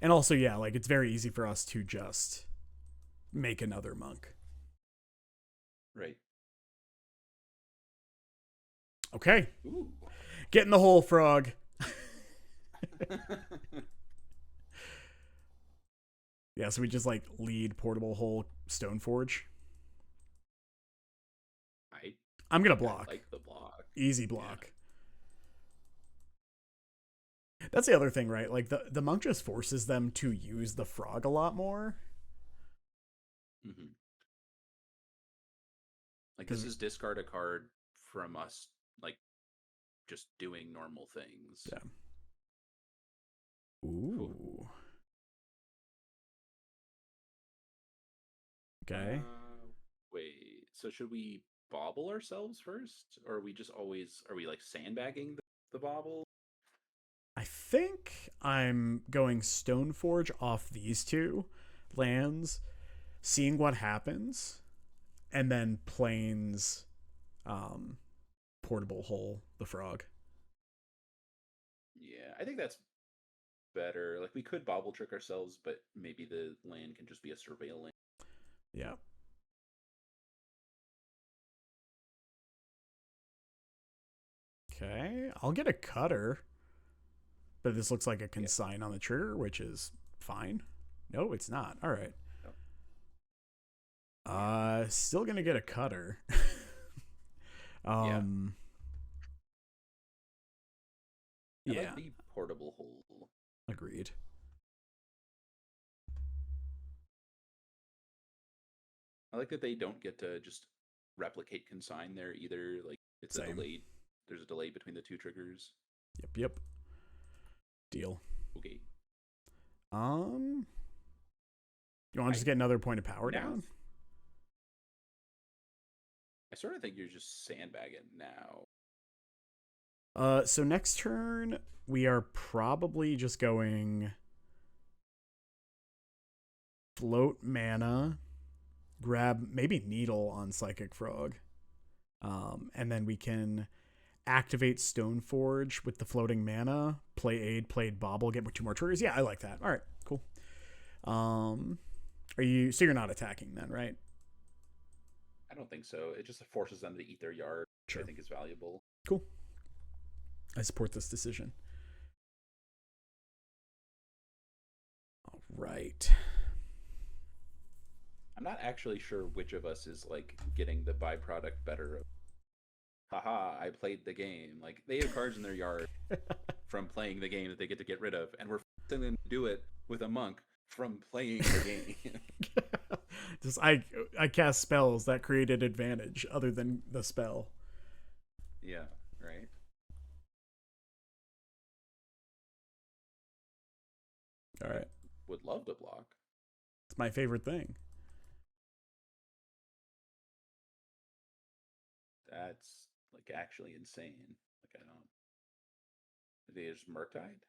And also, yeah, like it's very easy for us to just make another monk. Right. Okay. Ooh. Get in the hole, frog. Yeah, so we just like lead portable hole Stoneforge. I'm gonna block. I like the block. Easy block. Yeah. That's the other thing, right? Like the monk just forces them to use the frog a lot more. Mm-hmm. Like this is discard a card from us, like just doing normal things. Yeah. Ooh. Okay. Wait. So should we bobble ourselves first, or are we just always are we like sandbagging the bobble? I think I'm going Stoneforge off these 2 lands. seeing what happens, and then planes um, portable hole the frog. Yeah, I think that's better. Like we could bobble trick ourselves, but maybe the land can just be a surveillance. Yeah. Okay, I'll get a cutter, but this looks like a consign on the trigger, which is fine. No, it's not. All right. Still gonna get a cutter. um, I yeah. like the portable hole. Agreed. I like that they don't get to just replicate consign there either. Like it's Same. a delayed. There's a delay between the two triggers. Yep. Deal. Okay. You want to just get another point of power down? I sort of think you're just sandbagging now. So next turn we are probably just going float mana, grab maybe Needle on Psychic Frog, and then we can activate Stoneforge with the floating mana, play Aid, played Bobble, get 2 more triggers. Yeah, I like that. All right, cool. Are you? So you're not attacking then, right? I don't think so. It just forces them to eat their yard, Sure. which I think is valuable. Cool. I support this decision. All right. I'm not actually sure which of us is like getting the byproduct better of. Haha, I played the game. Like they have cards in their yard from playing the game that they get to get rid of, and we're forcing them to do it with a monk from playing the game. Just I cast spells that created advantage other than the spell. Yeah, right. All right. Would love to block. It's my favorite thing. That's like actually insane. Like I don't. There's Murktide.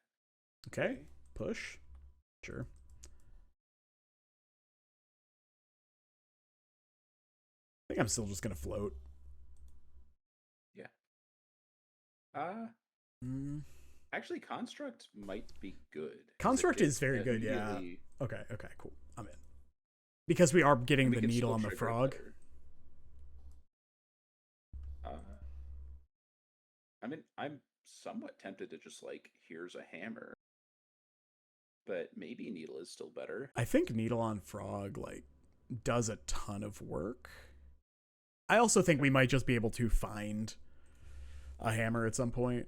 Okay. Push. Sure. I think I'm still just gonna float. Yeah. Actually, Construct might be good. Construct is very good, yeah. Okay, cool. I'm in. Because we are getting the Needle on the frog. I mean, I'm somewhat tempted to just like, here's a hammer. But maybe Needle is still better. I think Needle on frog, like, does a ton of work. I also think we might just be able to find a hammer at some point.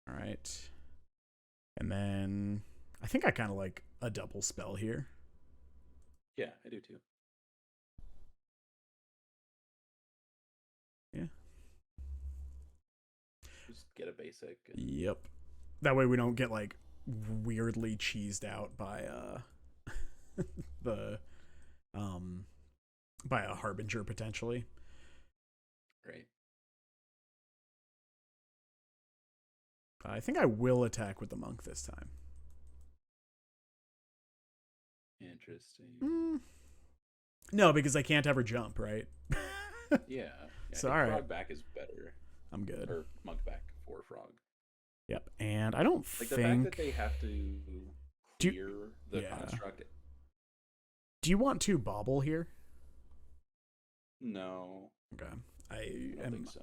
All right. And then I think I kind of like a double spell here. Yeah, I do too. Yeah. Just get a basic. Yep. That way we don't get like weirdly cheesed out by the by a harbinger potentially. Right. I think I will attack with the monk this time. Interesting. No, because I can't ever jump, right? Yeah. So all right. Frog back is better. I'm good. Or monk back for frog. Yep. And I don't like think the fact that they have to clear the construct. Do you want to bobble here? No. Okay.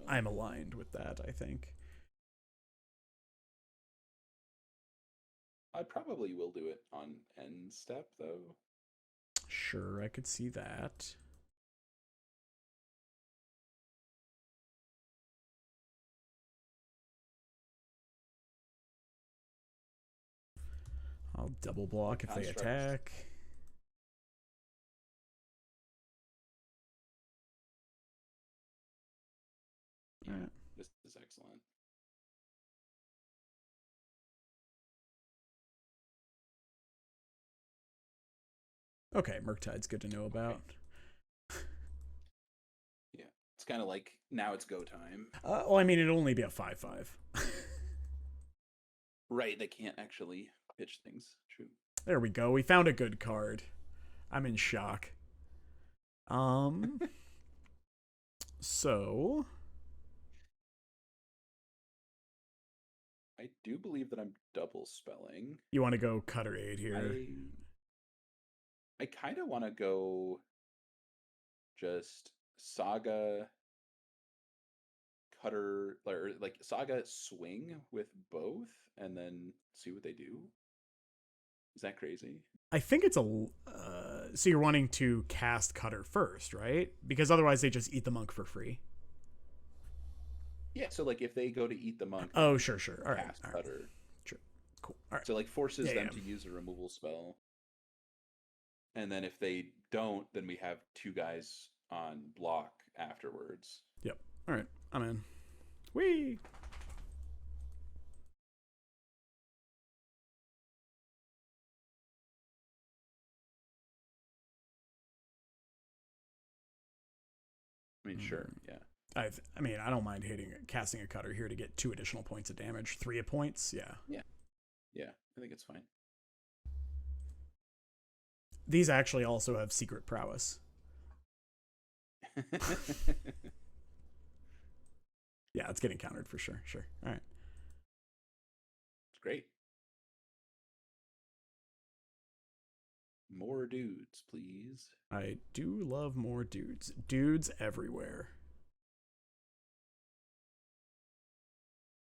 I'm aligned with that, I think. I probably will do it on end step though. Sure, I could see that. I'll double block if they attack. Yeah, right. This is excellent. Okay, Murktide's good to know about. Okay. Yeah, it's kind of like now it's go time. Well, I mean, it'll only be a 5/5. Right, they can't actually pitch things. True. There we go. We found a good card. I'm in shock. So I do believe that I'm double spelling. you want to go Cutter 8 here? I kind of want to go just Saga Cutter, or like Saga Swing with both, and then see what they do. Is that crazy? I think it's a. So you're wanting to cast Cutter first, right? Because otherwise they just eat the monk for free. Yeah, so like if they go to eat the monk, Oh, sure. All right. cast Cutter. Sure. Cool. All right. So like forces them to use a removal spell. And then if they don't, then we have 2 guys on block afterwards. Yep. All right. I'm in. Whee! I mean, sure, yeah. I mean, I don't mind casting a Cutter here to get 2 additional points of damage. 3 points, yeah. Yeah, I think it's fine. These actually also have secret prowess. Yeah, it's getting countered for sure. Sure. All right. It's great. More dudes, please. I do love more dudes. Dudes everywhere.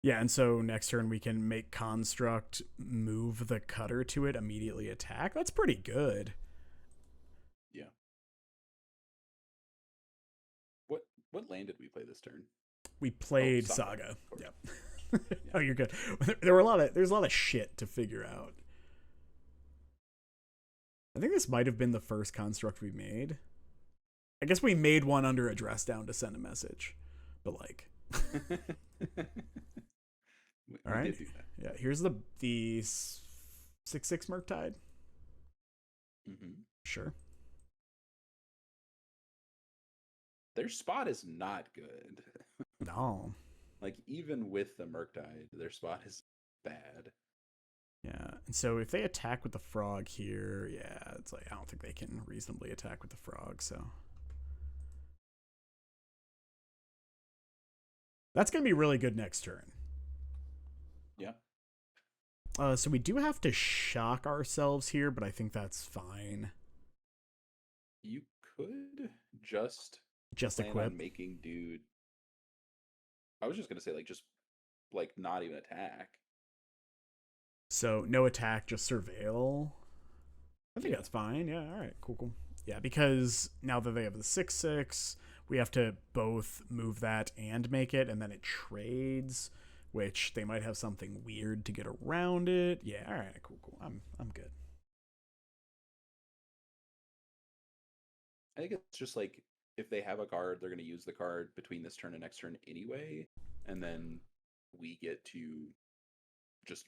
Yeah, and so next turn we can make Construct move the Cutter to it, immediately attack. That's pretty good. Yeah. What land did we play this turn? We played Saga. Yep. Yeah. Oh, you're good. There's a lot of shit to figure out. I think this might have been the first construct we made. I guess we made one under a dress down to send a message. But like all right. Did do that. Yeah, here's the 6/6 Murktide. Sure. Their spot is not good. No. Like even with the Murktide, their spot is bad. Yeah, and so if they attack with the frog here, yeah, it's like I don't think they can reasonably attack with the frog, so that's gonna be really good next turn. Yeah. So we do have to shock ourselves here, but I think that's fine. You could just equip on making dude. I was just gonna say just not even attack. So no attack, just surveil. I think that's fine. Yeah, all right, cool. Yeah, because now that they have the 6/6, we have to both move that and make it, and then it trades, which they might have something weird to get around it. Yeah, all right, cool. I'm good. I think it's just if they have a card, they're going to use the card between this turn and next turn anyway, and then we get to just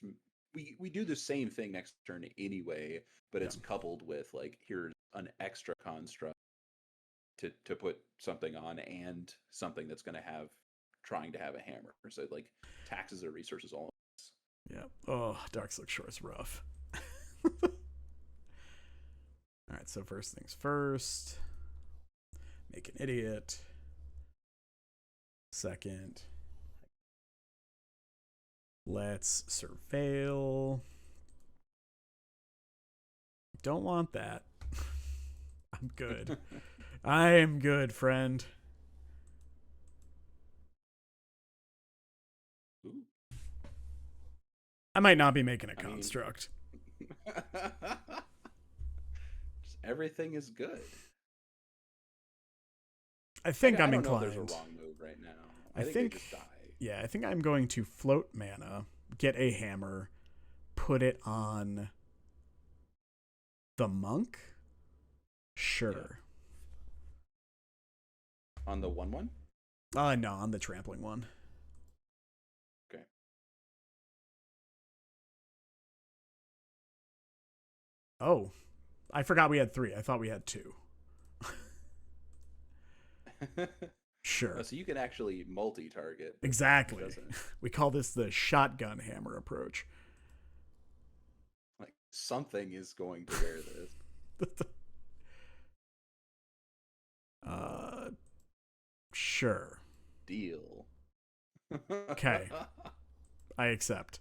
we do the same thing next turn anyway, but it's coupled with here's an extra construct to put something on and something that's going to have trying to have a hammer. So taxes or resources all. Yeah. Oh, Darkslick Shore is rough. All right, so first things first. Make an idiot. Second. Let's surveil. Don't want that. I'm good. I am good, friend. Ooh. I might not be making a construct. Everything is good. I think I'm I don't inclined. know if there's a wrong move right now. I think they just die. Yeah, I think I'm going to float mana, get a hammer, put it on the monk. Sure. Yeah. On the 1/1? No, on the trampling one. Okay. Oh, I forgot we had 3. I thought we had 2. Sure. Oh, so you can actually multi-target. Exactly. We call this the shotgun hammer approach. something is going to wear this. Sure. Deal. Okay. I accept.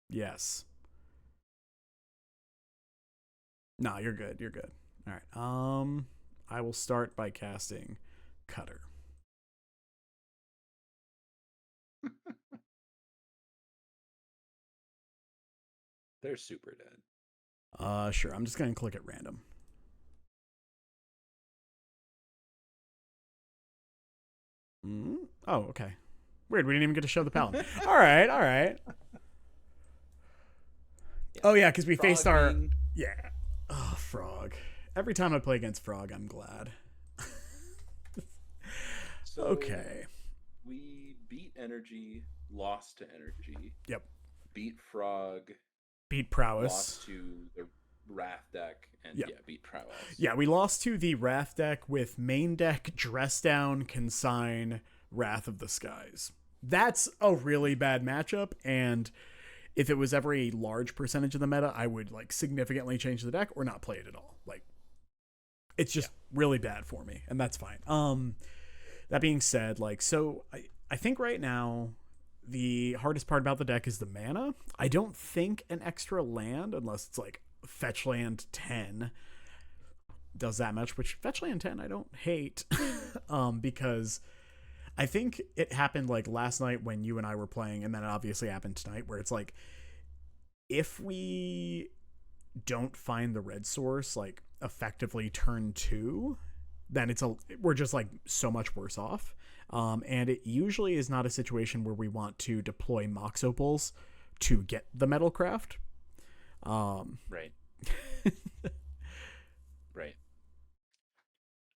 Yes. No, you're good. You're good. All right. I will start by casting Cutter. They're super dead. Sure. I'm just gonna click at random. Oh, okay. Weird. We didn't even get to show the paladin. All right. All right. Yeah. Oh yeah, because we Frog faced our being... yeah. Oh, Frog. Every time I play against Frog, I'm glad. So okay. We beat energy, lost to energy. Yep. Beat Frog. Beat Prowess. Lost to the Wrath deck, and yep. yeah, beat Prowess. Yeah, we lost to the Wrath deck with main deck, Dress Down, Consign, Wrath of the Skies. That's a really bad matchup, and if it was ever a large percentage of the meta, I would like significantly change the deck or not play it at all. Like, it's just really bad for me, and that's fine. That being said, like, so I think right now the hardest part about the deck is the mana. I don't think an extra land, unless it's like fetch land 10, does that much, which fetch land 10 I don't hate. Because I think it happened like last night when you and I were playing, and then it obviously happened tonight, where it's like, if we don't find the red source like effectively turn 2, then we're just like so much worse off. And it usually is not a situation where we want to deploy Mox Opals to get the Metalcraft. Right. Right.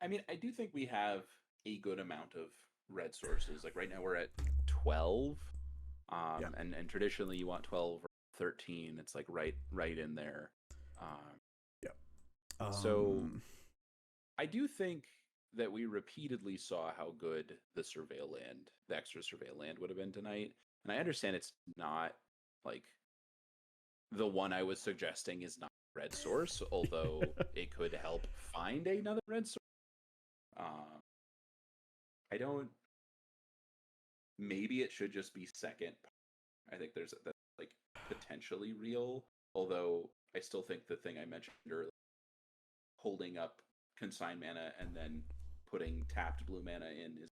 I mean, I do think we have a good amount of red sources. Like right now we're at 12. Yeah. And traditionally you want 12 or 13. It's like right in there. Yeah. So I do think that we repeatedly saw how good the extra surveil land would have been tonight. And I understand it's not like the one I was suggesting is not a red source, although it could help find another red source. I don't. Maybe it should just be second. I think that's like potentially real, although I still think the thing I mentioned earlier, holding up consign mana and then putting tapped blue mana in is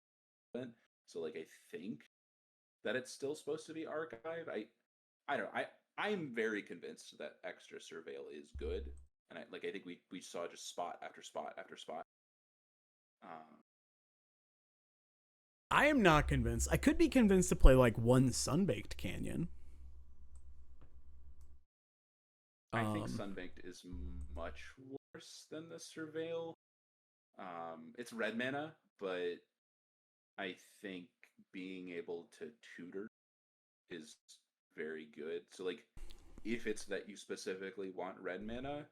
relevant. So like I think that it's still supposed to be archive. I don't know. I'm very convinced that extra surveil is good, and I think we saw just spot after spot after spot. I am not convinced. I could be convinced to play like one Sunbaked Canyon. I think Sunbaked is much worse than the surveil. It's red mana, but I think being able to tutor is very good. So like, if it's that you specifically want red mana,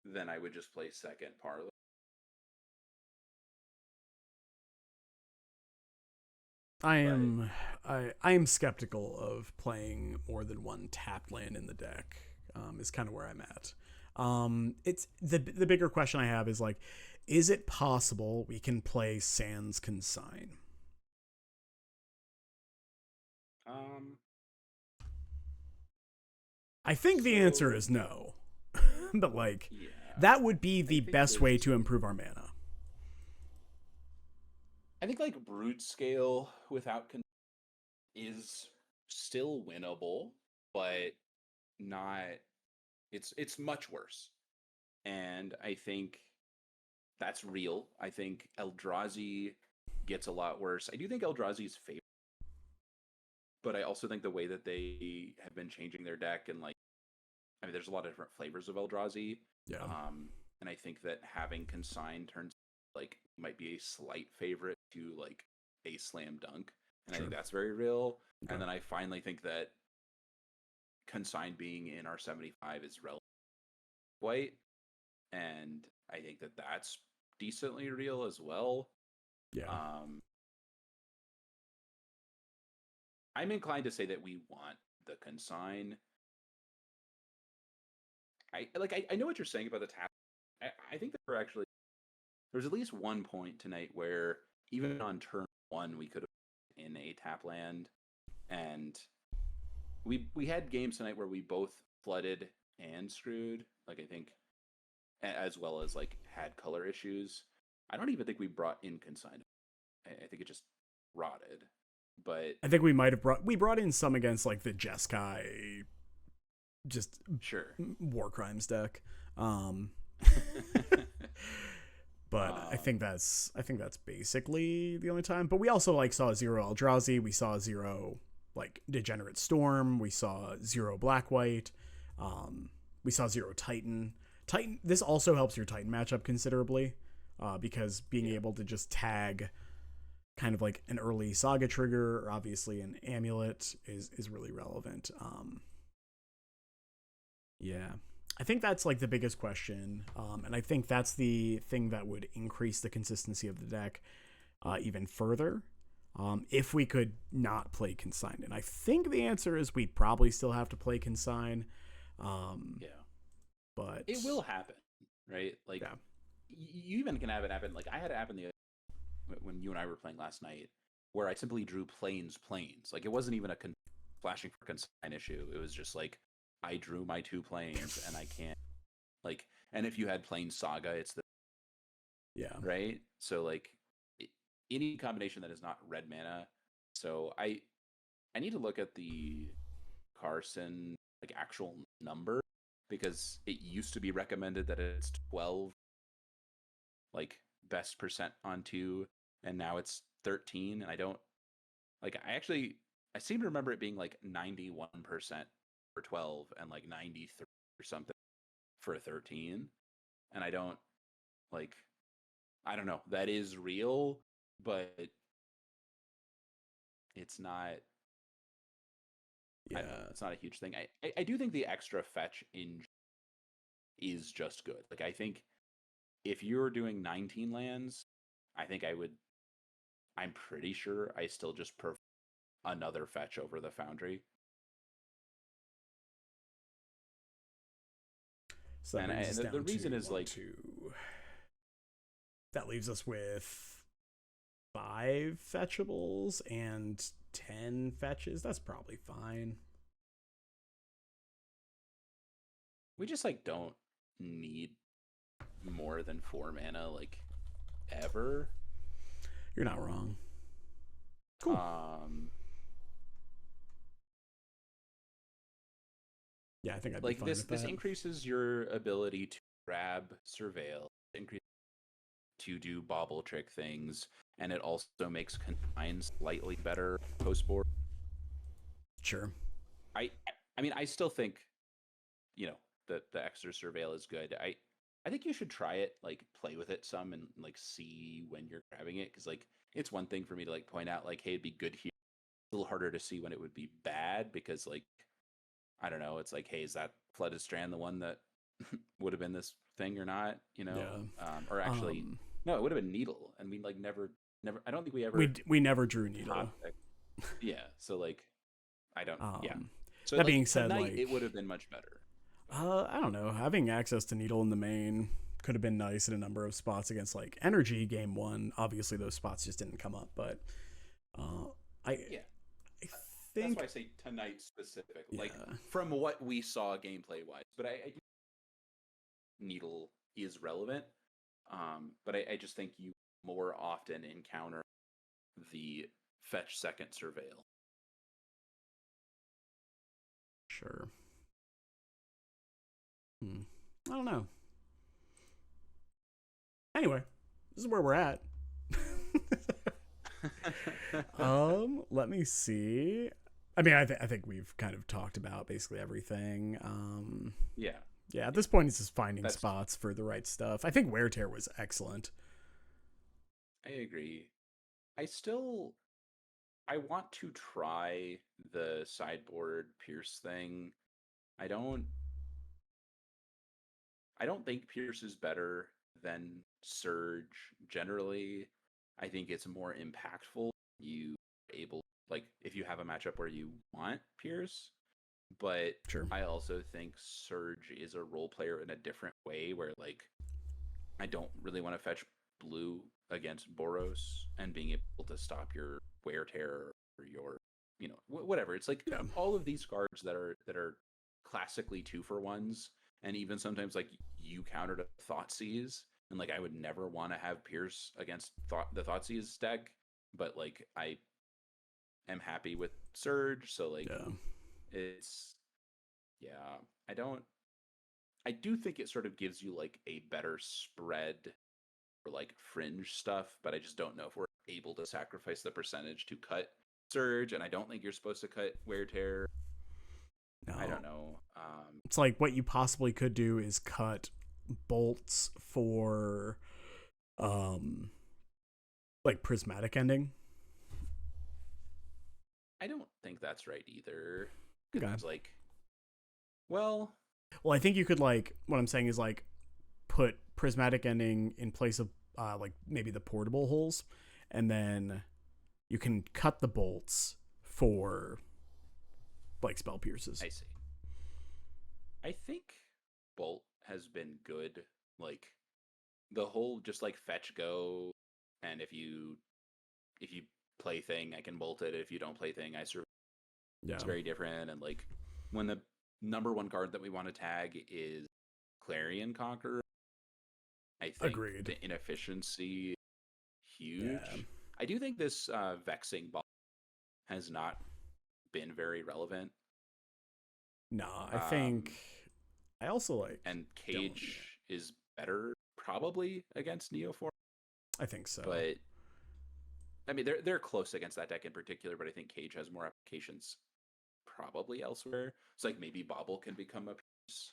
then I would just play second Parlor. I am skeptical of playing more than one tapped land in the deck. Is kind of where I'm at. It's the bigger question I have is like, is it possible we can play Sans Consign? I think the answer is no. But like, yeah, that would be the best way to improve our mana. I think like Brood Scale without is still winnable, but not. It's much worse, and I think that's real. I think Eldrazi gets a lot worse. I do think Eldrazi's favorite, but I also think the way that they have been changing their deck, and like, I mean, there's a lot of different flavors of Eldrazi. Yeah. And I think that having Consign turns like might be a slight favorite to like a slam dunk, and I think that's very real. Okay. And then I finally think that Consign being in our 75 is relevant white, and I think that that's decently real as well. Yeah. I'm inclined to say that we want the consign. I know what you're saying about the tap. I think that there's at least one point tonight where even on turn one we could have in a tap land, and we had games tonight where we both flooded and screwed. Like I think, as well as like had color issues. I don't even think we brought in consign. I think it just rotted. But I think we might have brought in some against like the Jeskai, just sure, war crimes deck. But I think that's basically the only time. But we also like saw 0 Eldrazi, we saw 0 like Degenerate Storm, we saw 0 Black White, we saw 0 Titan. This also helps your Titan matchup considerably, because being able to just tag kind of like an early Saga trigger, or obviously an Amulet, is really relevant. Yeah. I think that's like the biggest question, and I think that's the thing that would increase the consistency of the deck even further, if we could not play Consign. And I think the answer is we probably still have to play Consign. But it will happen, right? Like, you even can have it happen. Like I had it happen when you and I were playing last night, where I simply drew planes. Like it wasn't even a flashing for Consign issue. It was just like I drew my 2 planes and I can't, like, and if you had Plane Saga, it's the right. So like any combination that is not red mana. So I need to look at the Carson like actual number, because it used to be recommended that it's 12 like best percent on 2, and now it's 13, and I don't like I seem to remember it being like 91% for 12 and like 93 or something for 13, and I don't know, that is real, but it's not it's not a huge thing. I do think the extra fetch in is just good. Like I think if you're doing 19 lands, I'm pretty sure I still just prefer another fetch over the Foundry. So the reason is like that leaves us with 5 fetchables and 10 fetches. That's probably fine. We just like don't need more than 4 mana like ever. You're not wrong. Cool. Yeah, I think I'd like be fine with this that. increases your ability to grab, surveil, to do bobble trick things, and it also makes Consign slightly better post board. Sure. I mean, I still think, the extra surveil is good. I think you should try it, like play with it some and like see when you're grabbing it, because like it's one thing for me to like point out like, hey, it'd be good here. It's a little harder to see when it would be bad, because like I don't know, it's like, hey, is that Flooded Strand the one that would have been this thing or not? Or actually, no, it would have been Needle, and we like never. I don't think we ever. We never drew Needle. Yeah, so like, I don't. Yeah. So that like, being said, tonight, like it would have been much better. I don't know. Having access to Needle in the main could have been nice in a number of spots against like Energy game 1. Obviously, those spots just didn't come up, but I think that's why I say tonight specific, like from what we saw gameplay wise. But I do Needle is relevant, but I just think you more often encounter the fetch second surveil. Sure. I don't know. Anyway, this is where we're at. Let me see. I mean, I think we've kind of talked about basically everything. Yeah. At this point, it's just finding spots for the right stuff. I think Wear Tear was excellent. I agree. I want to try the sideboard Pierce thing. I don't think Pierce is better than Surge generally. I think it's more impactful. You able, like, if you have a matchup where you want Pierce, but Sure. I also think Surge is a role player in a different way where like I don't really want to fetch blue against Boros and being able to stop your wear tear or your whatever. It's like Yeah. all of these cards that are classically 2-for-1s, and even sometimes like you countered a Thoughtseize, and like I would never want to have Pierce against the Thoughtseize deck, but like I am happy with Surge, so like Yeah. it's yeah. I do think it sort of gives you like a better spread for like fringe stuff, but I just don't know if we're able to sacrifice the percentage to cut Surge, and I don't think you're supposed to cut Wear Tear. I don't No. know. It's like what you possibly could do is cut bolts for like prismatic ending. I don't think that's right either. Okay. Because like, well, Well, I think you could like what I'm saying is like put prismatic ending in place of like maybe the portable holes, and then you can cut the bolts for like spell pierces. I see. I think Bolt has been good. Like the whole just like fetch go, and if you play thing, I can bolt it. If you don't play thing, I survive. Yeah. It's very different. And like when the number one card that we want to tag is Clarion Conqueror, I think Agreed. the inefficiency huge. Yeah. I do think this vexing ball has not been very relevant. Nah, I think I also like and Cage is better probably against Neoform. I think so. But I mean they're close against that deck in particular, but I think Cage has more applications probably elsewhere. It's like maybe Bobble can become a piece.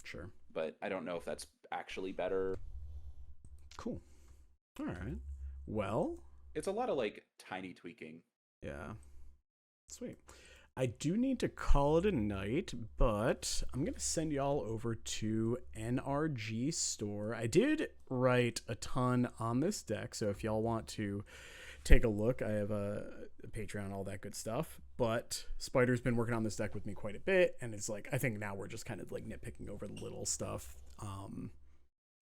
Sure. But I don't know if that's actually better. Cool. All right. Well, it's a lot of like tiny tweaking. Yeah. Sweet. I do need to call it a night, but I'm going to send y'all over to NRG Store. I did write a ton on this deck, so if y'all want to take a look, I have a Patreon, all that good stuff. But Spider's been working on this deck with me quite a bit, and it's like, I think now we're just kind of like nitpicking over the little stuff.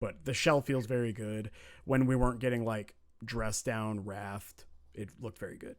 But the shell feels very good. When we weren't getting like dressed down, wrathed, it looked very good.